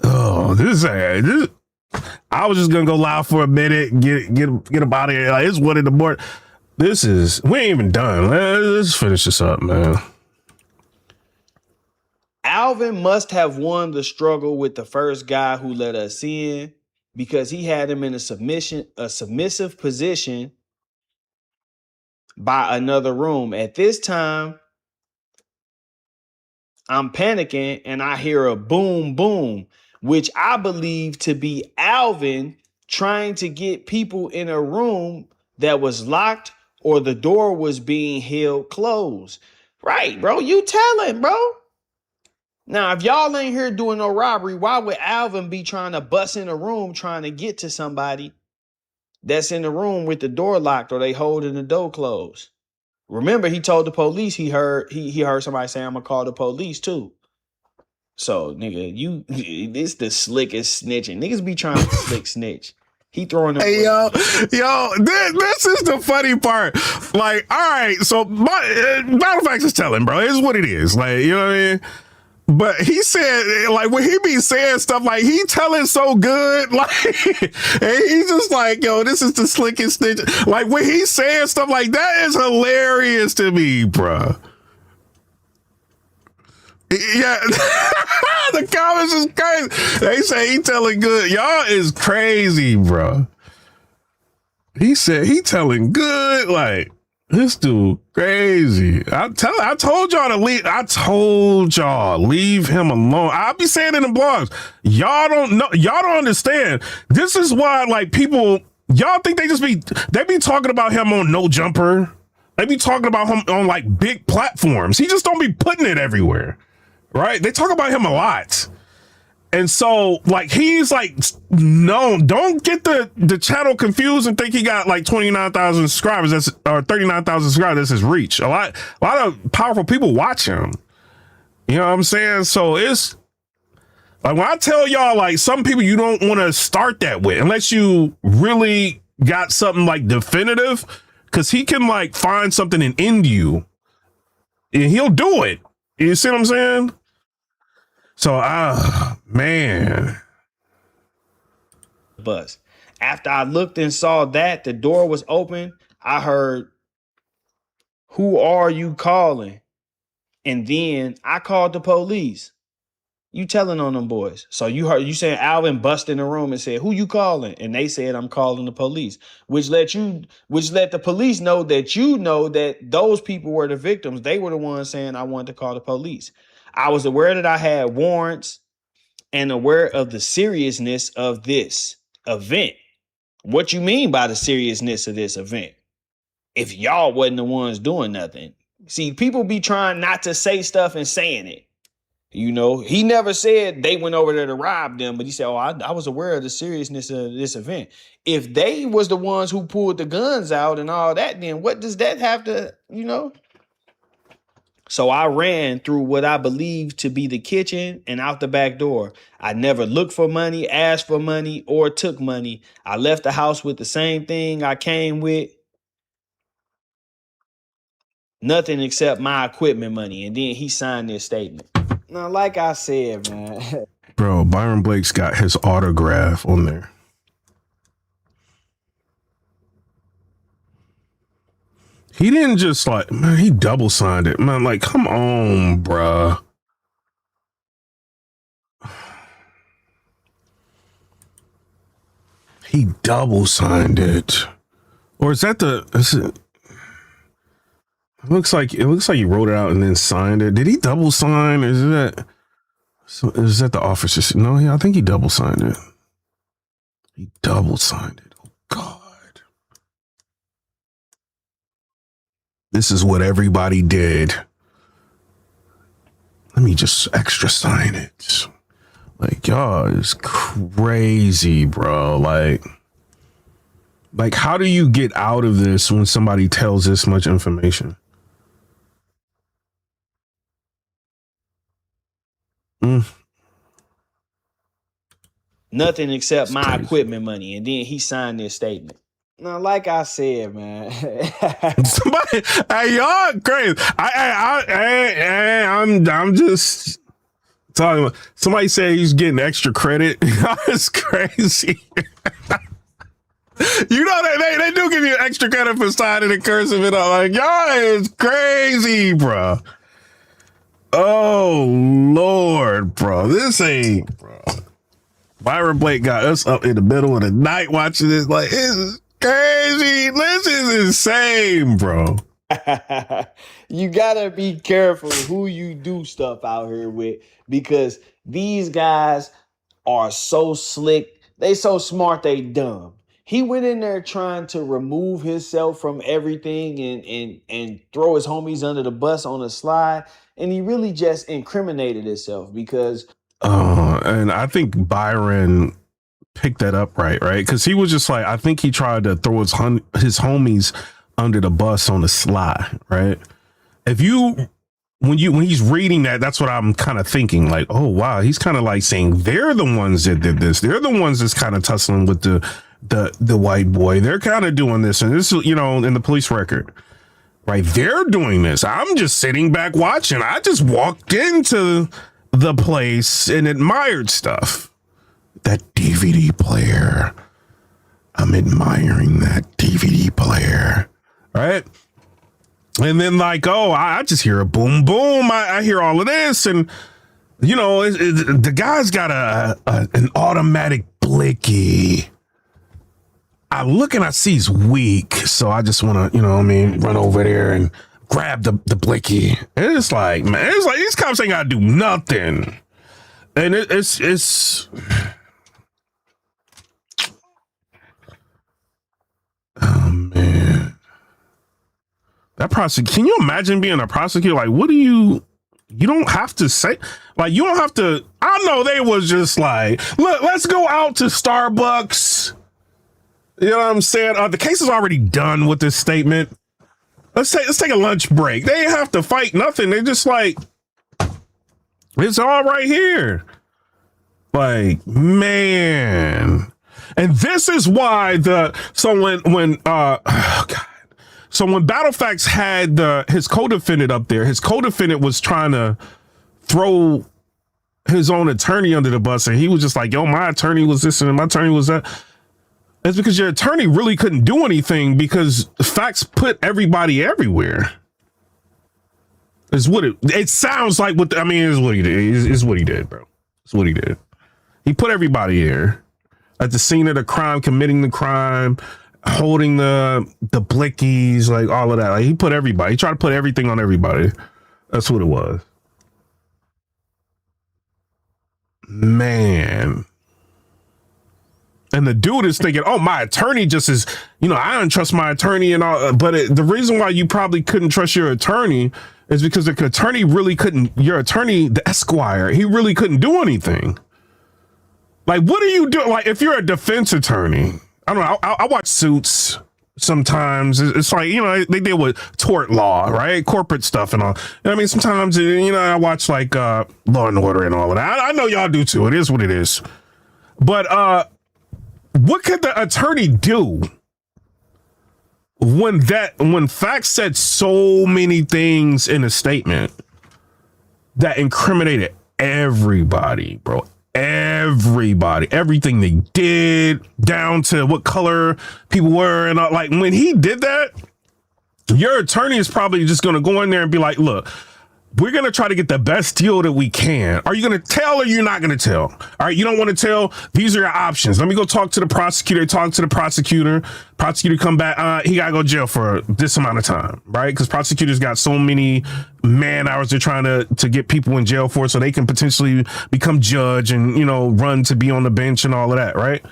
Oh, this I was just gonna go live for a minute, get up out of here. Like, it's 1 in the morning. We ain't even done. Let's finish this up, man. Alvin must have won the struggle with the first guy who let us in because he had him in a submissive position by another room. At this time, I'm panicking and I hear a boom, boom, which I believe to be Alvin trying to get people in a room that was locked or the door was being held closed. Right, bro. You telling, bro. Now, if y'all ain't here doing no robbery, why would Alvin be trying to bust in a room trying to get to somebody that's in the room with the door locked or they holding the door closed? Remember, he told the police he heard somebody say, "I'm gonna call the police too." So, nigga, this the slickest snitching. Niggas be trying to slick snitch. He throwing them. Hey, yo, this is the funny part. Like, all right, so Battle Factz is telling, bro. It's what it is. Like, you know what I mean? But he said, like, when he be saying stuff, like, he telling so good, like, and he's just like, yo, this is the slickest snitch. Like, when he's saying stuff like that is hilarious to me, bro. Yeah, the comments is crazy. They say he telling good. Y'all is crazy, bro. He said he telling good, like, this dude crazy. I told y'all to leave. I told y'all leave him alone. I'll be saying in the blogs. Y'all don't know. Y'all don't understand. This is why, like, people. Y'all think they be talking about him on No Jumper. They be talking about him on like big platforms. He just don't be putting it everywhere, right? They talk about him a lot. And so, like, he's like, no, don't get the channel confused and think he got like 29,000 subscribers or 39,000 subscribers. That's his reach. A lot of powerful people watch him. You know what I'm saying? So it's like, when I tell y'all, like, some people you don't want to start that with unless you really got something like definitive, because he can like find something and end you and he'll do it. You see what I'm saying? So, man. Bus. After I looked and saw that the door was open, I heard, "Who are you calling?" And then I called the police. You telling on them boys. So you saying Alvin bust in the room and said, "Who you calling?" And they said, "I'm calling the police," which let the police know that those people were the victims. They were the ones saying, "I wanted to call the police." I was aware that I had warrants and aware of the seriousness of this event. What you mean by the seriousness of this event? If y'all wasn't the ones doing nothing. See, people be trying not to say stuff and saying it. You know, he never said they went over there to rob them, but he said, "Oh, I was aware of the seriousness of this event." If they was the ones who pulled the guns out and all that, then what does that have to, you know? So I ran through what I believed to be the kitchen and out the back door. I never looked for money, asked for money, or took money. I left the house with the same thing I came with. Nothing except my equipment money. And then he signed this statement. Now, like I said, man. Bro, Byron Blake's got his autograph on there. He didn't just like, man, he double signed it. Man, like, come on, bruh. He double signed it. Or is that it looks like he wrote it out and then signed it. Did he double sign? Is that the officer? No, I think he double signed it. He double signed it. Oh God. This is what everybody did. Let me just extra sign it. Like, y'all is crazy, bro. Like, how do you get out of this when somebody tells this much information? Nothing except my equipment money. And then he signed this statement. Now, like I said, man. Somebody, hey, y'all crazy. I'm just talking about, somebody said he's getting extra credit. It's crazy. You know, they do give you extra credit for signing and cursing it up. Like, y'all is crazy, bro. Oh, Lord, bro. This ain't, bro. Byron Blake got us up in the middle of the night watching this. Like, this is crazy. This is insane, bro. You gotta be careful who you do stuff out here with, because these guys are so slick. They so smart, they dumb. He went in there trying to remove himself from everything and throw his homies under the bus on a slide, and he really just incriminated himself because And I think Byron picked that up right? Because he was just like, I think he tried to throw his homies under the bus on the sly, right? When he's reading that, that's what I'm kind of thinking. Like, oh wow, he's kind of like saying they're the ones that did this. They're the ones that's kind of tussling with the white boy. They're kind of doing this, and this is, you know, in the police record, right? They're doing this. I'm just sitting back watching. I just walked into the place and admired stuff. That DVD player. I'm admiring that DVD player, right? And then like, oh, I just hear a boom, boom. I hear all of this, and you know, the guy's got an automatic blicky. I look and I see he's weak, so I just want to, you know what I mean, run over there and grab the blicky. And it's like, man, it's like these cops ain't got to do nothing. And it's oh man, that prosecutor. Can you imagine being a prosecutor? Like, what do you don't have to say, like, you don't have to. I know they was just like, look, let's go out to Starbucks. You know what I'm saying? The case is already done with this statement. Let's take a lunch break. They ain't have to fight nothing. They just like, it's all right here. Like, man. And this is why so when Battle Factz had his co-defendant up there, his co-defendant was trying to throw his own attorney under the bus, and he was just like, yo, my attorney was this and my attorney was that. It's because your attorney really couldn't do anything because Factz put everybody everywhere. Is what it sounds like. Is what he did. Is what he did, bro. It's what he did. He put everybody there at the scene of the crime, committing the crime, holding the blickies, like all of that. Like, he put everybody. He tried to put everything on everybody. That's what it was. Man. And the dude is thinking, oh, my attorney just is, you know, I don't trust my attorney and all. But the reason why you probably couldn't trust your attorney is because the attorney really couldn't, your attorney, the Esquire, he really couldn't do anything. Like, what do you do? Like, if you're a defense attorney, I don't know, I watch Suits sometimes. It's like, you know, they deal with tort law, right? Corporate stuff and all. You know what I mean? Sometimes, you know, I watch like Law and Order and all of that. I know y'all do too. It is what it is. But, what could the attorney do when Factz said so many things in a statement that incriminated everybody, bro? Everybody, everything they did, down to what color people were, and like when he did that, your attorney is probably just going to go in there and be like, look, we're going to try to get the best deal that we can. Are you going to tell or you're not going to tell? All right, you don't want to tell? These are your options. Let me go talk to the prosecutor. Talk to the prosecutor. Prosecutor come back. He got to go to jail for this amount of time, right? Because prosecutors got so many man hours they're trying to get people in jail for so they can potentially become judge and, you know, run to be on the bench and all of that, right?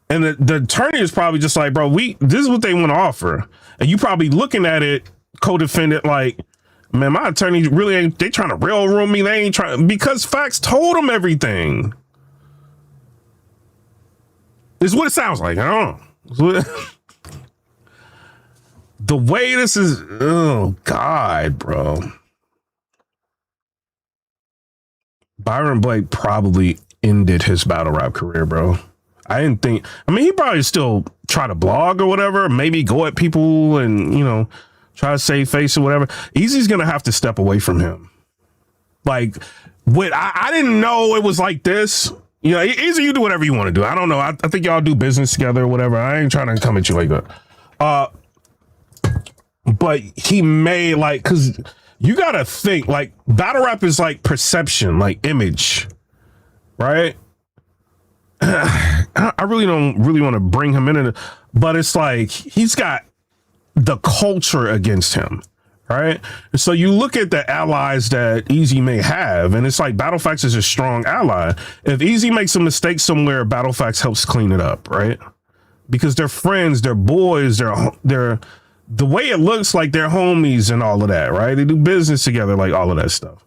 And the attorney is probably just like, bro, this is what they want to offer. And you probably looking at it, co-defendant, like, man, my attorney really ain't, they trying to railroad me. They ain't trying, because Factz told them everything. This is what it sounds like. I don't know. The way this is, oh God, bro. Byron Blake probably ended his battle rap career, bro. He probably still try to blog or whatever, maybe go at people and, you know, try to save face or whatever, Easy's gonna have to step away from him. Like, I didn't know it was like this. You know, Easy, you do whatever you want to do. I don't know. I think y'all do business together or whatever. I ain't trying to come at you like that. But he may, like, because you gotta think, like, battle rap is like perception, like image, right? I really don't want to bring him in, but it's like he's got the culture against him, right? And so you look at the allies that Easy may have, and it's like Battle Factz is a strong ally. If Easy makes a mistake somewhere, Battle Factz helps clean it up, right? Because they're friends, they're boys, they're the way it looks like they're homies and all of that, right? They do business together, like all of that stuff.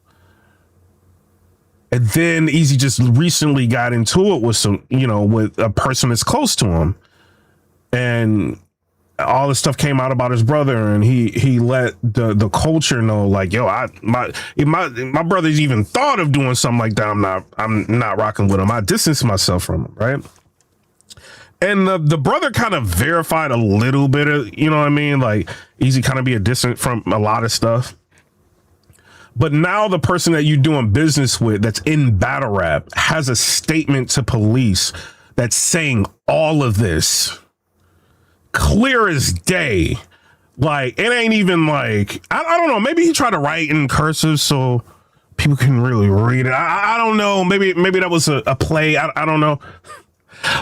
And then Easy just recently got into it with some, you know, with a person that's close to him, and all this stuff came out about his brother, and he let the culture know, like, yo, my brother's even thought of doing something like that, I'm not rocking with him. I distance myself from him, right? And the brother kind of verified a little bit of, you know what I mean? Like, Easy kind of be a distant from a lot of stuff. But now the person that you're doing business with that's in battle rap has a statement to police that's saying all of this. Clear as day. Like, it ain't even like, I don't know, maybe he tried to write in cursive so people can really read it. I don't know. Maybe that was a play. I don't know.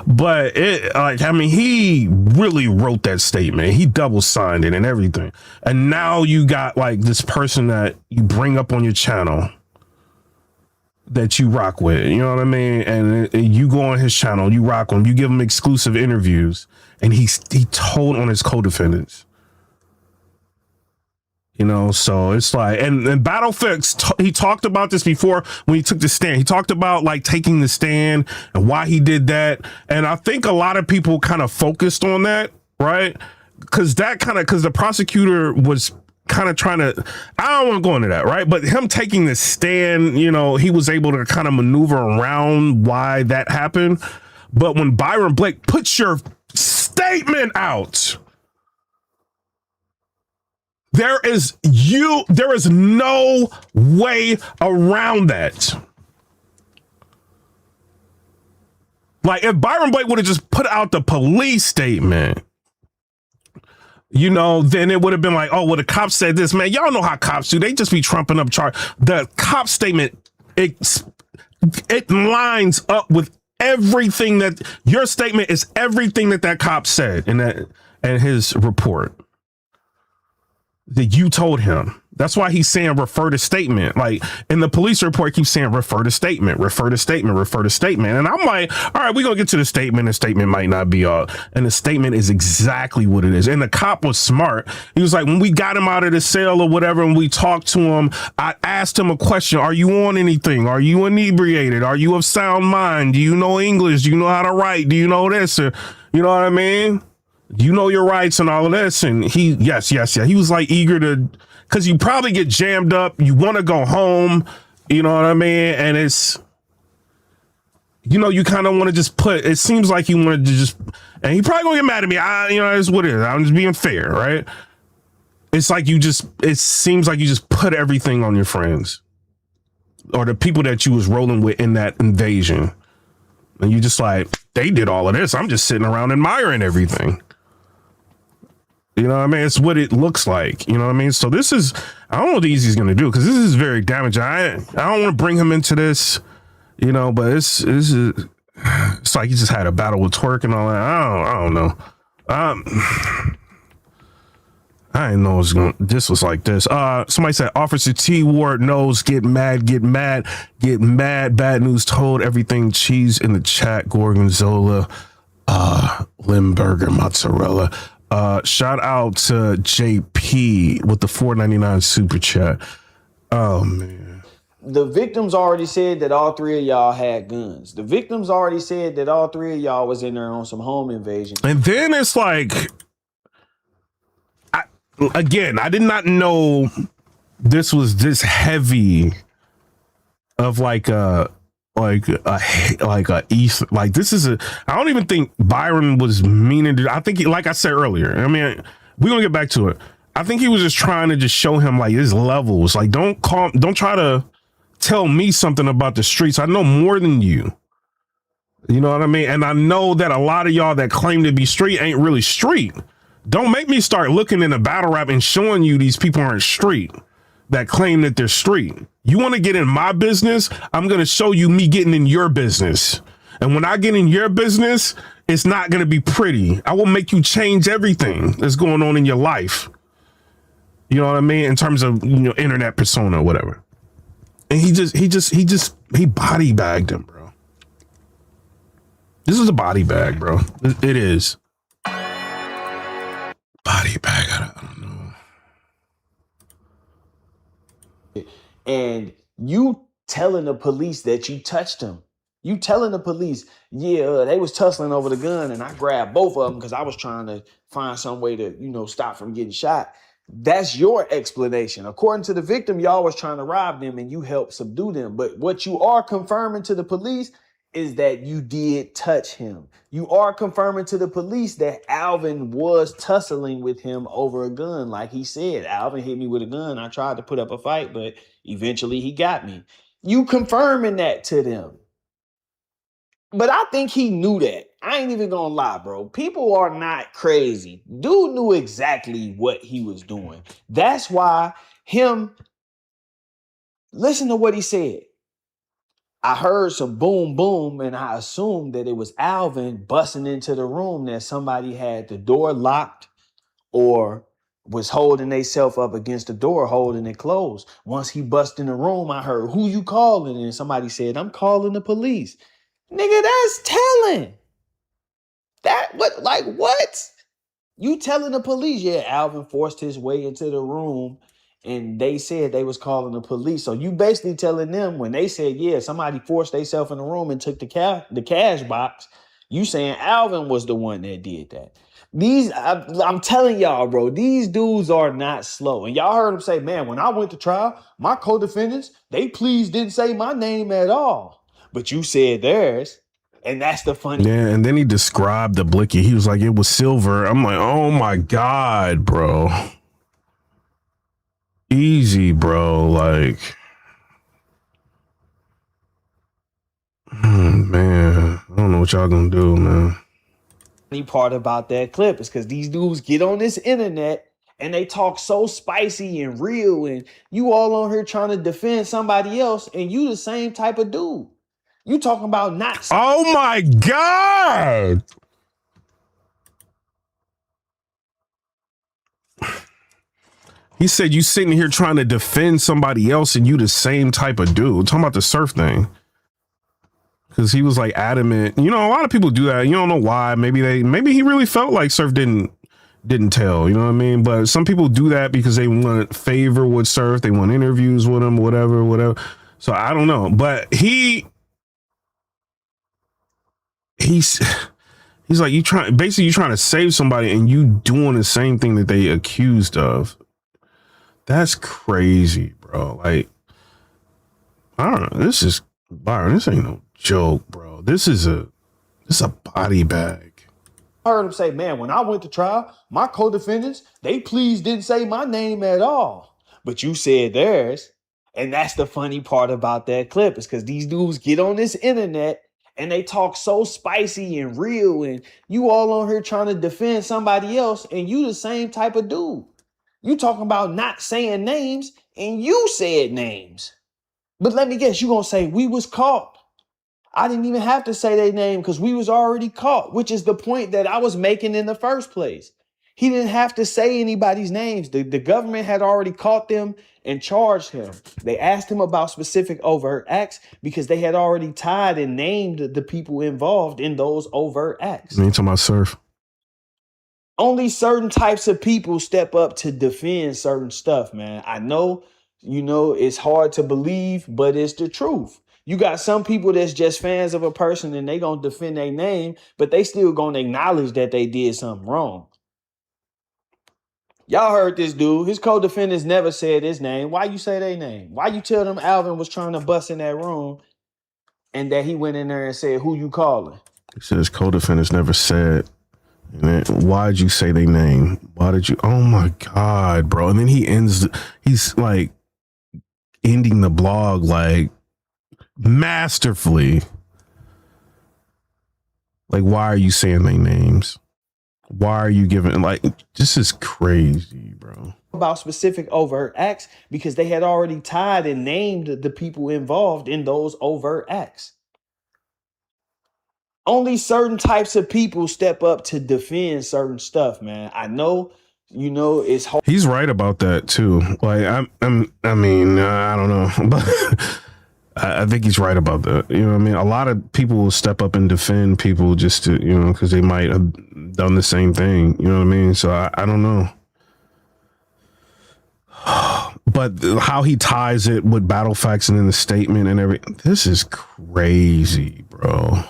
But it, like, I mean, he really wrote that statement. He double signed it and everything. And now you got like this person that you bring up on your channel that you rock with, you know what I mean? And you go on his channel, you rock with him, you give him exclusive interviews, and he told on his co-defendants. You know, so it's like, and Battle Factz, he talked about this before when he took the stand. He talked about like taking the stand and why he did that. And I think a lot of people kind of focused on that, right? Because the prosecutor was kind of trying to, I don't want to go into that, right? But him taking the stand, you know, he was able to kind of maneuver around why that happened. But when Byron Blake puts your statement out, there is no way around that. Like, if Byron Blake would have just put out the police statement, you know, then it would have been like, oh, well, the cops said this, man. Y'all know how cops do. They just be trumping up charge. The cop statement, it lines up with everything that your statement is, everything that cop said in his report that you told him. That's why he's saying refer to statement. Like, in the police report, keeps saying refer to statement, refer to statement, refer to statement. And I'm like, all right, we're going to get to the statement. The statement might not be all. And the statement is exactly what it is. And the cop was smart. He was like, when we got him out of the cell or whatever, and we talked to him, I asked him a question. Are you on anything? Are you inebriated? Are you of sound mind? Do you know English? Do you know how to write? Do you know this? Or, you know what I mean? You know your rights and all of this. And yes. He was like eager to, because you probably get jammed up. You want to go home. You know what I mean? And it's, you know, you kind of want to just put, it seems like he wanted to just, and he probably gonna get mad at me. You know, that's what it is. I'm just being fair, right? It's like it seems like you just put everything on your friends or the people that you was rolling with in that invasion. And you just like, they did all of this. I'm just sitting around admiring everything. You know what I mean? It's what it looks like. You know what I mean? So this is, I don't know what Easy's going to do, because this is very damaging. I don't want to bring him into this, you know, but it's like he just had a battle with Twerk and all that. I don't know. I didn't know this was like this. Somebody said Officer T Ward knows, get mad. Bad news told, everything cheese in the chat, Gorgonzola, Limburger, mozzarella. Shout out to JP with the $4.99 super chat. Oh man. The victims already said that all three of y'all had guns. The victims already said that all three of y'all was in there on some home invasion. And then it's like, I did not know this was this heavy of like on like a East. Like this is a. I don't even think Byron was meaning to. I think, like I said earlier. I mean, we're gonna get back to it. I think he was just trying to just show him like his levels. Like don't try to tell me something about the streets. I know more than you. You know what I mean? And I know that a lot of y'all that claim to be street ain't really street. Don't make me start looking into battle rap and showing you these people aren't street that claim that they're street. You want to get in my business? I'm going to show you me getting in your business. And when I get in your business, it's not going to be pretty. I will make you change everything that's going on in your life. You know what I mean? In terms of, internet persona or whatever. And he body bagged him, bro. This is a body bag, bro. It is. Body bag, I don't know. And you telling the police that you touched him. You telling the police, yeah, they was tussling over the gun and I grabbed both of them because I was trying to find some way to, stop from getting shot. That's your explanation. According to the victim, y'all was trying to rob them and you helped subdue them. But what you are confirming to the police is that you did touch him. You are confirming to the police that Alvin was tussling with him over a gun. Like he said, Alvin hit me with a gun. I tried to put up a fight, but eventually he got me. You confirming that to them. But I think he knew that. I ain't even gonna lie, bro. People are not crazy. Dude knew exactly what he was doing. That's why listen to what he said. I heard some boom, boom, and I assumed that it was Alvin busting into the room, that somebody had the door locked or was holding themselves up against the door, holding it closed. Once he busted in the room, I heard, who you calling? And somebody said, I'm calling the police. Nigga, that's telling. What? You telling the police, yeah, Alvin forced his way into the room and they said they was calling the police. So you basically telling them when they said, yeah, somebody forced themselves in the room and took the cash box, you saying Alvin was the one that did that. I'm telling y'all, bro, these dudes are not slow. And y'all heard him say, man, when I went to trial, my co-defendants, they didn't say my name at all. But you said theirs. And that's the funny. Yeah, and then he described the blicky. He was like, it was silver. I'm like, oh my God, bro. Easy, bro. Like, man, I don't know what y'all gonna do, man. Funny part about that clip is because these dudes get on this internet and they talk so spicy and real, and you all on here trying to defend somebody else, and you the same type of dude. You talking about not. Oh my God. He said you sitting here trying to defend somebody else and you the same type of dude. Talking about the surf thing. Because he was like adamant. A lot of people do that. You don't know why. Maybe he really felt like Surf didn't tell, you know what I mean? But some people do that because they want favor with Surf. They want interviews with him, whatever. So I don't know. But he's like, you trying to save somebody and you doing the same thing that they accused of. That's crazy, bro. Like, I don't know. This is Byron. This ain't no joke, bro. This is a body bag. I heard him say, man, when I went to trial, my co-defendants, they didn't say my name at all. But you said theirs. And that's the funny part about that clip is because these dudes get on this internet and they talk so spicy and real, and you all on here trying to defend somebody else, and you the same type of dude. You talking about not saying names, and you said names. But let me guess, you gonna say we was caught. I didn't even have to say their name because we was already caught, which is the point that I was making in the first place. He didn't have to say anybody's names. The government had already caught them and charged him. They asked him about specific overt acts because they had already tied and named the people involved in those overt acts. You talking about Surf? Only certain types of people step up to defend certain stuff, man. I know, it's hard to believe, but it's the truth. You got some people that's just fans of a person and they gonna defend their name, but they still gonna acknowledge that they did something wrong. Y'all heard this dude. His co-defendants never said his name. Why you say their name? Why you tell them Alvin was trying to bust in that room and that he went in there and said, "Who you calling?" He says co-defendants never said. And then, why'd you say their name? Why did you? Oh my God, bro! And then he's like ending the blog like masterfully. Like, why are you saying their names? Why are you giving, like, this is crazy, bro. About specific overt acts because they had already tied and named the people involved in those overt acts. Only certain types of people step up to defend certain stuff, man. I know, it's hard. He's right about that too. Like, I don't know, but I think he's right about that. You know what I mean? A lot of people will step up and defend people just to, because they might have done the same thing. You know what I mean? So I don't know. But how he ties it with Battle Factz and in the statement and everything, this is crazy, bro.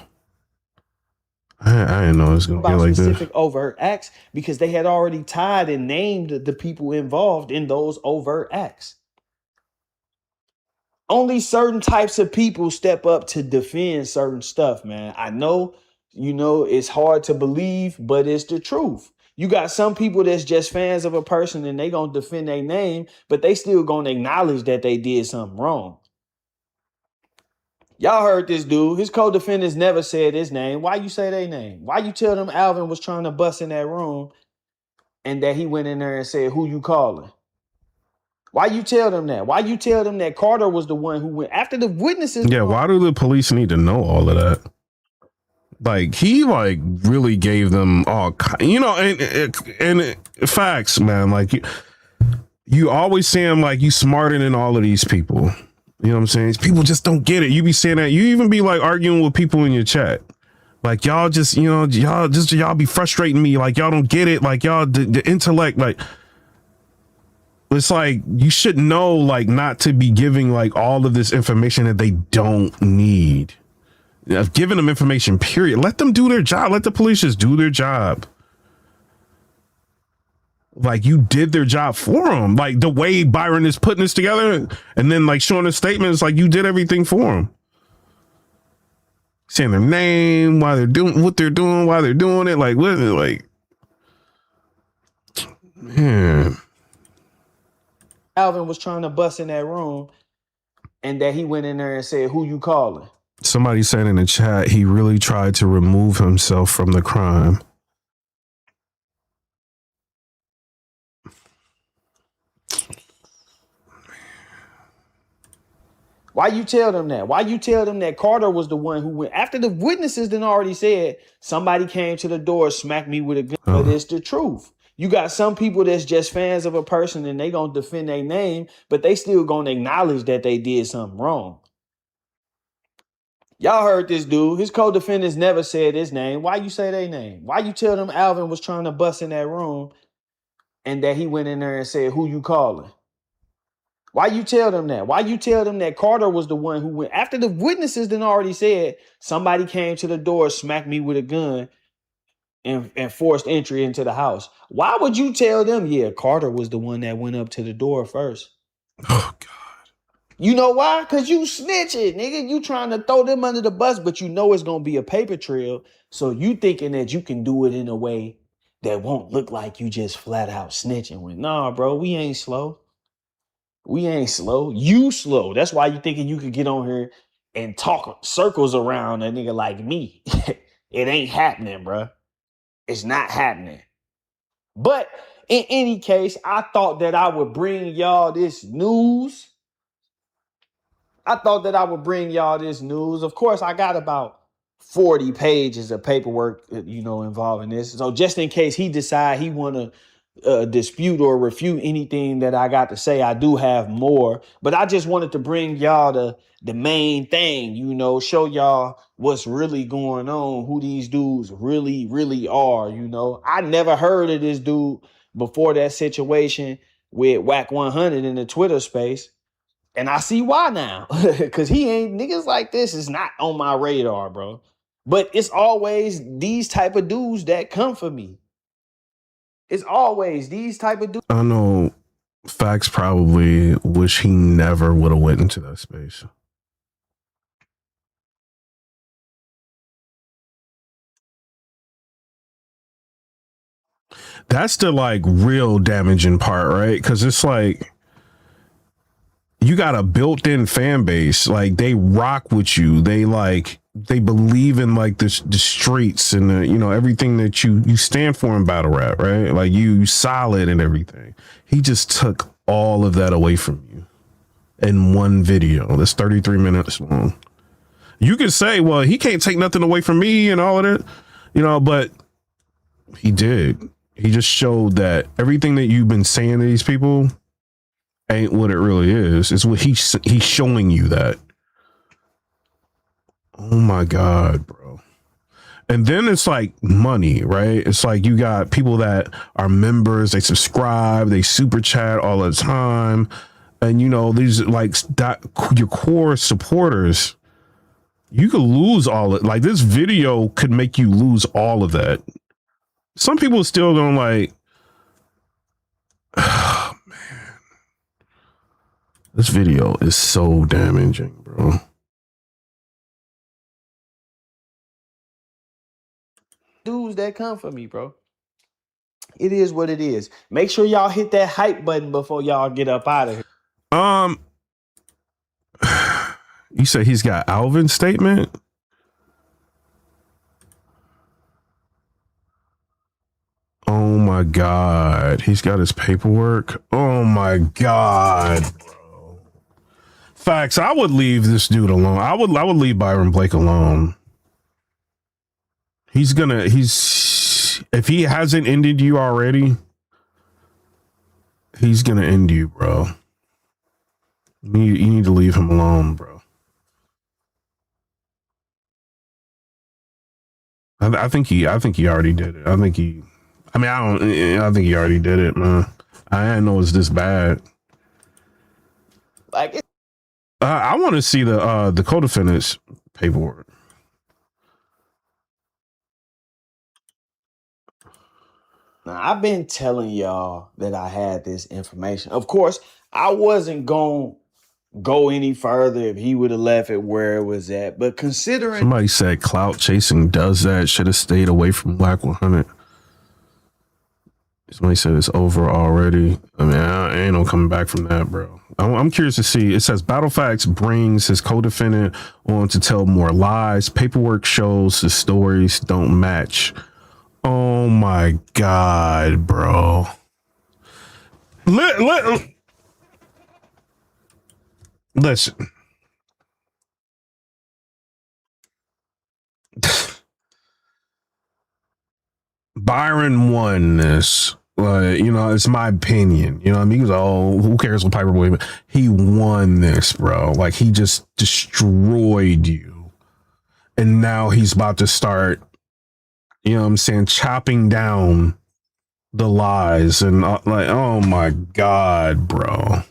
I didn't know it was going to be like this. Specific overt acts because they had already tied and named the people involved in those overt acts. Only certain types of people step up to defend certain stuff, man. I know, it's hard to believe, but it's the truth. You got some people that's just fans of a person and they gonna defend their name, but they still gonna acknowledge that they did something wrong. Y'all heard this dude. His co-defendants never said his name. Why you say their name? Why you tell them Alvin was trying to bust in that room and that he went in there and said, "Who you calling?" Why you tell them that? Why you tell them that Carter was the one who went after the witnesses? Yeah, why do the police need to know all of that? Like, he really gave them all, and facts, man. Like, you always saying like you smarter than all of these people. You know what I'm saying? People just don't get it. You be saying that. You even be like arguing with people in your chat. Like, y'all just, y'all be frustrating me. Like, y'all don't get it. Like, y'all, the intellect, like, it's like, you should know, like, not to be giving like all of this information that they don't need. I've given them information, period. Let them do their job. Let the police just do their job. Like, you did their job for them. Like, the way Byron is putting this together and then like showing the statements, like, you did everything for them. Saying their name, why they're doing what they're doing, why they're doing it. Like, what is it? Like, man. Alvin was trying to bust in that room and that he went in there and said, "Who you calling?" Somebody said in the chat, he really tried to remove himself from the crime. Why you tell them that? Why you tell them that Carter was the one who went after the witnesses then already said somebody came to the door, smacked me with a gun? But it's the truth. You got some people that's just fans of a person and they gonna defend their name, but they still gonna acknowledge that they did something wrong. Y'all heard this dude. His co-defendants never said his name. Why you say their name? Why you tell them Alvin was trying to bust in that room and that he went in there and said, "Who you calling?" Why you tell them that? Why you tell them that Carter was the one who went after the witnesses then already said somebody came to the door, smacked me with a gun and forced entry into the house? Why would you tell them, yeah, Carter was the one that went up to the door first? Oh, God. You know why? Because you snitching, nigga. You trying to throw them under the bus, but you know it's going to be a paper trail. So you thinking that you can do it in a way that won't look like you just flat out snitching. When, nah, bro, we ain't slow. We ain't slow. You slow. That's why you thinking you could get on here and talk circles around a nigga like me. It ain't happening, bro. It's not happening. But in any case, I thought that I would bring y'all this news. Of course, I got about 40 pages of paperwork, involving this. So just in case he decide he want to dispute or refute anything that I got to say, I do have more. But I just wanted to bring y'all the main thing, show y'all what's really going on, who these dudes really, really are. I never heard of this dude before that situation with Whack 100 in the Twitter space. And I see why now, because niggas like this is not on my radar, bro. But it's always these type of dudes that come for me. It's always these type of dudes. I know Factz probably wish he never would have went into that space. That's the like real damaging part, right? Because it's like you got a built-in fan base. Like they rock with you. They believe in like the streets and the, you know, everything that you stand for in battle rap, right? Like you solid and everything. He just took all of that away from you in one video that's 33 minutes long. You could say, well, he can't take nothing away from me and all of that, you know, but he did. He just showed that everything that you've been saying to these people ain't what it really is. It's what he's showing you that. Oh my God, bro. And then it's like money, right? It's like you got people that are members, they subscribe, they super chat all the time. And you know, these like your core supporters, you could lose all of it. Like this video could make you lose all of that. Some people are still going like, oh man, this video is so damaging, bro. Dudes that come for me, bro. It is what it is. Make sure y'all hit that hype button before y'all get up out of here. You say he's got Alvin's statement? Oh my God. He's got his paperwork. Oh my God, bro. Facts. I would leave this dude alone. I would leave Byron Blake alone. If he hasn't ended you already, he's gonna end you, bro. You need to leave him alone, bro. I think he already did it. I think he already did it, man. I didn't know it's this bad. Like, I want to see the co-defendant's paperwork. now, I've been telling y'all that I had this information. Of course, I wasn't going to go any further if he would have left it where it was at. But considering somebody said clout chasing does that, should have stayed away from Black 100. Somebody said it's over already. I mean, I ain't no coming back from that, bro. I'm curious to see. It says Battle Factz brings his co-defendant on to tell more lies. Paperwork shows the stories don't match. Oh my God, bro. Listen. Byron won this. You know, it's my opinion. You know what I mean? He was, oh, who cares what PIPERBOY? He won this, bro. Like, he just destroyed you. And now he's about to start, you know what I'm saying, chopping down the lies. And like, oh my God, bro.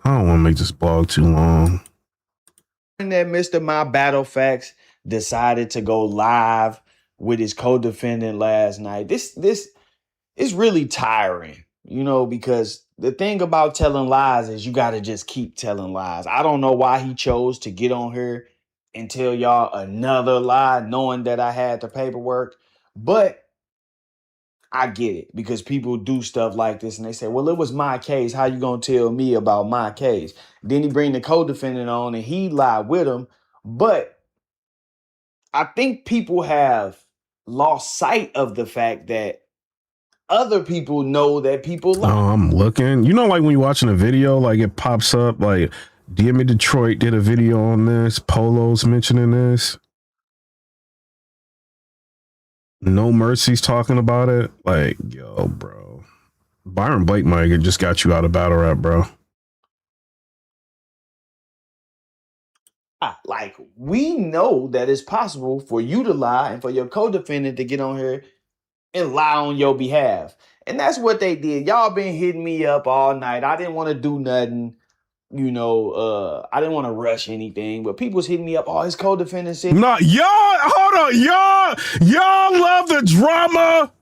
I don't want to make this blog too long. that Mr. My Battle Factz decided to go live with his co-defendant last night, this is really tiring, you know, because the thing about telling lies is you got to just keep telling lies. I don't know why he chose to get on here and tell y'all another lie, knowing that I had the paperwork, but I get it because people do stuff like this and they say, well, it was my case. How you going to tell me about my case? Then he bring the co-defendant on and he lied with him. But I think people have lost sight of the fact that other people know that people lie. Oh, I'm looking. You know, like when you're watching a video, like it pops up like DM Detroit did a video on this. Polo's mentioning this. No Mercy's talking about it. Like, yo, bro. Byron Blake might have just got you out of battle rap, bro. Like, we know that it's possible for you to lie and for your co-defendant to get on here and lie on your behalf. And that's what they did. Y'all been hitting me up all night. I didn't want to do nothing. You know, I didn't want to rush anything, but people was hitting me up. Oh, his co-defendant said, no, y'all, hold on, y'all love the drama.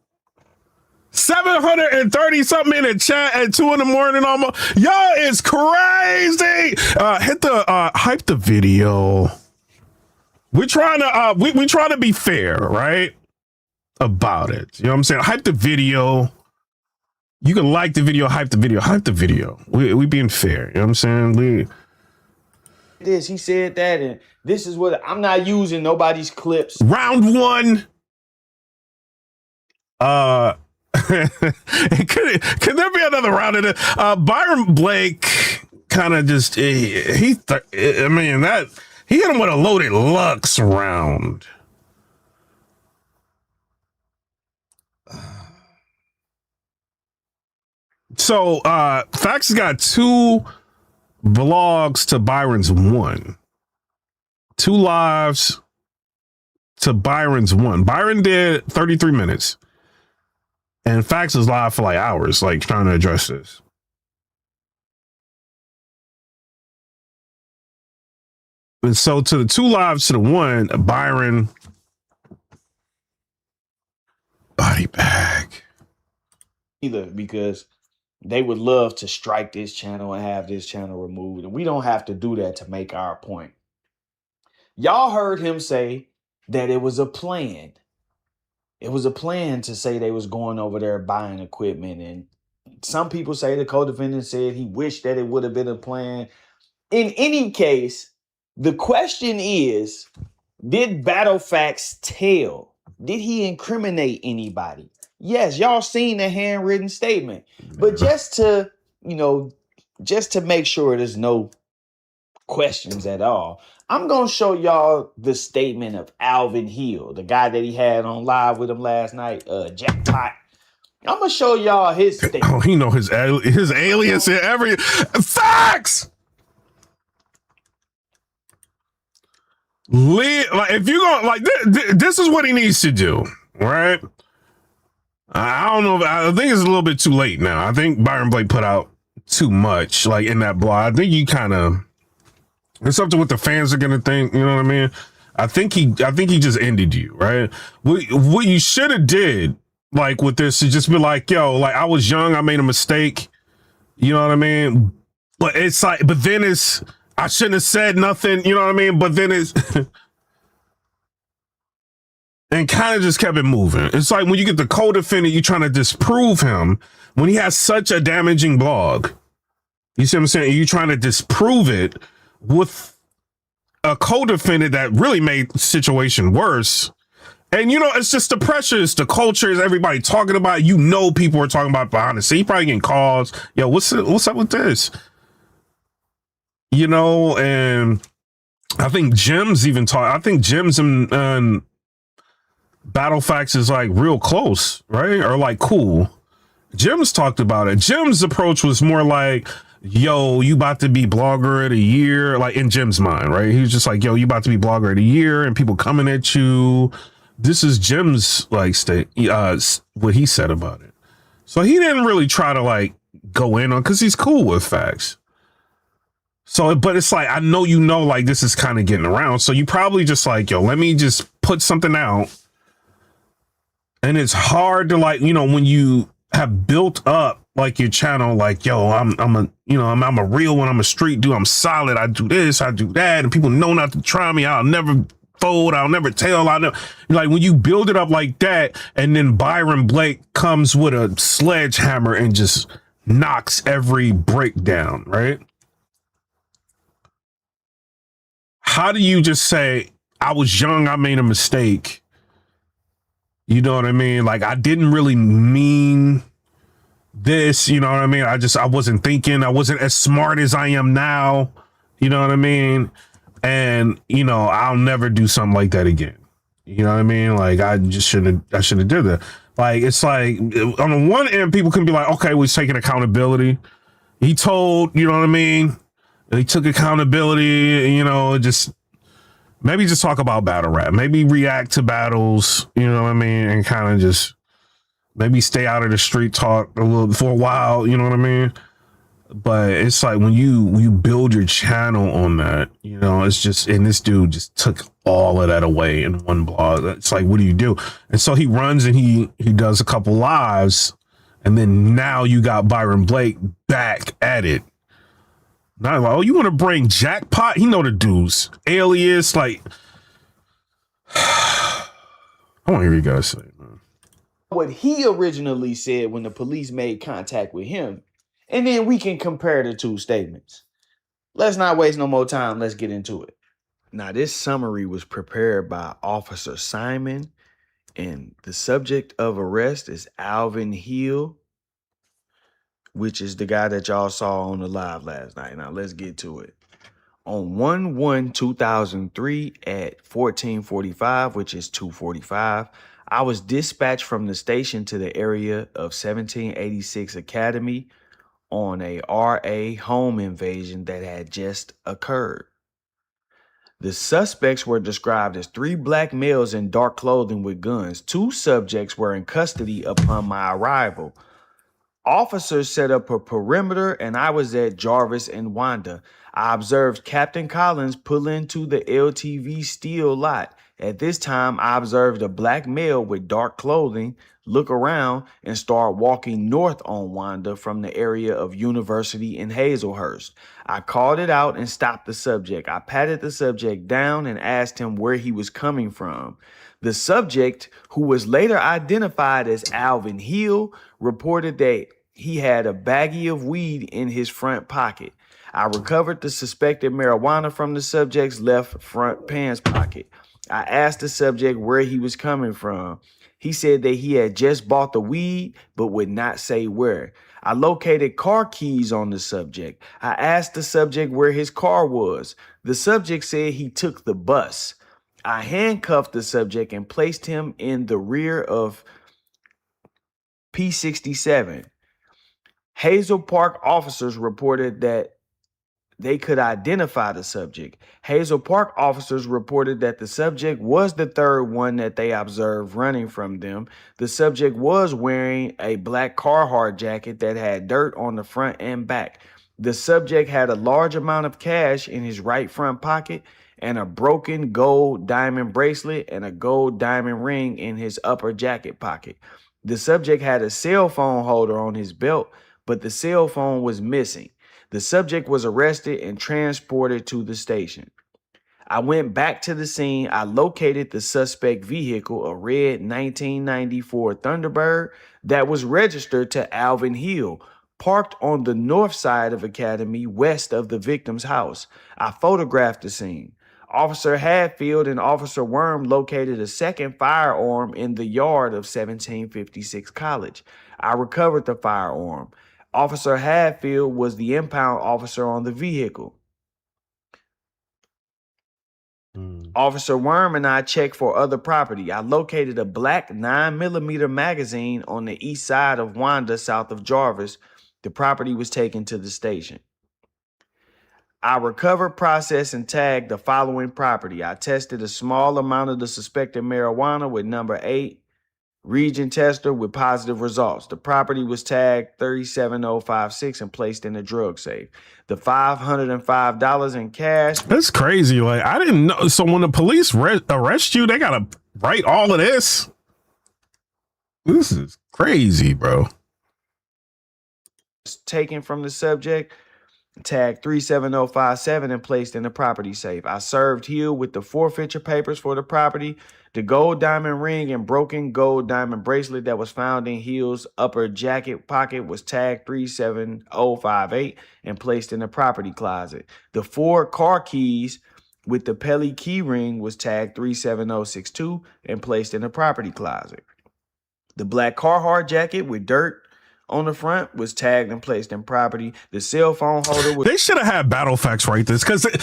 730 something in the chat at 2 a.m. almost. Y'all is crazy. Hit the hype the video. We're trying to we trying to be fair, right? About it. You know what I'm saying? Hype the video. You can like the video, hype the video, hype the video. We being fair. You know what I'm saying? He said that, and this is what I'm not using nobody's clips. Round one. Could there be another round of it? Byron Blake kind of just he hit him with a loaded Lux round. So Factz has got 2 vlogs to Byron's 1. 2 lives to Byron's 1. Byron did 33 minutes. And Factz is live for like hours, like trying to address this. And so to the 2 lives to the 1, Byron body bag. Either because they would love to strike this channel and have this channel removed. And we don't have to do that to make our point. Y'all heard him say that it was a plan. It was a plan to say they was going over there buying equipment. And some people say the co-defendant said he wished that it would have been a plan. In any case, the question is, did Battle Factz tell? Did he incriminate anybody? Yes, y'all seen the handwritten statement. But just to, just to make sure there's no questions at all, I'm going to show y'all the statement of Alvin Hill, the guy that he had on live with him last night, Jackpot. I'm going to show y'all his statement. Oh, he know his alias in every... Factz! Like, if you go... Like, this is what he needs to do, right? I don't know. I think it's a little bit too late now. I think Byron Blake put out too much, like, in that blog. I think you kind of... It's something what the fans are gonna think, you know what I mean? I think he just ended you, right? What you should have did, like, with this is just be like, yo, like, I was young, I made a mistake, you know what I mean? But it's like, but then it's, I shouldn't have said nothing, you know what I mean? But then it's, and kind of just kept it moving. It's like when you get the co-defendant, you're trying to disprove him when he has such a damaging blog. You see what I'm saying? You're trying to disprove it with a co-defendant that really made the situation worse. And, it's just the pressure, it's the culture, it's everybody talking about it. People are talking about behind the scene. He probably getting calls. Yo, what's up with this? And I think Jim's even talk. I think Jim's and Battle Factz is like real close, right? Or like cool. Jim's talked about it. Jim's approach was more like, yo, you about to be blogger of the year, like in Jim's mind, right? He was just like, yo, you about to be blogger of the year and people coming at you. This is Jim's like what he said about it. So he didn't really try to like go in on, because he's cool with Factz. So, but it's like, I know, like this is kind of getting around. So you probably just like, yo, let me just put something out. And it's hard to like, when you have built up like your channel, like, yo, I'm a real one. I'm a street dude. I'm solid. I do this, I do that. And people know not to try me. I'll never fold. I'll never tell. Like when you build it up like that, and then Byron Blake comes with a sledgehammer and just knocks every break down, right? How do you just say, I was young, I made a mistake? You know what I mean? Like, I didn't really mean this, you know what I mean? I wasn't thinking, I wasn't as smart as I am now, you know what I mean? And, I'll never do something like that again. You know what I mean? Like, I shouldn't have did that. Like, it's like, on the one end, people can be like, okay, we're taking accountability. He told, you know what I mean? He took accountability, just maybe just talk about battle rap, maybe react to battles, you know what I mean? And kind of just maybe stay out of the street talk a little for a while, you know what I mean? But it's like when you build your channel on that, it's just, and this dude just took all of that away in one blog. It's like, what do you do? And so he runs and he does a couple lives And then now you got Byron Blake back at it. Not like, oh, you want to bring Jackpot? He know the dudes. Alias, like, I want to hear you guys say it, man. What he originally said when the police made contact with him, and then we can compare the two statements. Let's not waste no more time. Let's get into it. Now, this summary was prepared by Officer Simon, and the subject of arrest is Alvin Hill, which is the guy that y'all saw on the live last night. Now, let's get to it. On 1/1/2003 at 14:45, which is 2:45, I was dispatched from the station to the area of 1786 Academy on a RA home invasion that had just occurred. The suspects were described as 3 black males in dark clothing with guns. 2 subjects were in custody upon my arrival. Officers set up a perimeter and I was at Jarvis and Wanda. I observed Captain Collins pull into the LTV steel lot. At this time, I observed a black male with dark clothing look around and start walking north on Wanda from the area of University and Hazelhurst. I called it out and stopped the subject. I patted the subject down and asked him where he was coming from. The subject, who was later identified as Alvin Hill, reported that he had a baggie of weed in his front pocket. I recovered the suspected marijuana from the subject's left front pants pocket. I asked the subject where he was coming from. He said that he had just bought the weed, but would not say where. I located car keys on the subject. I asked the subject where his car was. The subject said he took the bus. I handcuffed the subject and placed him in the rear of P67. Hazel Park officers reported that they could identify the subject. Hazel Park officers reported that the subject was the third one that they observed running from them. The subject was wearing a black Carhartt jacket that had dirt on the front and back. The subject had a large amount of cash in his right front pocket and a broken gold diamond bracelet and a gold diamond ring in his upper jacket pocket. The subject had a cell phone holder on his belt, but the cell phone was missing. The subject was arrested and transported to the station. I went back to the scene. I located the suspect vehicle, a red 1994 Thunderbird that was registered to Alvin Hill, parked on the north side of Academy, west of the victim's house. I photographed the scene. Officer Hadfield and Officer Worm located a second firearm in the yard of 1756 College. I recovered the firearm. Officer Hadfield was the impound officer on the vehicle. Officer Worm and I checked for other property. I located a black 9mm magazine on the east side of Wanda, south of Jarvis. The property was taken to the station. I recovered, processed, and tagged the following property. I tested a small amount of the suspected marijuana with number 8 region tester with positive results. The property was tagged 37056 and placed in a drug safe. The $505 in cash. That's crazy. Like, I didn't know. So when the police arrest you, they got to write all of this. This is crazy, bro. Taken from the subject, tagged 37057 and placed in the property safe. I served Hill with the forfeiture papers for the property. The gold diamond ring and broken gold diamond bracelet that was found in Hill's upper jacket pocket was tagged 37058 and placed in the property closet. The 4 car keys with the Pelly key ring was tagged 37062 and placed in the property closet. The black Carhartt jacket with dirt on the front was tagged and placed in property. The cell phone holder was. They should have had Battle Factz write this, because the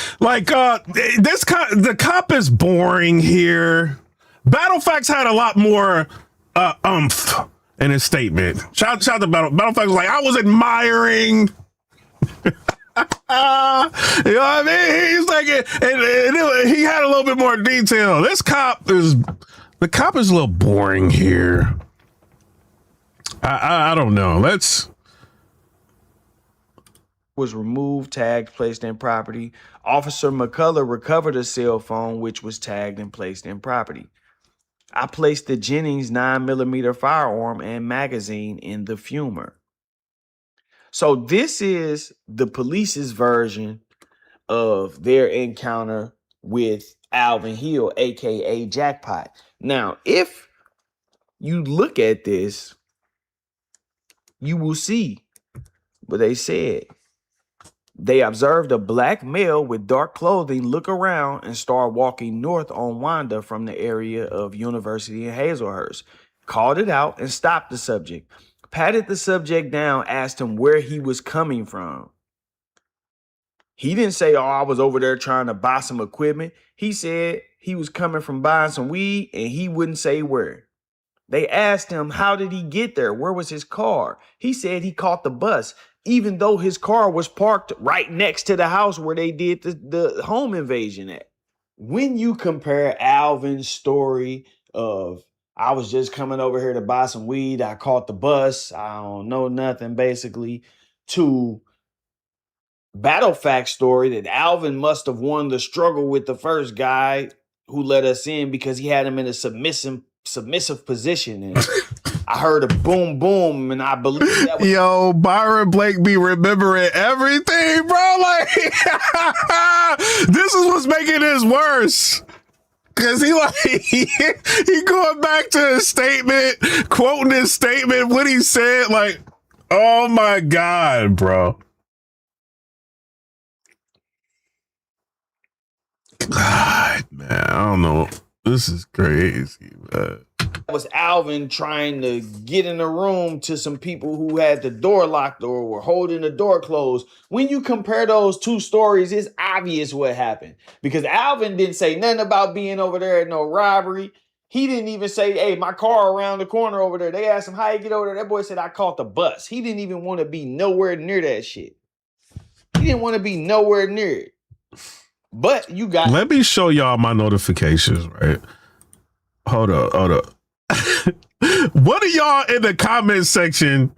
cop is boring here. Battle Factz had a lot more umph in his statement. Shout to Battle Factz was like, I was admiring. You know what I mean? He's like, and he had a little bit more detail. The cop is a little boring here. I don't know. Was removed, tagged, placed in property. Officer McCullough recovered a cell phone, which was tagged and placed in property. I placed the Jennings 9mm firearm and magazine in the fumer. So this is the police's version of their encounter with Alvin Hill, aka Jackpot. Now, if you look at this, you will see what they said. They observed a black male with dark clothing look around and start walking north on Wanda from the area of University in Hazelhurst. Called it out and stopped the subject. Patted the subject down, asked him where he was coming from. He didn't say, oh, I was over there trying to buy some equipment. He said he was coming from buying some weed and he wouldn't say where. They asked him, how did he get there? Where was his car? He said he caught the bus, even though his car was parked right next to the house where they did the home invasion at. When you compare Alvin's story of, I was just coming over here to buy some weed, I caught the bus, I don't know nothing basically, to Battle Factz story that Alvin must have won the struggle with the first guy who let us in because he had him in a submissive position. And I heard a boom, boom, and I believe that was... Yo, Byron Blake be remembering everything, bro. Like, this is what's making this worse. Cause he going back to his statement, quoting his statement, what he said, like, oh my God, bro. God, man, I don't know. This is crazy, man. Was Alvin trying to get in the room to some people who had the door locked or were holding the door closed. When you compare those two stories, it's obvious what happened. Because Alvin didn't say nothing about being over there at no robbery. He didn't even say, hey, my car around the corner over there. They asked him, how you get over there? That boy said, I caught the bus. He didn't even want to be nowhere near that shit. He didn't want to be nowhere near it. But you got... Let me show y'all my notifications, right? Hold up. One of y'all in the comment section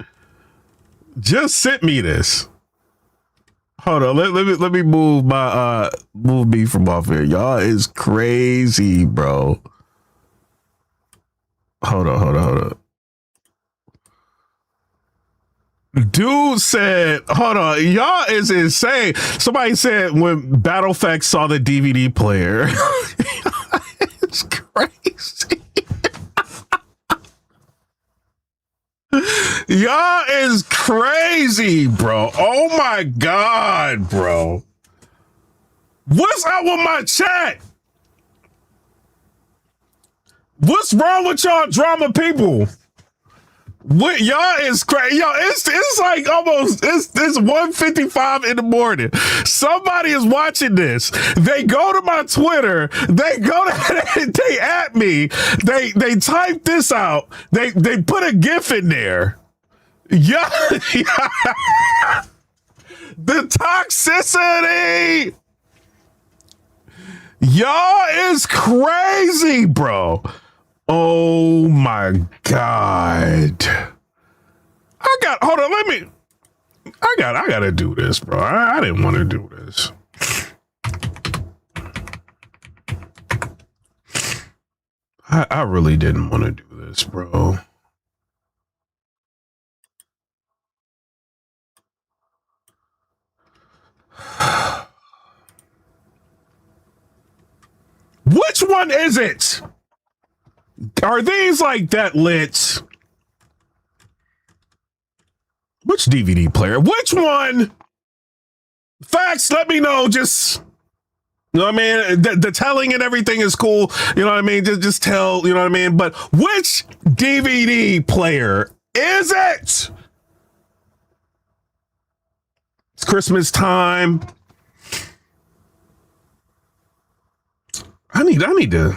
just sent me this. Hold on, let me move my move me from off here. Y'all is crazy, bro. Hold on. Dude said, hold on, y'all is insane. Somebody said when Battle Factz saw the DVD player. It's crazy. Y'all is crazy, bro. Oh my God, bro. What's up with my chat? What's wrong with y'all drama people? What y'all is crazy? Yo, it's like almost it's 1:55 in the morning. Somebody is watching this. They go to my Twitter. They go to they at me. They type this out. They put a GIF in there. Yeah. The toxicity. Y'all is crazy, bro. Oh my God. Hold on, I gotta do this, bro. I didn't want to do this. I really didn't want to do this, bro. Which one is it? Are these like that lit? Which DVD player? Which one? Facts, let me know. Just, you know what I mean? The telling and everything is cool. You know what I mean? Just tell, you know what I mean? But which DVD player is it? It's Christmas time. I need to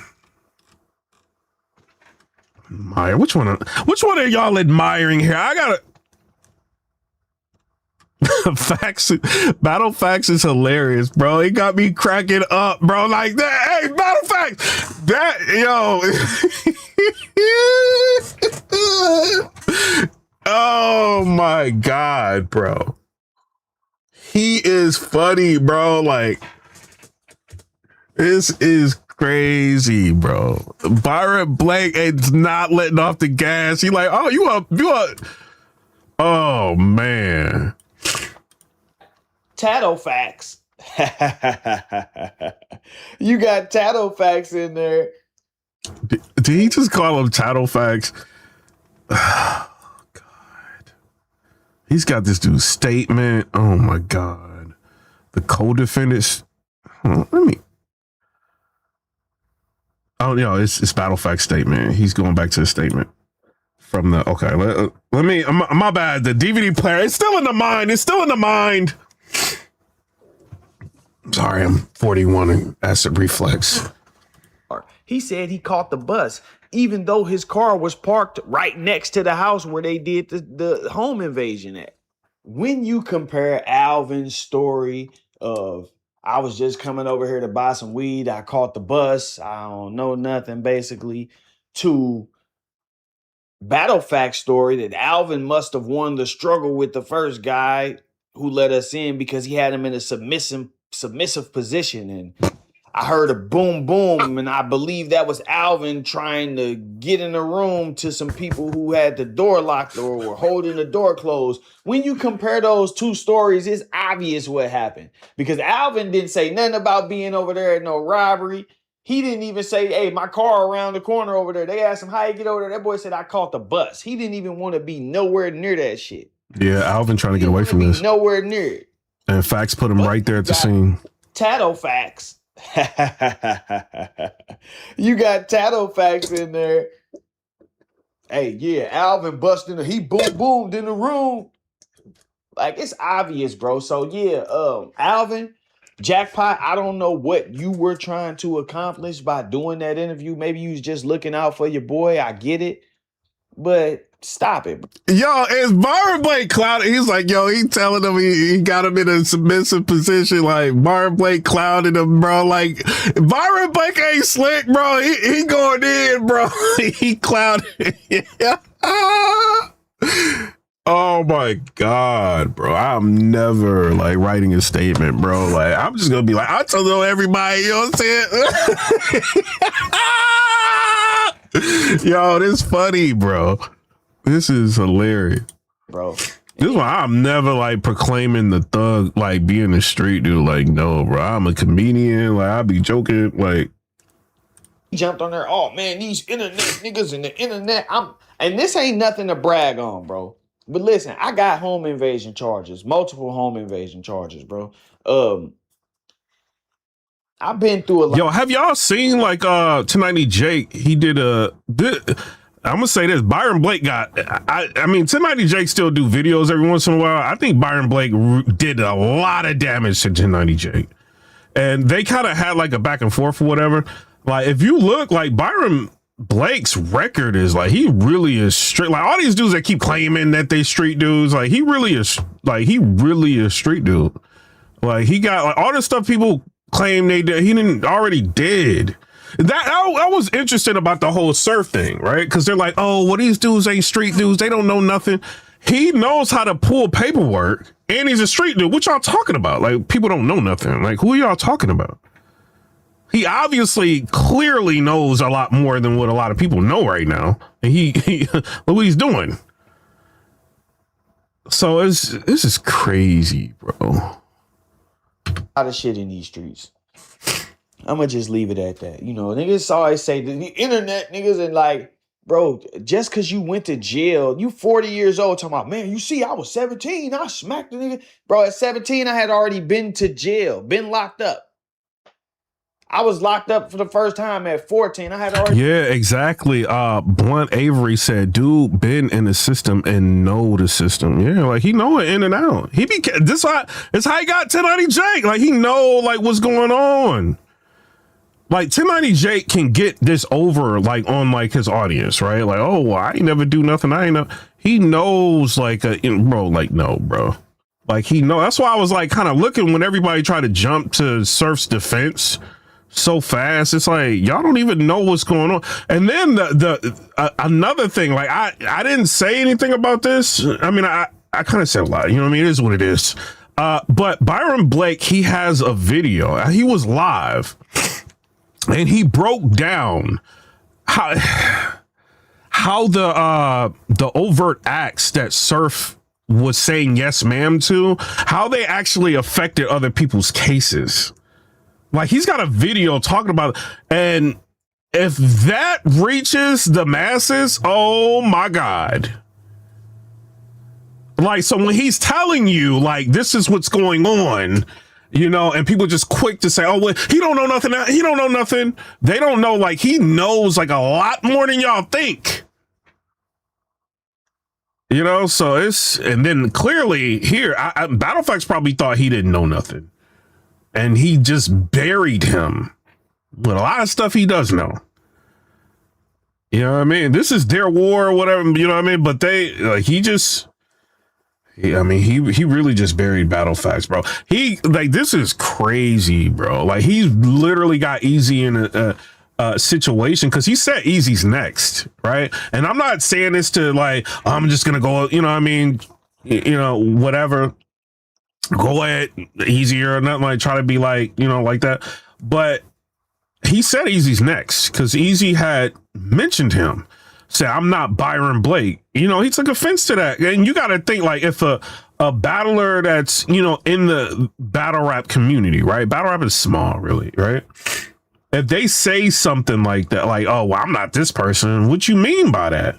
admire. Which one are y'all admiring here? I gotta Battle Factz is hilarious, bro. It got me cracking up, bro. Like that. Hey, Battle Factz. That yo. Oh my God, bro. He is funny, bro. Like, this is crazy, bro. Byron Blake is not letting off the gas. He like, oh, you up. Oh, man. Tattle Factz. You got Tattle Factz in there. Did he just call him Tattle Factz? Oh, God. He's got this dude's statement. Oh, my God. The co-defendants. Let me. Oh, no, it's Battle Factz statement. He's going back to the statement from the. Okay, let me. My bad. The DVD player. It's still in the mind. It's still in the mind. Sorry, I'm 41 and acid reflex. He said he caught the bus, even though his car was parked right next to the house where they did the home invasion at. When you compare Alvin's story of, I was just coming over here to buy some weed, I caught the bus, I don't know nothing, basically, to Battle Factz story that Alvin must have won the struggle with the first guy who let us in because he had him in a submissive position, and I heard a boom boom, and I believe that was Alvin trying to get in the room to some people who had the door locked or were holding the door closed. When you compare those two stories, it's obvious what happened, because Alvin didn't say nothing about being over there at no robbery. He didn't even say, hey, my car around the corner over there. They asked him how you get over there. That boy said, I caught the bus. He didn't even want to be nowhere near that shit. Yeah, Alvin trying to get away from this. Nowhere near it. And Factz put him right there at the scene. Tattle Factz. You got Tattle Factz in there. Hey, yeah, Alvin busting. He boomed in the room. Like, it's obvious, bro. So yeah, Alvin, jackpot. I don't know what you were trying to accomplish by doing that interview. Maybe you was just looking out for your boy. I get it, but stop it. Yo, is Byron Blake clouded? He's like, yo, he telling him he got him in a submissive position. Like, Byron Blake clouded him, bro. Like, Byron Blake ain't slick, bro. He going in, bro. He clouded. Oh my God, bro. I'm never like writing a statement, bro. Like, I'm just gonna be like, I told everybody, you know what I'm saying? Yo, this funny, bro. This is hilarious, bro. This is why I'm never like proclaiming the thug, like being a street dude. Like, no, bro, I'm a comedian. Like, I be joking. Like, he jumped on there. Oh man, these internet niggas in the internet. And this ain't nothing to brag on, bro. But listen, I got home invasion charges, multiple home invasion charges, bro. I've been through a lot. Yo, have y'all seen like 1090 Jake? He did I'm gonna say this. Byron Blake got. I mean, 1090 Jake still do videos every once in a while. I think Byron Blake did a lot of damage to 1090 Jake, and they kind of had like a back and forth or whatever. Like, if you look, like Byron Blake's record is like, he really is straight. Like, all these dudes that keep claiming that they street dudes, like he really is street dude. Like, he got like all the stuff people claim they did, he didn't already did. That I was interested about the whole surf thing, right? Because they're like, oh, well, these dudes ain't street dudes. They don't know nothing. He knows how to pull paperwork, and he's a street dude. What y'all talking about? Like, people don't know nothing. Like, who are y'all talking about? He obviously clearly knows a lot more than what a lot of people know right now. And he look what he's doing. So this is crazy, bro. A lot of shit in these streets. I'm gonna just leave it at that. You know, niggas always say the internet niggas, and like, bro, just because you went to jail, you 40 years old talking about, man, you see, I was 17, I smacked the nigga. Bro, at 17, I had already been to jail, been locked up. I was locked up for the first time at 14. I had already. Yeah, exactly. Blunt Avery said, dude, been in the system and know the system. Yeah, like he know it in and out. This how he got 1090 Jake. Like, he know like what's going on. Like, 1090 Jake can get this over like on like his audience, right? Like, oh, well, I ain't never do nothing. I ain't know. He knows like bro, like, no, bro. Like, he know. That's why I was like kind of looking when everybody tried to jump to Surf's defense so fast. It's like, y'all don't even know what's going on. And then another thing, like I didn't say anything about this. I mean, I kind of said a lot, you know what I mean? It is what it is. But Byron Blake, he has a video. He was live and he broke down how the overt acts that Surf was saying yes ma'am to, how they actually affected other people's cases. Like, he's got a video talking about it, and if that reaches the masses, oh my God. Like, so when he's telling you, like, this is what's going on, you know, and people just quick to say, oh, well, he don't know nothing. He don't know nothing. They don't know, like, he knows, like, a lot more than y'all think. You know, so it's, and then clearly here, Battle Factz probably thought he didn't know nothing. And he just buried him with a lot of stuff he does know. You know what I mean? This is their war or whatever, you know what I mean? But they, like, he really just buried Battle Factz, bro. He, like, this is crazy, bro. Like, he literally got Easy in a situation because he said Easy's next, right? And I'm not saying this to, like, I'm just gonna go, you know what I mean, you know, whatever, go at Easy or nothing, like, try to be like, you know, like that. But he said Easy's next because Easy had mentioned him, said, I'm not Byron Blake. You know, he took offense to that. And you got to think, like, if a battler that's, you know, in the battle rap community, right? Battle rap is small, really, right? If they say something like that, like, oh, well, I'm not this person. What you mean by that?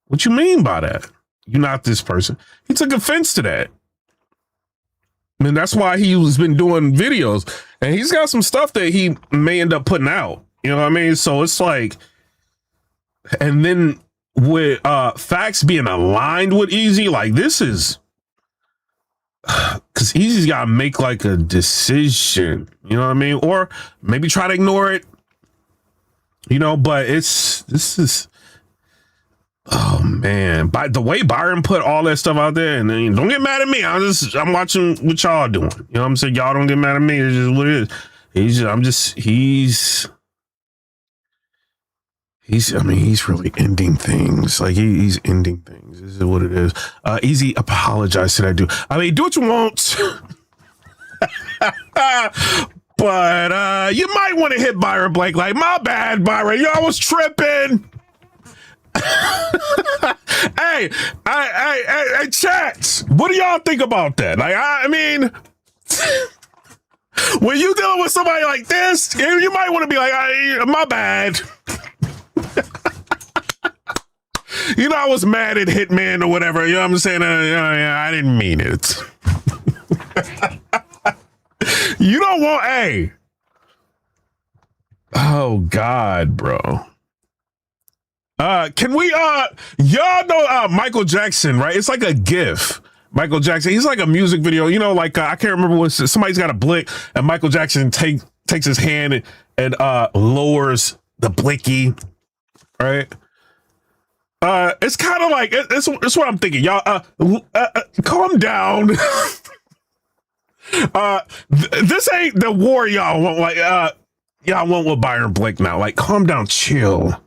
What you mean by that? You're not this person. He took offense to that. And that's why he's been doing videos. And he's got some stuff that he may end up putting out. You know what I mean? So it's like, and then with Factz being aligned with Easy, like, this is, because Easy's got to make, like, a decision, you know what I mean? Or maybe try to ignore it, you know, but this is, oh man, by the way Byron put all that stuff out there, and then, don't get mad at me, I'm watching what y'all doing, you know what I'm saying? Y'all don't get mad at me, it's just what it is. He's really ending things. Like, he's ending things. This is what it is. Easy, apologize to that dude. I mean, do what you want. But you might want to hit Byron Blake. Like, my bad, Byron. Y'all was tripping. Hey, chat. What do y'all think about that? Like, I mean, when you dealing with somebody like this, you might want to be like, my bad. You know, I was mad at Hitman or whatever. You know what I'm saying? I didn't mean it. You don't want, hey. Oh God, bro. Can we, y'all know Michael Jackson, right? It's like a GIF. Michael Jackson, he's like a music video. You know, like, I can't remember what, somebody's got a blick and Michael Jackson takes his hand and lowers the blicky, right? It's kind of like, it's what I'm thinking, y'all. Calm down. This ain't the war y'all want. Like, y'all want with Byron Blake now. Like, calm down, chill.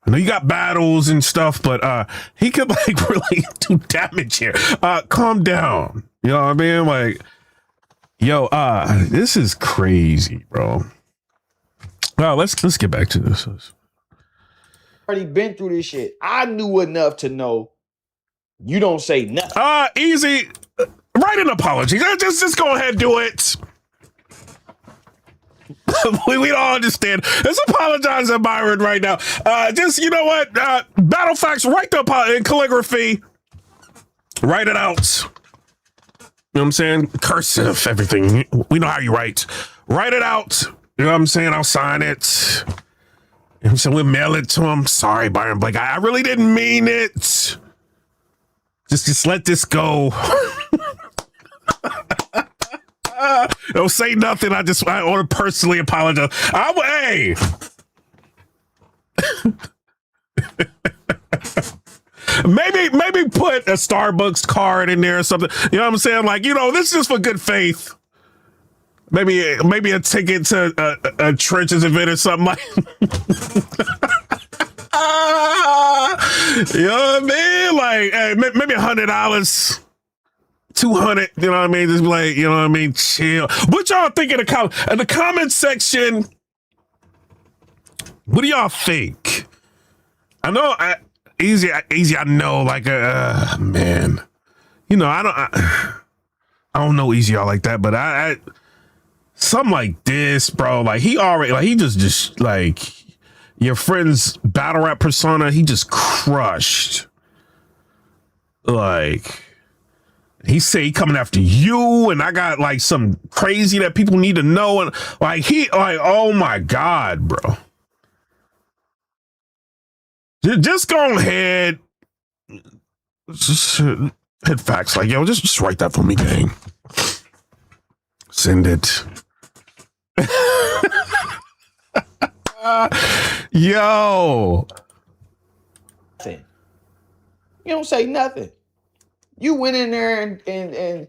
I know you got battles and stuff, but he could, like, really do damage here. Calm down. You know what I mean? Like, yo, this is crazy, bro. Well, let's get back to this. Already been through this shit. I knew enough to know you don't say nothing. Easy. Write an apology. Just go ahead and do it. we don't understand. Let's apologize to Byron right now. Just, you know what? Battle Factz, write the apology in calligraphy. Write it out. You know what I'm saying? Cursive, everything. We know how you write. Write it out. You know what I'm saying? I'll sign it. You know what I'm saying? We'll mail it to him. Sorry, Byron Blake. I really didn't mean it. Just let this go. Don't say nothing. I want to personally apologize. Hey. maybe put a Starbucks card in there or something. You know what I'm saying? Like, you know, this is for good faith. Maybe a ticket to a Trenches event or something like. You know what I mean? Like, hey, maybe $100, $200. You know what I mean? Just like, you know what I mean? Chill. What y'all think in the comment section? What do y'all think? I know easy. I know, like, man, you know, I don't know easy all like that, but I something like this, bro. Like he just like your friend's battle rap persona. He just crushed. Like he say he coming after you, and I got like some crazy that people need to know, and like oh my God, bro. Just go ahead. Just hit facts. Like, yo, just write that for me, gang. Send it. Yo. You don't say nothing. You went in there and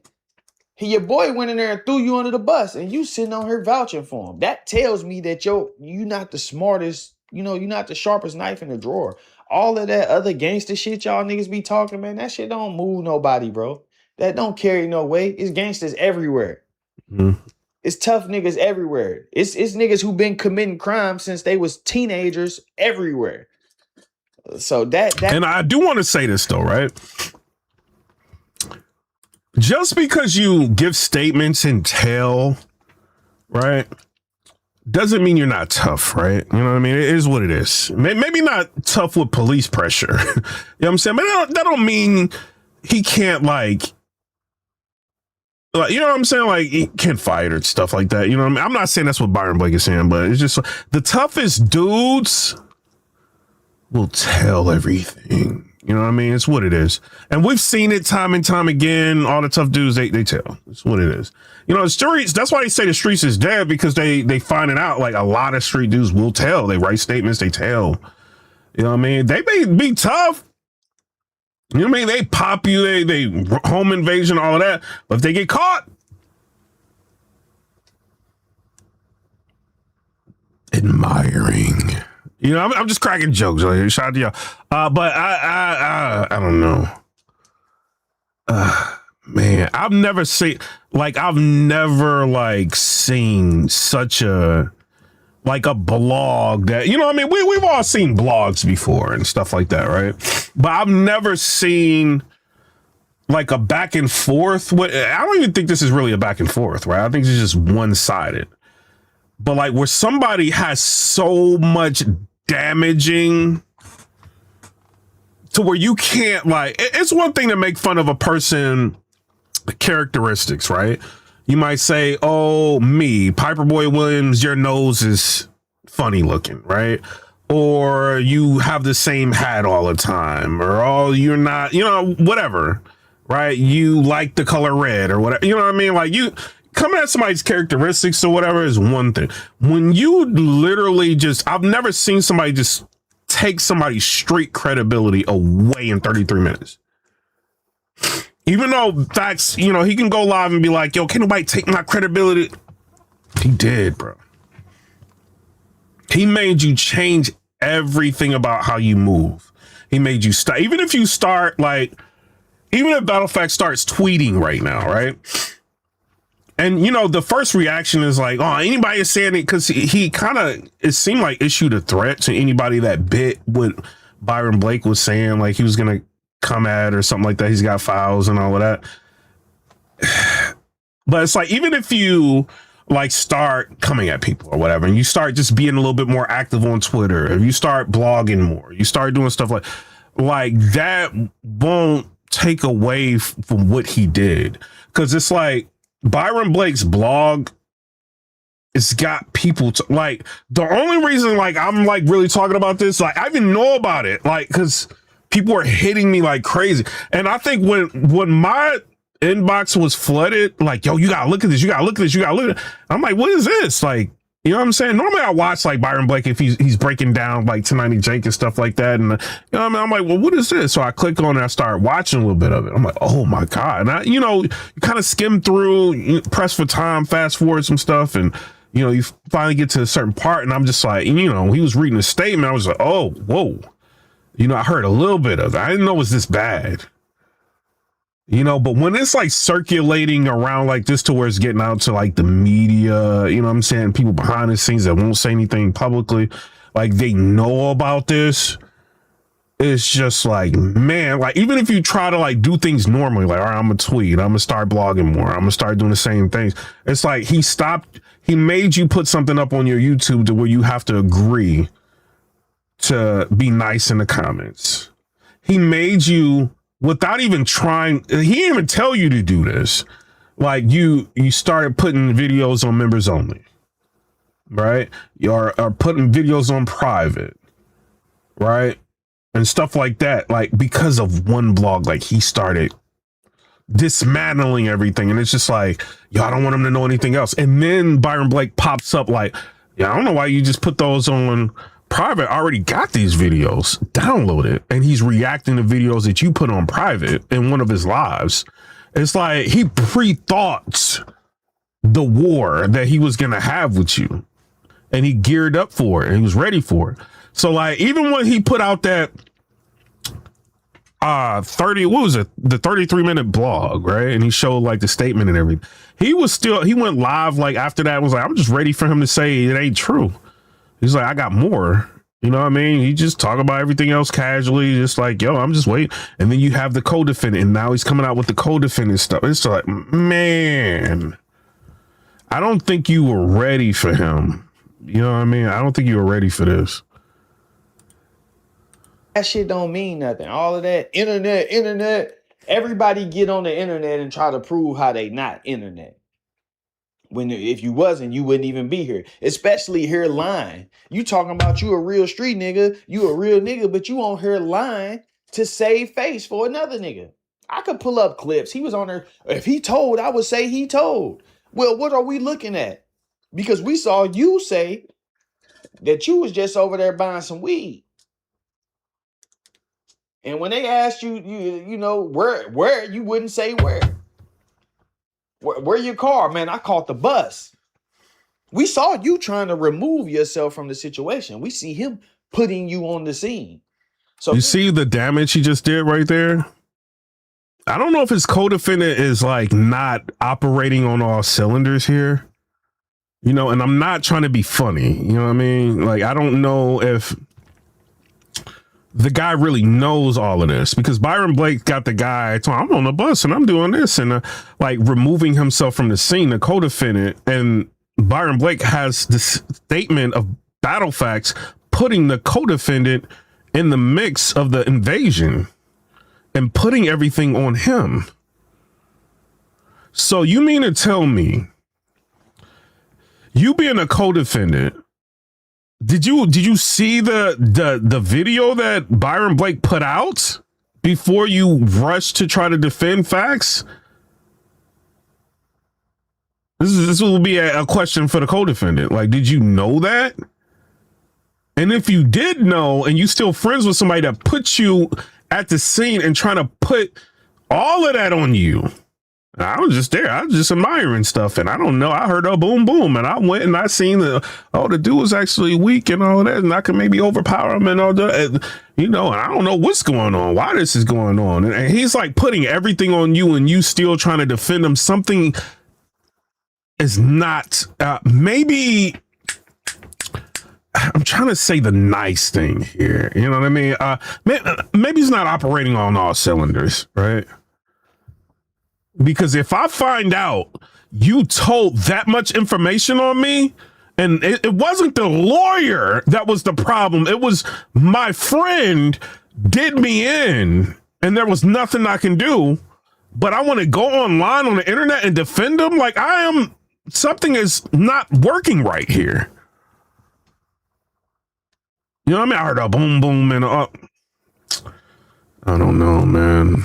your boy went in there and threw you under the bus, and you sitting on here vouching for him. That tells me that you not the smartest. You know, you're not the sharpest knife in the drawer. All of that other gangster shit y'all niggas be talking, man, that shit don't move nobody, bro. That don't carry no weight. It's gangsters everywhere. Mm-hmm. It's tough niggas everywhere. It's niggas who been committing crimes since they was teenagers everywhere. So that and I do want to say this though, right? Just because you give statements and tell, right, doesn't mean you're not tough, right? You know what I mean? It is what it is. Maybe not tough with police pressure. You know what I'm saying? But that don't mean he can't like, you know what I'm saying? Like he can't fight or stuff like that. You know what I mean? I'm not saying that's what Byron Blake is saying, but it's just the toughest dudes will tell everything. You know what I mean? It's what it is. And we've seen it time and time again. All the tough dudes, they tell. It's what it is. You know, the streets, that's why they say the streets is dead, because they find it out. Like a lot of street dudes will tell. They write statements, they tell. You know what I mean? They may be tough. You know what I mean? They pop you, they home invasion, all of that. But if they get caught, admiring. You know, I'm just cracking jokes. Like, shout out to y'all. But I don't know. Man, I've never seen such a blog that, you know what I mean? We've all seen blogs before and stuff like that, right? But I've never seen like a back and forth. I don't even think this is really a back and forth, right? I think it's just one-sided. But like where somebody has so much damaging to where you can't, like, it's one thing to make fun of a person characteristics, right? You might say, oh, me, PIPERBOY Williams, your nose is funny looking, right? Or you have the same hat all the time, or oh, you're not, you know, whatever, right? You like the color red or whatever, you know what I mean? Like you coming at somebody's characteristics or whatever is one thing. When you literally I've never seen somebody just take somebody's street credibility away in 33 minutes. Even though facts, you know, he can go live and be like, yo, can nobody take my credibility? He did, bro. He made you change everything about how you move. He made you start. Even if you start like, even if Battle Factz starts tweeting right now, right? And, you know, the first reaction is like, oh, anybody is saying it, because he kind of, it seemed like issued a threat to anybody that bit what Byron Blake was saying, like he was going to come at or something like that. He's got files and all of that. But it's like, even if you like start coming at people or whatever, and you start just being a little bit more active on Twitter, if you start blogging more, you start doing stuff like that won't take away from what he did. Because it's like, Byron Blake's blog, it's got people like, the only reason like I'm like really talking about this, like I even know about it, like because people are hitting me like crazy. And I think when my inbox was flooded, like, yo, you gotta look at this, you gotta look at this, you gotta look at it. I'm like, what is this? Like, you know what I'm saying? Normally I watch like Byron Blake if he's breaking down like 1090 Jake and stuff like that. And you know what I mean? I'm like, well, what is this? So I click on it, I start watching a little bit of it. I'm like, oh my God. And I, you know, you kind of skim through, you press for time, fast forward some stuff. And, you know, you finally get to a certain part and I'm just like, you know, he was reading a statement. I was like, oh, whoa. You know, I heard a little bit of it. I didn't know it was this bad. You know, but when it's like circulating around like this to where it's getting out to like the media, you know what I'm saying? People behind the scenes that won't say anything publicly. like they know about this. It's just like, man, like even if you try to like do things normally, like, all right, I'm gonna tweet, I'm gonna start blogging more, I'm gonna start doing the same things. It's like he made you put something up on your YouTube to where you have to agree to be nice in the comments. He made you, without even trying, he didn't even tell you to do this. Like you started putting videos on members only, right? You are putting videos on private, right? And stuff like that, like because of one blog, like he started dismantling everything. And it's just like, yo, I don't want him to know anything else. And then Byron Blake pops up like, yeah, I don't know why you just put those on private. I already got these videos, download it. And he's reacting to videos that you put on private in one of his lives. It's like he pre-thought the war that he was going to have with you. And he geared up for it. And he was ready for it. So like, even when he put out that the 33-minute blog, right? And he showed like the statement and everything. He went live like after that and was like, I'm just ready for him to say it ain't true. He's like, I got more. You know what I mean? He just talk about everything else casually, just like, yo, I'm just waiting. And then you have the co-defendant, and now he's coming out with the co-defendant stuff. It's like, man, I don't think you were ready for him. You know what I mean? I don't think you were ready for this. That shit don't mean nothing. All of that internet. Everybody get on the internet and try to prove how they not internet. When if you wasn't, you wouldn't even be here. Especially here lying. You talking about you a real street nigga, you a real nigga, but you on here lying to save face for another nigga. I could pull up clips. He was on there. If he told, I would say he told. Well, what are we looking at? Because we saw you say that you was just over there buying some weed. And when they asked you, you know, where you wouldn't say where. Where your car? Man, I caught the bus. We saw you trying to remove yourself from the situation. We see him putting you on the scene. So you see the damage he just did right there? I don't know if his co-defendant is like not operating on all cylinders here. You know, and I'm not trying to be funny. You know what I mean? Like, I don't know if the guy really knows all of this, because Byron Blake got the guy, I'm on the bus and I'm doing this, and like removing himself from the scene, the co-defendant, and Byron Blake has this statement of Battle Factz putting the co-defendant in the mix of the invasion and putting everything on him. So you mean to tell me, you being a co-defendant, did you see the video that Byron Blake put out before you rushed to try to defend Factz? This will be a question for the co-defendant. Like, did you know that? And if you did know, and you still friends with somebody that put you at the scene and trying to put all of that on you, I was just there. I was just admiring stuff, and I don't know. I heard a boom, boom, and I went and I seen the dude was actually weak and all that, and I could maybe overpower him and all that. And, you know, and I don't know what's going on, why this is going on, and he's like putting everything on you, and you still trying to defend him. Something is not. Maybe I'm trying to say the nice thing here. You know what I mean? Maybe he's not operating on all cylinders, right? Because if I find out you told that much information on me, and it wasn't the lawyer that was the problem, it was my friend did me in, and there was nothing I can do, but I want to go online on the internet and defend him, like something is not working right here. You know what I mean? I heard a boom, boom, and I don't know, man.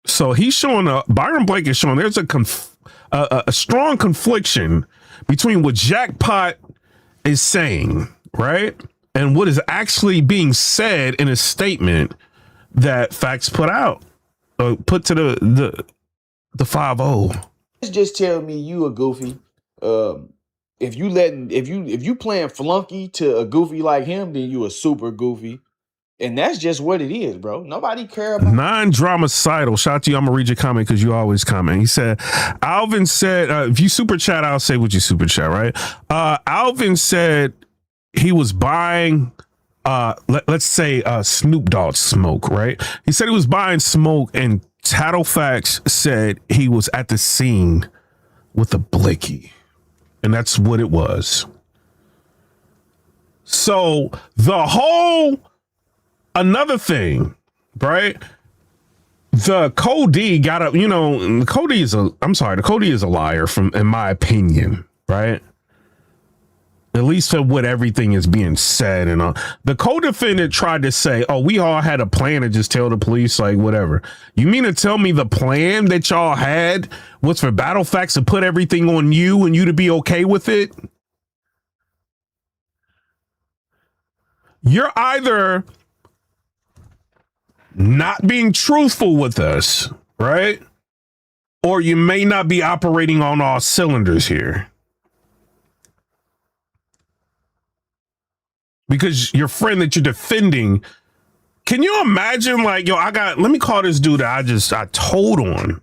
So he's showing Byron Blake is showing there's a strong confliction between what Jackpot is saying, right, and what is actually being said in a statement that Factz put out, put to the 5-0. Just tell me you a goofy. If you playing flunky to a goofy like him, then you a super goofy. And that's just what it is, bro. Nobody care about Non-dramacidal. Shout out to you. I'm gonna read your comment because you always comment. He said, Alvin said, if you super chat, I'll say what you super chat, right? Alvin said he was buying let's say Snoop Dogg smoke, right? He said he was buying smoke, and Battle Factz said he was at the scene with a blicky. And that's what it was. So the whole another thing, right? The Cody got up, you know, the Cody is a liar in my opinion, right? At least for what everything is being said. And the co-defendant tried to say, oh, we all had a plan to just tell the police, like, whatever. You mean to tell me the plan that y'all had was for Battle Factz to put everything on you and you to be okay with it? You're either not being truthful with us, right? Or you may not be operating on all cylinders here. Because your friend that you're defending, can you imagine, like, yo, let me call this dude that I told on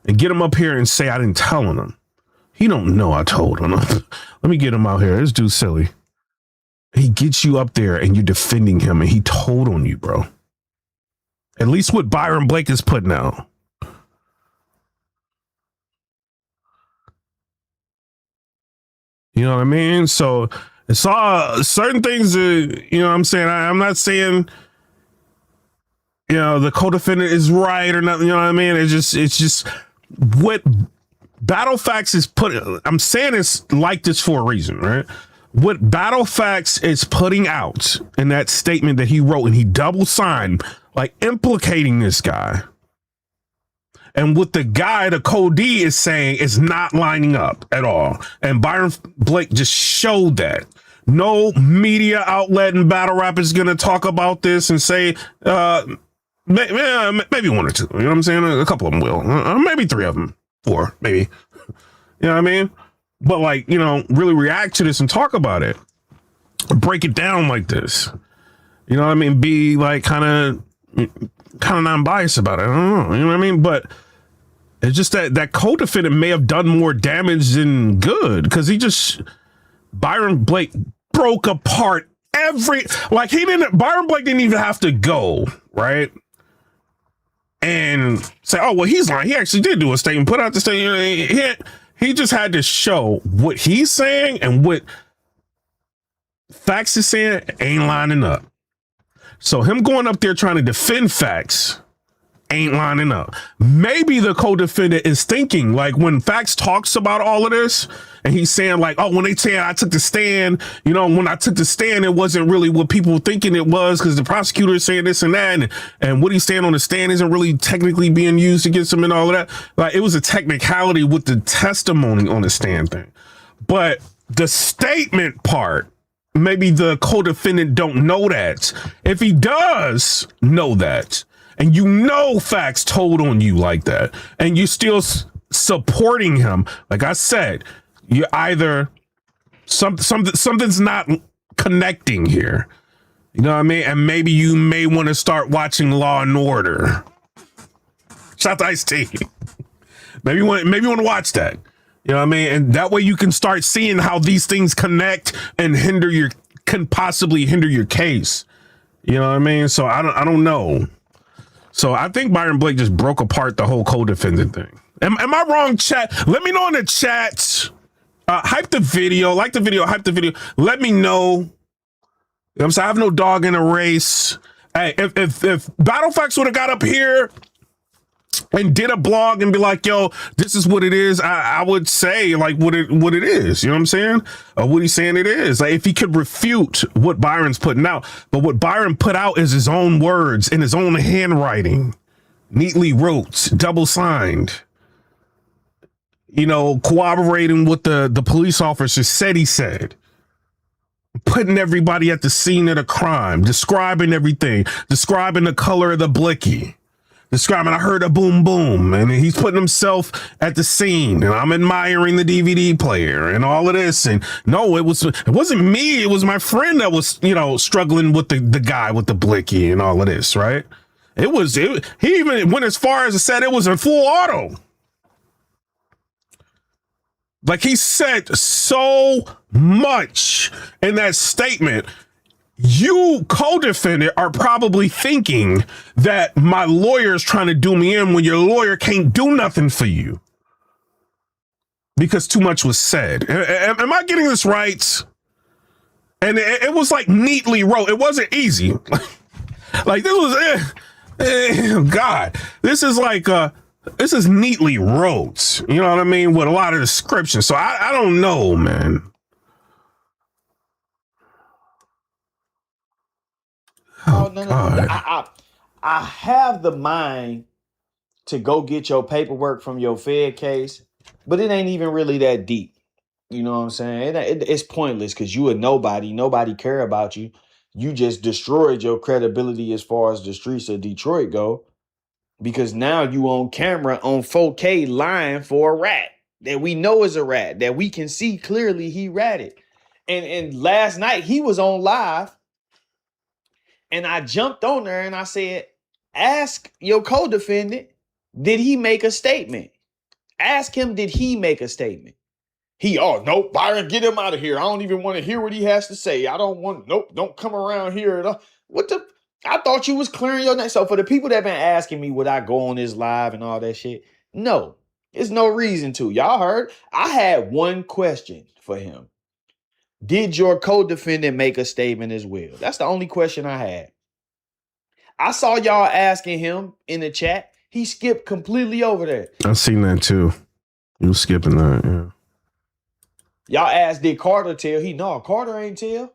and get him up here and say I didn't tell on him. He don't know I told on him. Let me get him out here. This dude's silly. He gets you up there and you're defending him and he told on you, bro. At least what Byron Blake is putting out. You know what I mean? So it's all certain things that, you know what I'm saying? I'm not saying, you know, the co-defendant is right or nothing. You know what I mean? It's just what Battle Factz is putting. I'm saying it's like this for a reason, right? What Battle Factz is putting out in that statement that he wrote and he double signed, like implicating this guy. And what the guy, the Cody, is saying is not lining up at all. And Byron Blake just showed that. No media outlet in battle rap is going to talk about this and say, maybe one or two. You know what I'm saying? A couple of them will. Maybe three of them. 4, maybe. You know what I mean? But, like, you know, really react to this and talk about it. Break it down like this. You know what I mean? Be, like, kind of non-biased about it. I don't know. You know what I mean? But it's just that co-defendant may have done more damage than good because Byron Blake broke apart Byron Blake didn't even have to go, right? And say, oh, well, he's lying. He actually did do a statement, put out the statement. He just had to show what he's saying and what Factz is saying ain't lining up. So him going up there trying to defend Factz ain't lining up. Maybe the co-defendant is thinking, like, when Factz talks about all of this and he's saying, like, oh, when they say I took the stand, you know, when I took the stand, it wasn't really what people were thinking it was because the prosecutor is saying this and that. And what he's saying on the stand isn't really technically being used against him and all of that. Like, it was a technicality with the testimony on the stand thing. But the statement part, maybe the co-defendant don't know that. If he does know that, and you know Factz told on you like that, and you're still supporting him, like I said, you're either something's not connecting here. You know what I mean? And maybe you may want to start watching Law and Order. Shout out to Ice-T. Maybe you want to watch that. You know what I mean? And that way you can start seeing how these things connect and can possibly hinder your case. You know what I mean? So I don't know. So I think Byron Blake just broke apart the whole co-defendant thing. Am I wrong, chat? Let me know in the chat. Hype the video. Like the video. Hype the video. Let me know. You know what I'm saying? I have no dog in a race. Hey, if Battle Factz would have got up here and did a blog and be like, yo, this is what it is, I would say, like, what it is. You know what I'm saying? What he's saying it is. Like, if he could refute what Byron's putting out. But what Byron put out is his own words in his own handwriting. Neatly wrote, double signed. You know, corroborating what the police officer said he said. Putting everybody at the scene of the crime. Describing everything. Describing the color of the blicky. describing, I heard a boom boom, and he's putting himself at the scene, and I'm admiring the DVD player and all of this. And no, it wasn't me. It was my friend that was, struggling with the guy with the blicky and all of this, right? He even went as far as to said it was in full auto. Like, he said so much in that statement. You, co-defendant, are probably thinking that my lawyer is trying to do me in when your lawyer can't do nothing for you because too much was said. Am I getting this right? And it was like neatly wrote. It wasn't easy. Like, this was, God, this is like, this is neatly wrote. You know what I mean? With a lot of description. So I don't know, man. Oh, no. I have the mind to go get your paperwork from your Fed case, but it ain't even really that deep. You know what I'm saying? It's pointless because you a nobody. Nobody care about you. You just destroyed your credibility as far as the streets of Detroit go, because now you on camera on 4K lying for a rat that we know is a rat, that we can see clearly he ratted. And last night he was on live. And I jumped on there and I said, ask your co-defendant, did he make a statement? Ask him, did he make a statement? Nope, Byron, get him out of here. I don't even want to hear what he has to say. Don't come around here. I thought you was clearing your name. So for the people that been asking me, would I go on this live and all that shit? No, there's no reason to. Y'all heard? I had one question for him. Did your co-defendant make a statement as well? That's the only question I had. I saw y'all asking him in the chat. He skipped completely over that. I seen that too. You was skipping that, yeah. Y'all asked, did Carter tell? No, Carter ain't tell.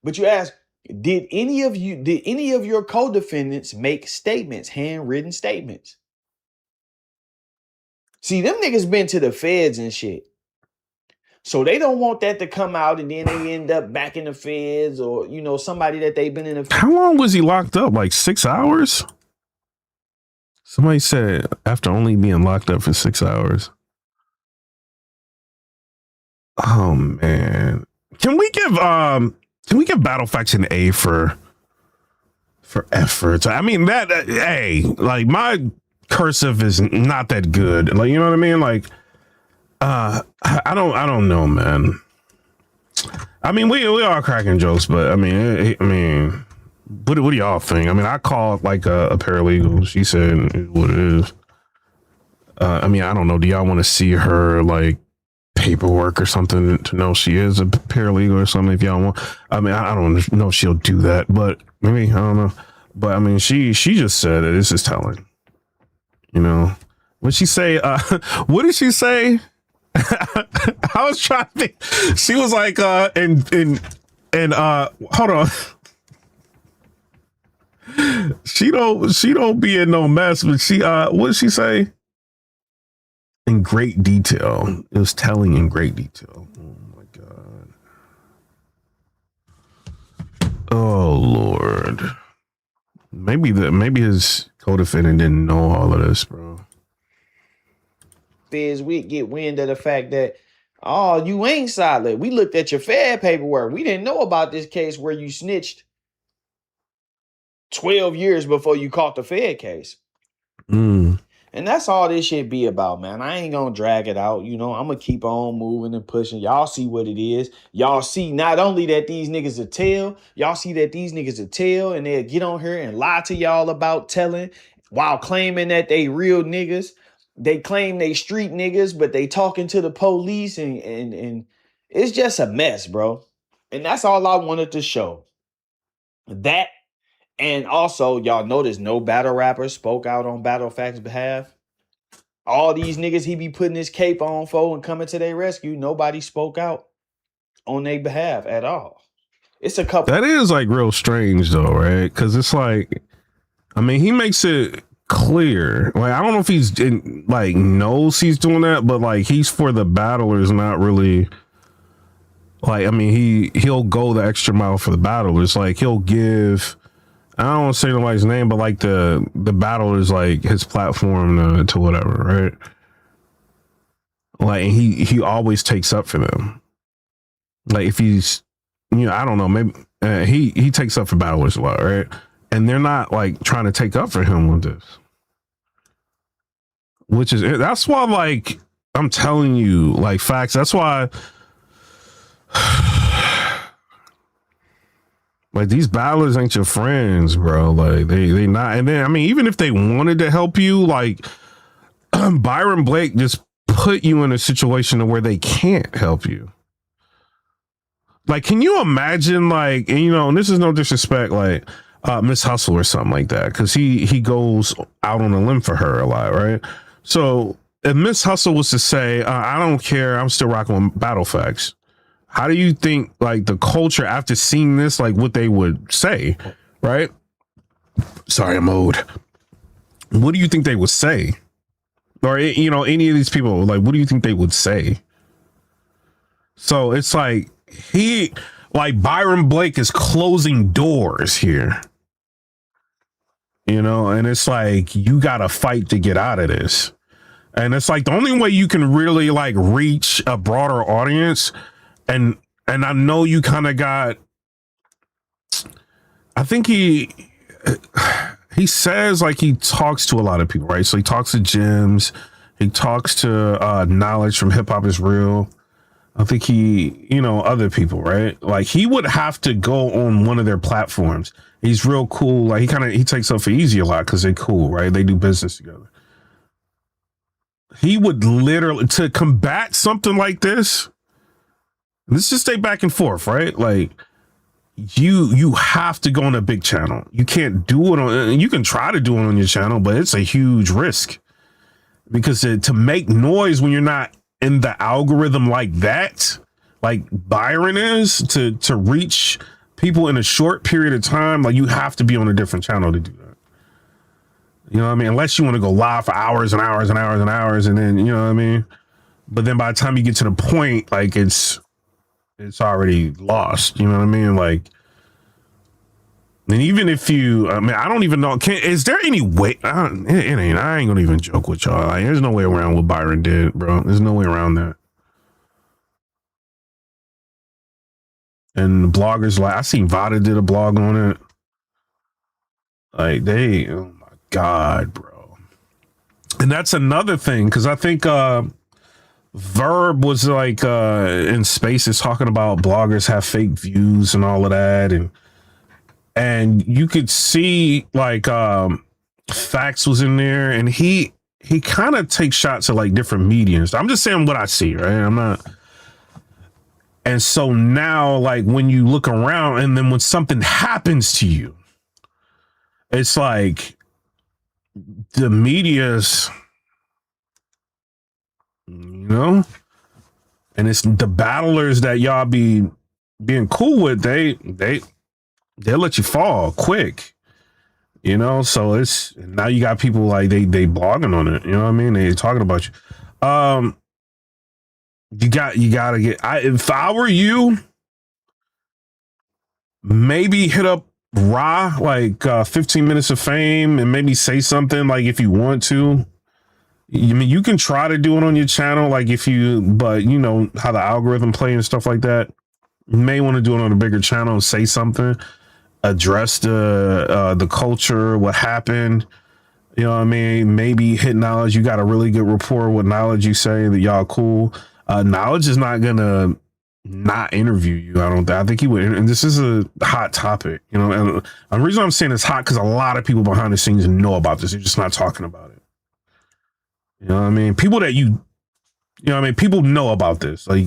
But you asked, did any of your co-defendants make statements, handwritten statements? See, them niggas been to the feds and shit. So they don't want that to come out and then they end up back in the feds or, somebody that they've been in the feds. How long was he locked up? Like 6 hours? Somebody said after only being locked up for 6 hours. Oh, man. Can we give Battle Factz an A for efforts? I mean, hey, like, my cursive is not that good. Like, you know what I mean? Like, I don't know, man. I mean, we are cracking jokes, but I mean, what do y'all think? I mean, I called like a paralegal. She said what it is. I mean, I don't know. Do y'all want to see her like paperwork or something to know she is a paralegal or something? If y'all want, I mean, I don't know if she'll do that, but maybe, I don't know. But I mean, she just said that this is telling. What'd she say? What did she say? I was trying to think. She was like, and hold on. She don't be in no mess, but what did she say? In great detail. It was telling in great detail. Oh my God. Oh Lord. Maybe his co-defendant didn't know all of this, bro. Feds, we get wind of the fact that, oh, you ain't solid. We looked at your Fed paperwork. We didn't know about this case where you snitched 12 years before you caught the Fed case. And that's all this shit be about, man. I ain't gonna drag it out. I'm gonna keep on moving and pushing. Y'all see what it is. Y'all see not only that these niggas are tell, y'all see that these niggas are tell, and they'll get on here and lie to y'all about telling while claiming that they real niggas. They claim they street niggas, but they talking to the police and it's just a mess, bro. And that's all I wanted to show. That, and also, y'all notice no battle rapper spoke out on Battle Factz' behalf. All these niggas he be putting his cape on for and coming to their rescue, nobody spoke out on their behalf at all. It's a couple. That is like real strange though, right? Because it's like, I mean, he makes it clear. Like, I don't know if he's knows he's doing that, but like he's for the battlers, not really. Like, I mean, he'll go the extra mile for the battlers. Like, he'll give I don't want to say nobody's name, but like the battle is like his platform to whatever, right? Like he always takes up for them. Like if he's, I don't know, maybe he takes up for battlers a lot, right? And they're not like trying to take up for him with this, that's why, like, I'm telling you, like, facts. That's why, like, these battlers ain't your friends, bro. Like, they not. And then, I mean, even if they wanted to help you, like, Byron Blake just put you in a situation where they can't help you. Like, can you imagine, like, and this is no disrespect, like, Miss Hustle or something like that, because he goes out on a limb for her a lot, right? So if Miss Hustle was to say, I don't care, I'm still rocking with Battle Factz, how do you think, like, the culture after seeing this, like, what they would say, right? Sorry, I'm old. What do you think they would say? Or, any of these people, like, what do you think they would say? So it's like Byron Blake is closing doors here. And it's like, you got to fight to get out of this. And it's like the only way you can really like reach a broader audience. And I know you kind of got, I think he says like he talks to a lot of people, right? So he talks to Gems. He talks to Knowledge from Hip Hop Is Real. I think other people, right? Like he would have to go on one of their platforms. He's real cool. Like he takes up for Easy a lot because they're cool, right? They do business together. He would literally, to combat something like this, let's just stay back and forth, right? Like you have to go on a big channel. You can't do it you can try to do it on your channel, but it's a huge risk because to make noise when you're not in the algorithm like that, like Byron is, to reach people in a short period of time, like you have to be on a different channel to do that. You know what I mean? Unless you want to go live for hours and hours and hours and hours, and then, you know what I mean? But then by the time you get to the point, like it's already lost. You know what I mean? Like, and even if I don't even know. Is there any way? I ain't gonna even joke with y'all. Like, there's no way around what Byron did, bro. There's no way around that. And the bloggers, like, I seen Vada did a blog on it. Like, oh my God, bro. And that's another thing, because I think Verb was like in Spaces talking about bloggers have fake views and all of that, and you could see like Facts was in there, and he kind of takes shots at like different mediums. I'm just saying what I see, right? I'm not. And so now, like, when you look around and then when something happens to you, it's like the media's, and it's the battlers that y'all be being cool with. They'll let you fall quick, so it's, now you got people like they blogging on it. You know what I mean? They talking about you. You gotta get, if I were you, maybe hit up Ra, like 15 minutes of fame, and maybe say something, like, if you want to. I mean, you can try to do it on your channel, like but you know how the algorithm play and stuff like that. You may want to do it on a bigger channel and say something, address the culture, what happened. You know what I mean? Maybe hit Knowledge. You got a really good rapport with Knowledge. You say that y'all cool. Knowledge is not gonna not interview you. I think he would. And this is a hot topic, and the reason I'm saying it's hot because a lot of people behind the scenes know about this. They're just not talking about it. You know what I mean? People that people know about this. Like,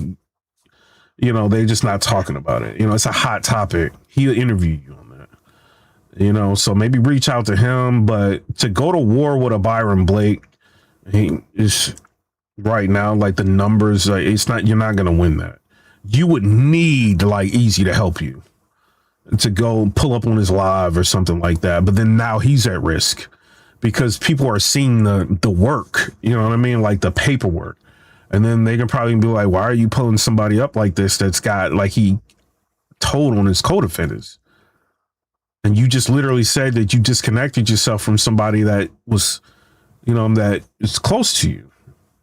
they're just not talking about it. It's a hot topic. He'll interview you on that. So maybe reach out to him, but to go to war with a Byron Blake, he is right now, like, the numbers, like, you're not going to win that. You would need like Easy to help you to go pull up on his live or something like that. But then now he's at risk because people are seeing the work, you know what I mean? Like the paperwork. And then they can probably be like, why are you pulling somebody up like this that's got, like, he told on his co-defendants? And you just literally said that you disconnected yourself from somebody that was, you know, that is close to you.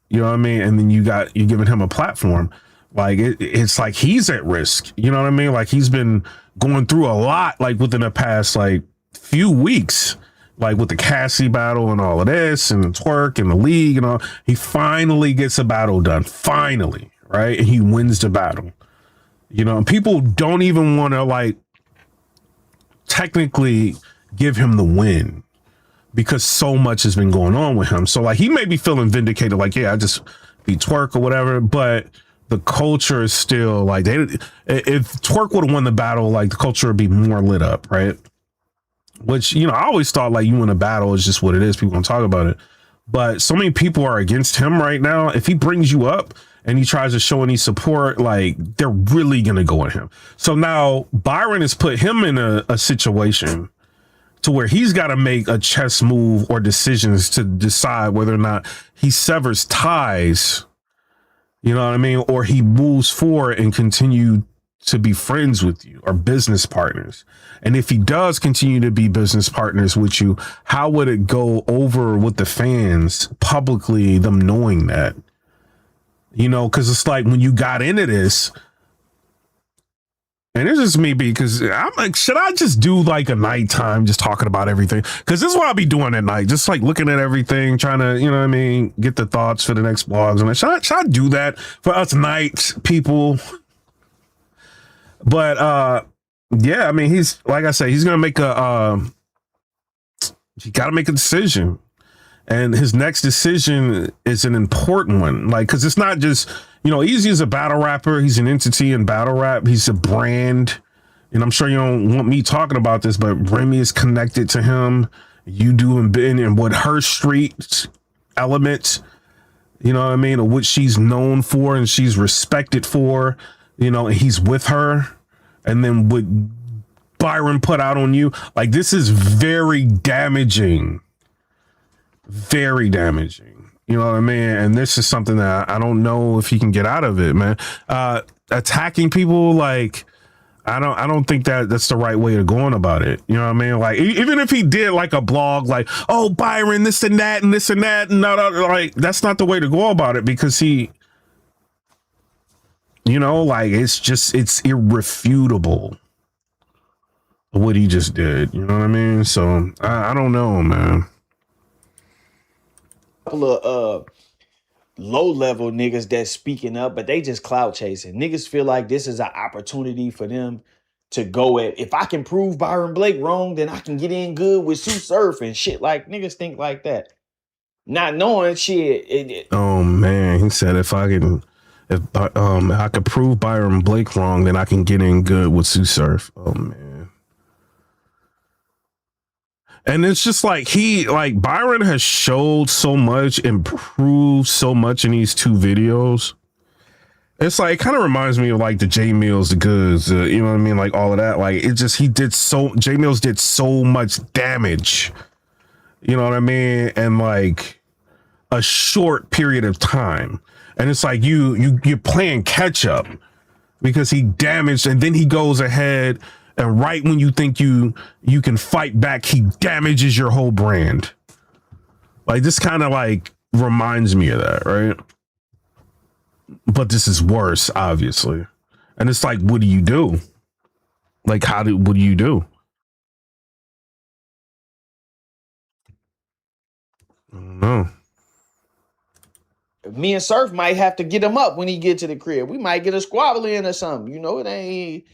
You know what I mean? And then you're giving him a platform. Like it's like he's at risk. You know what I mean? Like he's been going through a lot, like within the past like few weeks, like with the Cassie battle and all of this and the twerk and the league and all. He finally gets a battle done. Finally, right? And he wins the battle. You know, and people don't even want to like technically give him the win because so much has been going on with him. So like he may be feeling vindicated, like, yeah, I just beat Twerk or whatever, but the culture is still like, if Twerk would have won the battle, like the culture would be more lit up, right? Which, you know, I always thought like you win a battle is just what it is. People gonna talk about it. But so many people are against him right now. If he brings you up and he tries to show any support, like they're really gonna go at him. So now Byron has put him in a situation to where he's got to make a chess move or decisions to decide whether or not he severs ties, you know what I mean? Or he moves forward and continue to be friends with you or business partners. And if he does continue to be business partners with you, how would it go over with the fans publicly, them knowing that? You know, because it's like when you got into this, and it's just me because I'm like, should I just do like a nighttime just talking about everything? Because this is what I'll be doing at night, just like looking at everything, trying to, you know what I mean, get the thoughts for the next blogs. And should I do that for us night people? But yeah, I mean, he's like I say, he's gonna make you got to make a decision, and his next decision is an important one. Like, because it's not just, you know, Easy is a battle rapper. He's an entity in battle rap. He's a brand. And I'm sure you don't want me talking about this, but Remy is connected to him. You do and Ben and what her street elements, you know what I mean, or what she's known for and she's respected for, you know, and he's with her. And then what Byron put out on you, like this is very damaging. Very damaging. You know what I mean? And this is something that I don't know if he can get out of it, man. Attacking people, like, I don't think that's the right way of going about it. You know what I mean? Like, even if he did like a blog, like, oh, Byron, this and that, and this and that, and like, that's not the way to go about it because he, you know, like, it's irrefutable what he just did. You know what I mean? So I don't know, man. Of low level niggas that's speaking up, but they just clout chasing. Niggas feel like this is an opportunity for them to go at, if I can prove Byron Blake wrong, then I can get in good with Sue Surf and shit. Like niggas think like that, not knowing shit. Oh man, he said if I could prove Byron Blake wrong, then I can get in good with Sue Surf. Oh man. And it's just like Byron has showed so much, improved so much in these two videos. It's like, it kind of reminds me of like the J Mills, the Goods, you know what I mean? Like all of that. Like it just, J Mills did so much damage, you know what I mean? And like a short period of time. And it's like you're playing catch up because he damaged, and then he goes ahead and right when you think you can fight back, he damages your whole brand. Like this kind of like reminds me of that, right? But this is worse, obviously. And it's like, what do you do? Like, what do you do? I don't know. Me and Surf might have to get him up when he get to the crib. We might get a squabble in or something. You know, it ain't.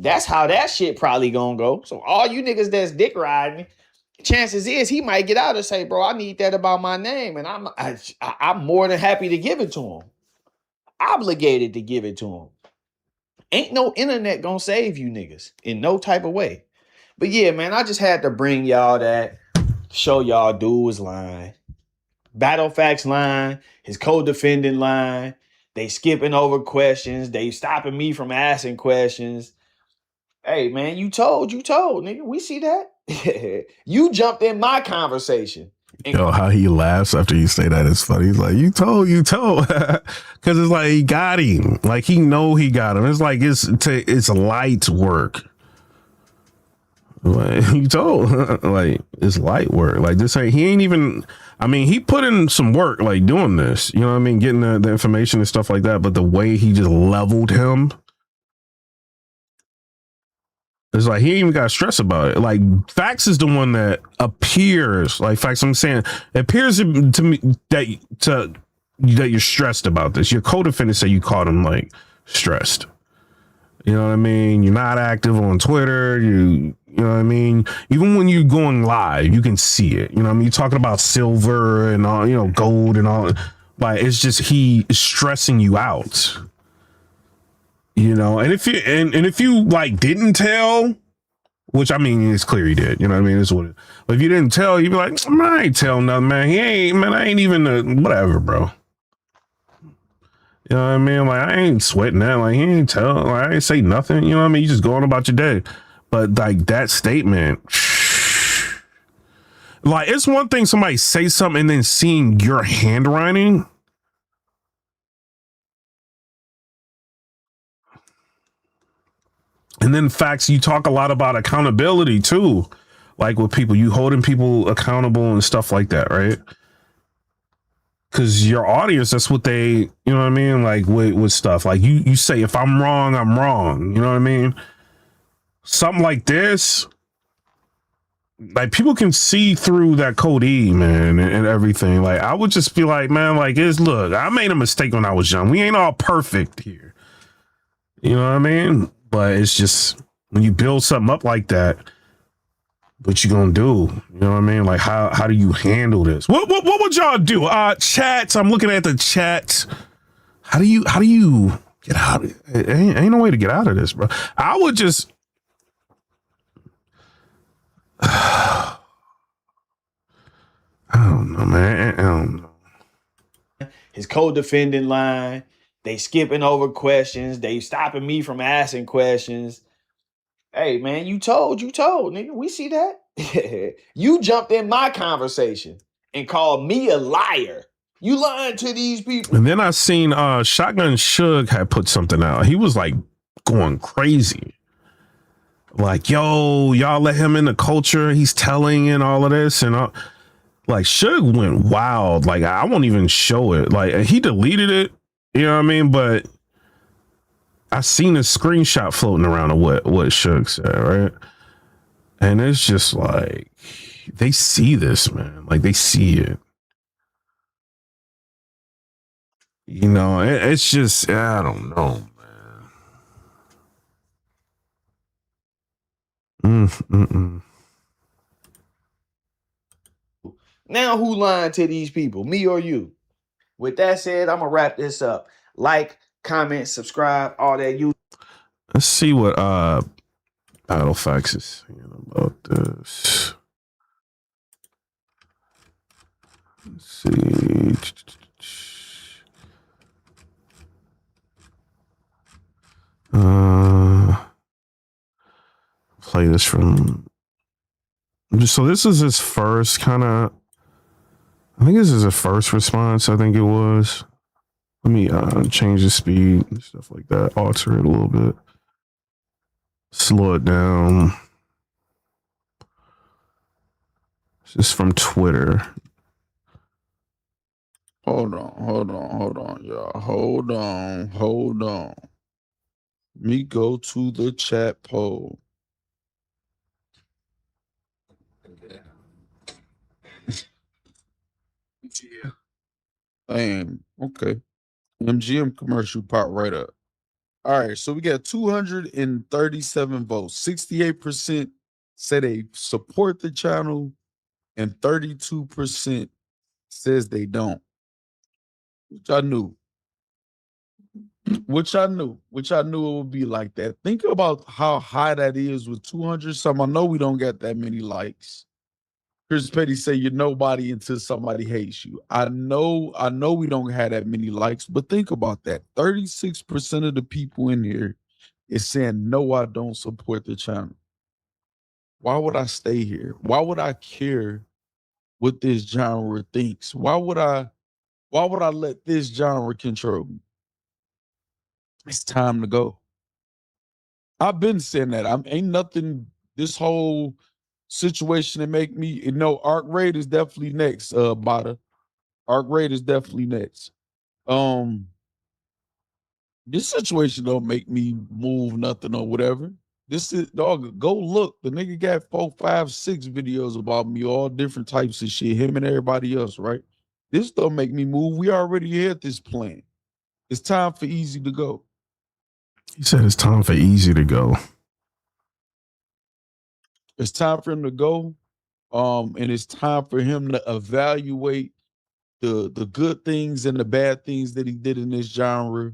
That's how that shit probably gonna go. So all you niggas that's dick riding, chances is he might get out and say, "Bro, I need that about my name," and I'm more than happy to give it to him. Obligated to give it to him. Ain't no internet gonna save you niggas in no type of way. But yeah, man, I just had to bring y'all that, show y'all dude was lying. Battle Factz line, his co-defendant line. They skipping over questions. They stopping me from asking questions. Hey, man, you told, nigga. We see that. You jumped in my conversation. Yo, how he laughs after you say that is funny. He's like, you told. Because it's like, he got him. Like, he know he got him. It's like, it's light work. Like, he told, like, it's light work. Like, this ain't, he ain't even, I mean, he put in some work, like, doing this, you know what I mean? Getting the information and stuff like that. But the way he just leveled him, it's like, he ain't even got to stress about it. Like, Factz is the one that appears, like, Factz, I'm saying, it appears to me that you're stressed about this. Your co-defendant said you caught him, like, stressed. You know what I mean? You're not active on Twitter. You know what I mean? Even when you're going live, you can see it. You know what I mean? You're talking about silver and all, you know, gold and all. Like, it's just he is stressing you out. You know, and if you like didn't tell, which I mean, it's clear he did. You know what I mean? It's what it, but if you didn't tell, you'd be like, I ain't tell nothing, man. I ain't even whatever, bro. You know what I mean? Like, I ain't sweating that. Like, he ain't tell. Like, I ain't say nothing. You know what I mean? You just going about your day. But like that statement, like, it's one thing somebody say something and then seeing your handwriting. And then Factz, you talk a lot about accountability too. Like with people, you holding people accountable and stuff like that, right? Because your audience, that's what they, you know what I mean? Like with stuff like you say, if I'm wrong, I'm wrong. You know what I mean? Something like this, like people can see through that code E, man, and everything. Like I would just be like, man, like look, I made a mistake when I was young. We ain't all perfect here. You know what I mean? But it's just when you build something up like that, what you gonna do? You know what I mean? Like how do you handle this? What would y'all do? Chats. I'm looking at the chat. How do you get out of it? Ain't no way to get out of this, bro. I would just I don't know, man. I don't know. His co-defendant line, they skipping over questions, they stopping me from asking questions. Hey, man, you told, nigga. We see that. You jumped in my conversation and called me a liar. You lying to these people. And then I seen Shotgun Suge had put something out. He was like going crazy. Like, yo, y'all let him in the culture. He's telling and all of this. And like Suge went wild. Like, I won't even show it. Like, he deleted it. You know what I mean? But I seen a screenshot floating around of what Suge said, right? And it's just like, they see this, man. Like, they see it. You know, it's just, I don't know, man. Now who lying to these people, me or you? With that said, I'm gonna wrap this up. Like, comment, subscribe, all that. Let's see what Battle Factz is saying about this. Let's see. Play this from. So this is his first kind of. I think this is his first response. I think it was. Let me change the speed and stuff like that. Alter it a little bit. Slow it down. This is from Twitter. Hold on, y'all. Hold on. Me go to the chat poll. Damn, okay. MGM commercial pop right up. All right, so we got 237 votes. 68% say they support the channel, and 32% says they don't. Which I knew it would be like that. Think about how high that is with 200 some. I know we don't get that many likes. Chris Petty say you're nobody until somebody hates you. I know we don't have that many likes, but think about that. 36% of the people in here is saying, no, I don't support the channel. Why would I stay here? Why would I care what this genre thinks? Why would I let this genre control me? It's time to go. I've been saying that. Ain't nothing this whole situation and make me Arc Raid is definitely next, Bada. Arc Raid is definitely next. This situation don't make me move nothing or whatever. This is dog. Go look. The nigga got 4, 5, 6 videos about me, all different types of shit. Him and everybody else, right? This don't make me move. We already had this plan. It's time for Easy to go. He said it's time for Easy to go. It's time for him to go. And it's time for him to evaluate the good things and the bad things that he did in this genre,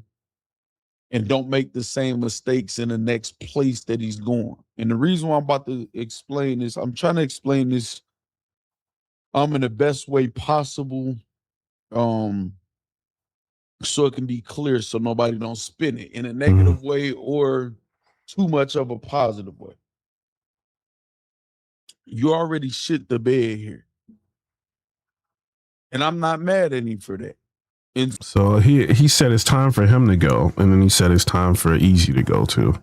and don't make the same mistakes in the next place that he's going. And the reason why I'm about to explain this, I'm trying to explain this in the best way possible, so it can be clear, so nobody don't spin it in a negative way or too much of a positive way. You already shit the bed here, and I'm not mad at him for that. And so he said it's time for him to go, and then he said it's time for Easy to go too.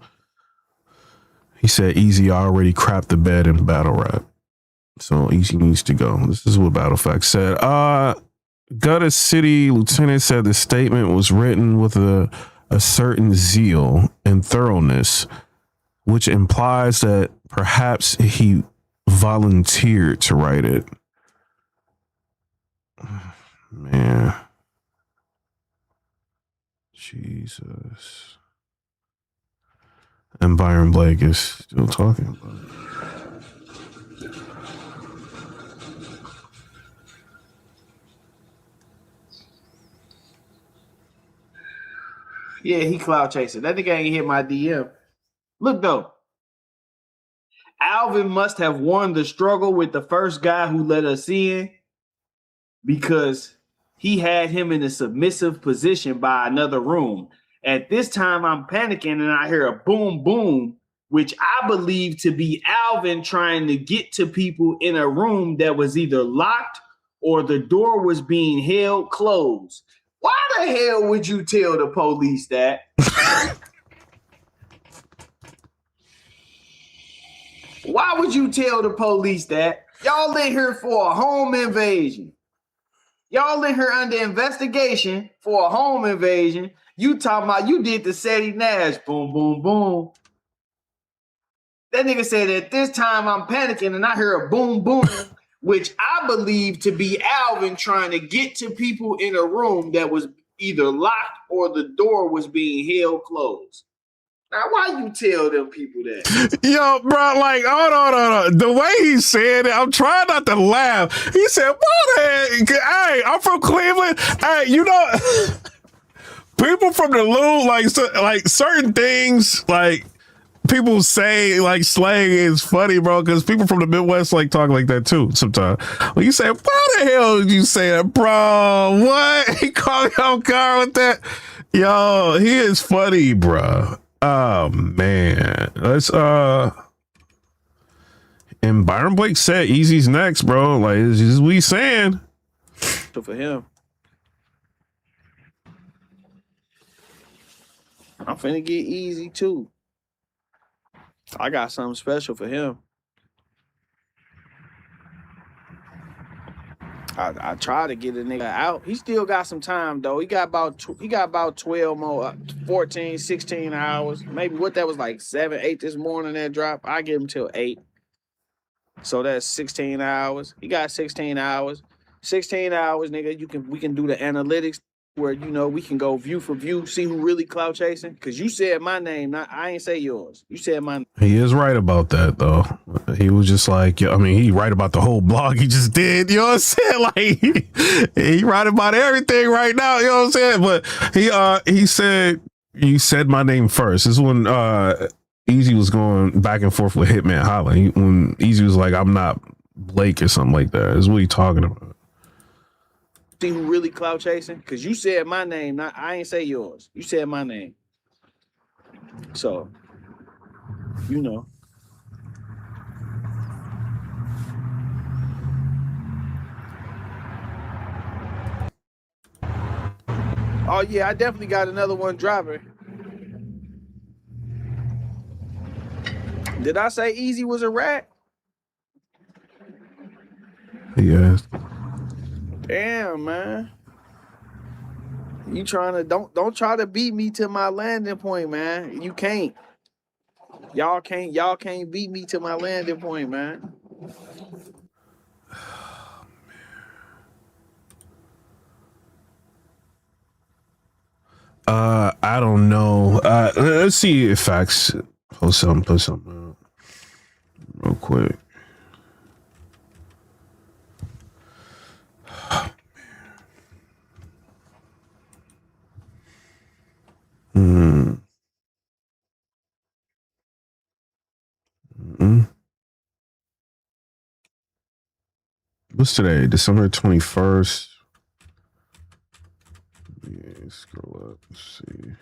He said Easy already crapped the bed in battle rap, so Easy needs to go. This is what Battle Factz said. Gutter City Lieutenant said the statement was written with a certain zeal and thoroughness, which implies that perhaps he volunteered to write it. Man. Jesus. And Byron Blake is still talking about it. Yeah, he cloud chasing. That nigga ain't hit my DM. Look though, Alvin must have won the struggle with the first guy who let us in, because he had him in a submissive position by another room. At this time, I'm panicking and I hear a boom, boom, which I believe to be Alvin trying to get to people in a room that was either locked or the door was being held closed. Why the hell would you tell the police that? Why would you tell the police that? Y'all in here for a home invasion. Y'all in here under investigation for a home invasion. You talking about you did the Sadie Nash. Boom, boom, boom. That nigga said at this time I'm panicking and I hear a boom, boom, which I believe to be Alvin trying to get to people in a room that was either locked or the door was being held closed. Now, why you tell them people that? Yo, bro, like, hold on. The way he said it, I'm trying not to laugh. He said, hey, I'm from Cleveland. Hey, people from the Lou, like certain things, like, people say, like, slang is funny, bro, because people from the Midwest, like, talk like that, too, sometimes. When you say, why the hell did you say that, bro? What? He called me off guard with that? Yo, he is funny, bro. Oh man, let's and Byron Blake said Easy's next, bro. Like, this is what he's saying. So for him, I'm finna get Easy too. I got something special for him. I try to get a nigga out. He still got some time though. He got about 12 more, 14, 16 hours. Maybe what that was like 7, 8 this morning that drop. I give him till 8. So that's 16 hours. He got 16 hours. 16 hours, nigga. We can do the analytics where we can go view for view, see who really clout chasing. Cause you said my name, I ain't say yours. You said my name. He is right about that though. He was just like, I mean, he right about the whole blog he just did. You know what I'm saying? Like he right about everything right now. You know what I'm saying? But he said, you said my name first. This is when Easy was going back and forth with Hitman Holla. When Easy was like, I'm not Blake or something like that. This is what he talking about. See who really clout chasing? Because you said my name, I ain't say yours. You said my name. So, Oh, yeah, I definitely got another one dropping. Did I say Easy was a rat? Yes. Damn, man. You trying to don't try to beat me to my landing point, man. You can't. Y'all can't beat me to my landing point, man. I don't know. Let's see if Facts put something out real quick. What's today? December 21st. Yeah, scroll up. Let's see.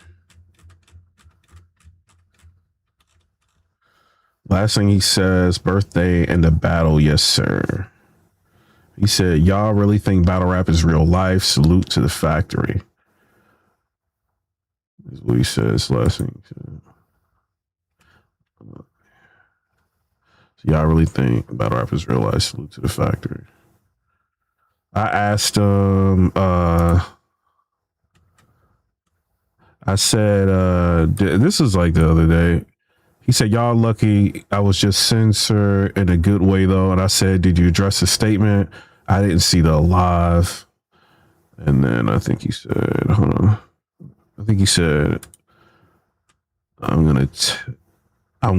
Last thing he says, birthday and the battle, yes, sir. He said, y'all really think battle rap is real life? Salute to the factory. Is what he says last thing. So y'all really think battle rap is real life? Salute to the factory. I asked him, I said, this is like the other day. He said, y'all lucky I was just censored in a good way, though. And I said, did you address the statement? I didn't see the live. And then I think he said, hold on. I think he said, I'm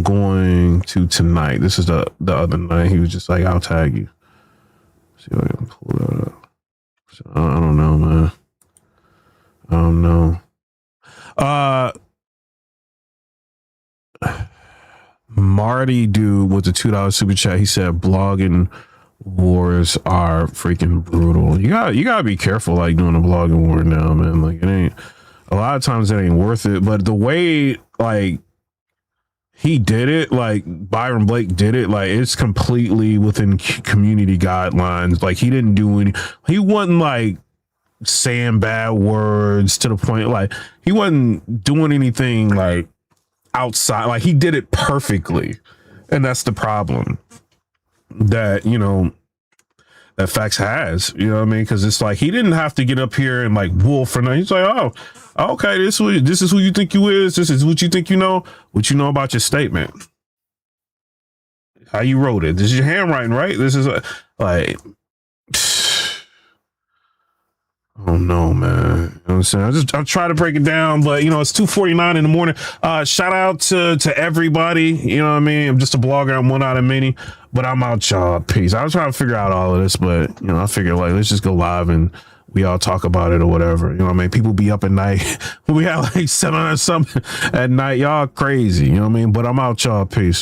going to tonight. This is the other night. He was just like, I'll tag you. See if I can pull that up. So, I don't know, man. I don't know. Marty dude with the $2 super chat. He said blogging wars are freaking brutal. You gotta be careful like doing a blogging war now, man. Like it ain't a lot of times it ain't worth it. But the way like he did it, like Byron Blake did it, like it's completely within community guidelines. Like he didn't do any, he wasn't like saying bad words to the point, like he wasn't doing anything like outside, like he did it perfectly. And that's the problem that, you know, that Facts has, you know what I mean? Because it's like he didn't have to get up here and like wolf or nothing. He's like, oh, okay, this is who you think you is. This is what you think you know. What you know about your statement. How you wrote it. This is your handwriting, right? This is like, oh no, man. You know what I'm saying? I try to break it down, but you know, it's 2:49 in the morning. Shout out to everybody. You know what I mean? I'm just a blogger. I'm one out of many, but I'm out, y'all. Peace. I was trying to figure out all of this, but you know, I figured like, let's just go live and we all talk about it or whatever. You know what I mean? People be up at night. We have like 7 or something at night. Y'all crazy. You know what I mean? But I'm out, y'all. Peace.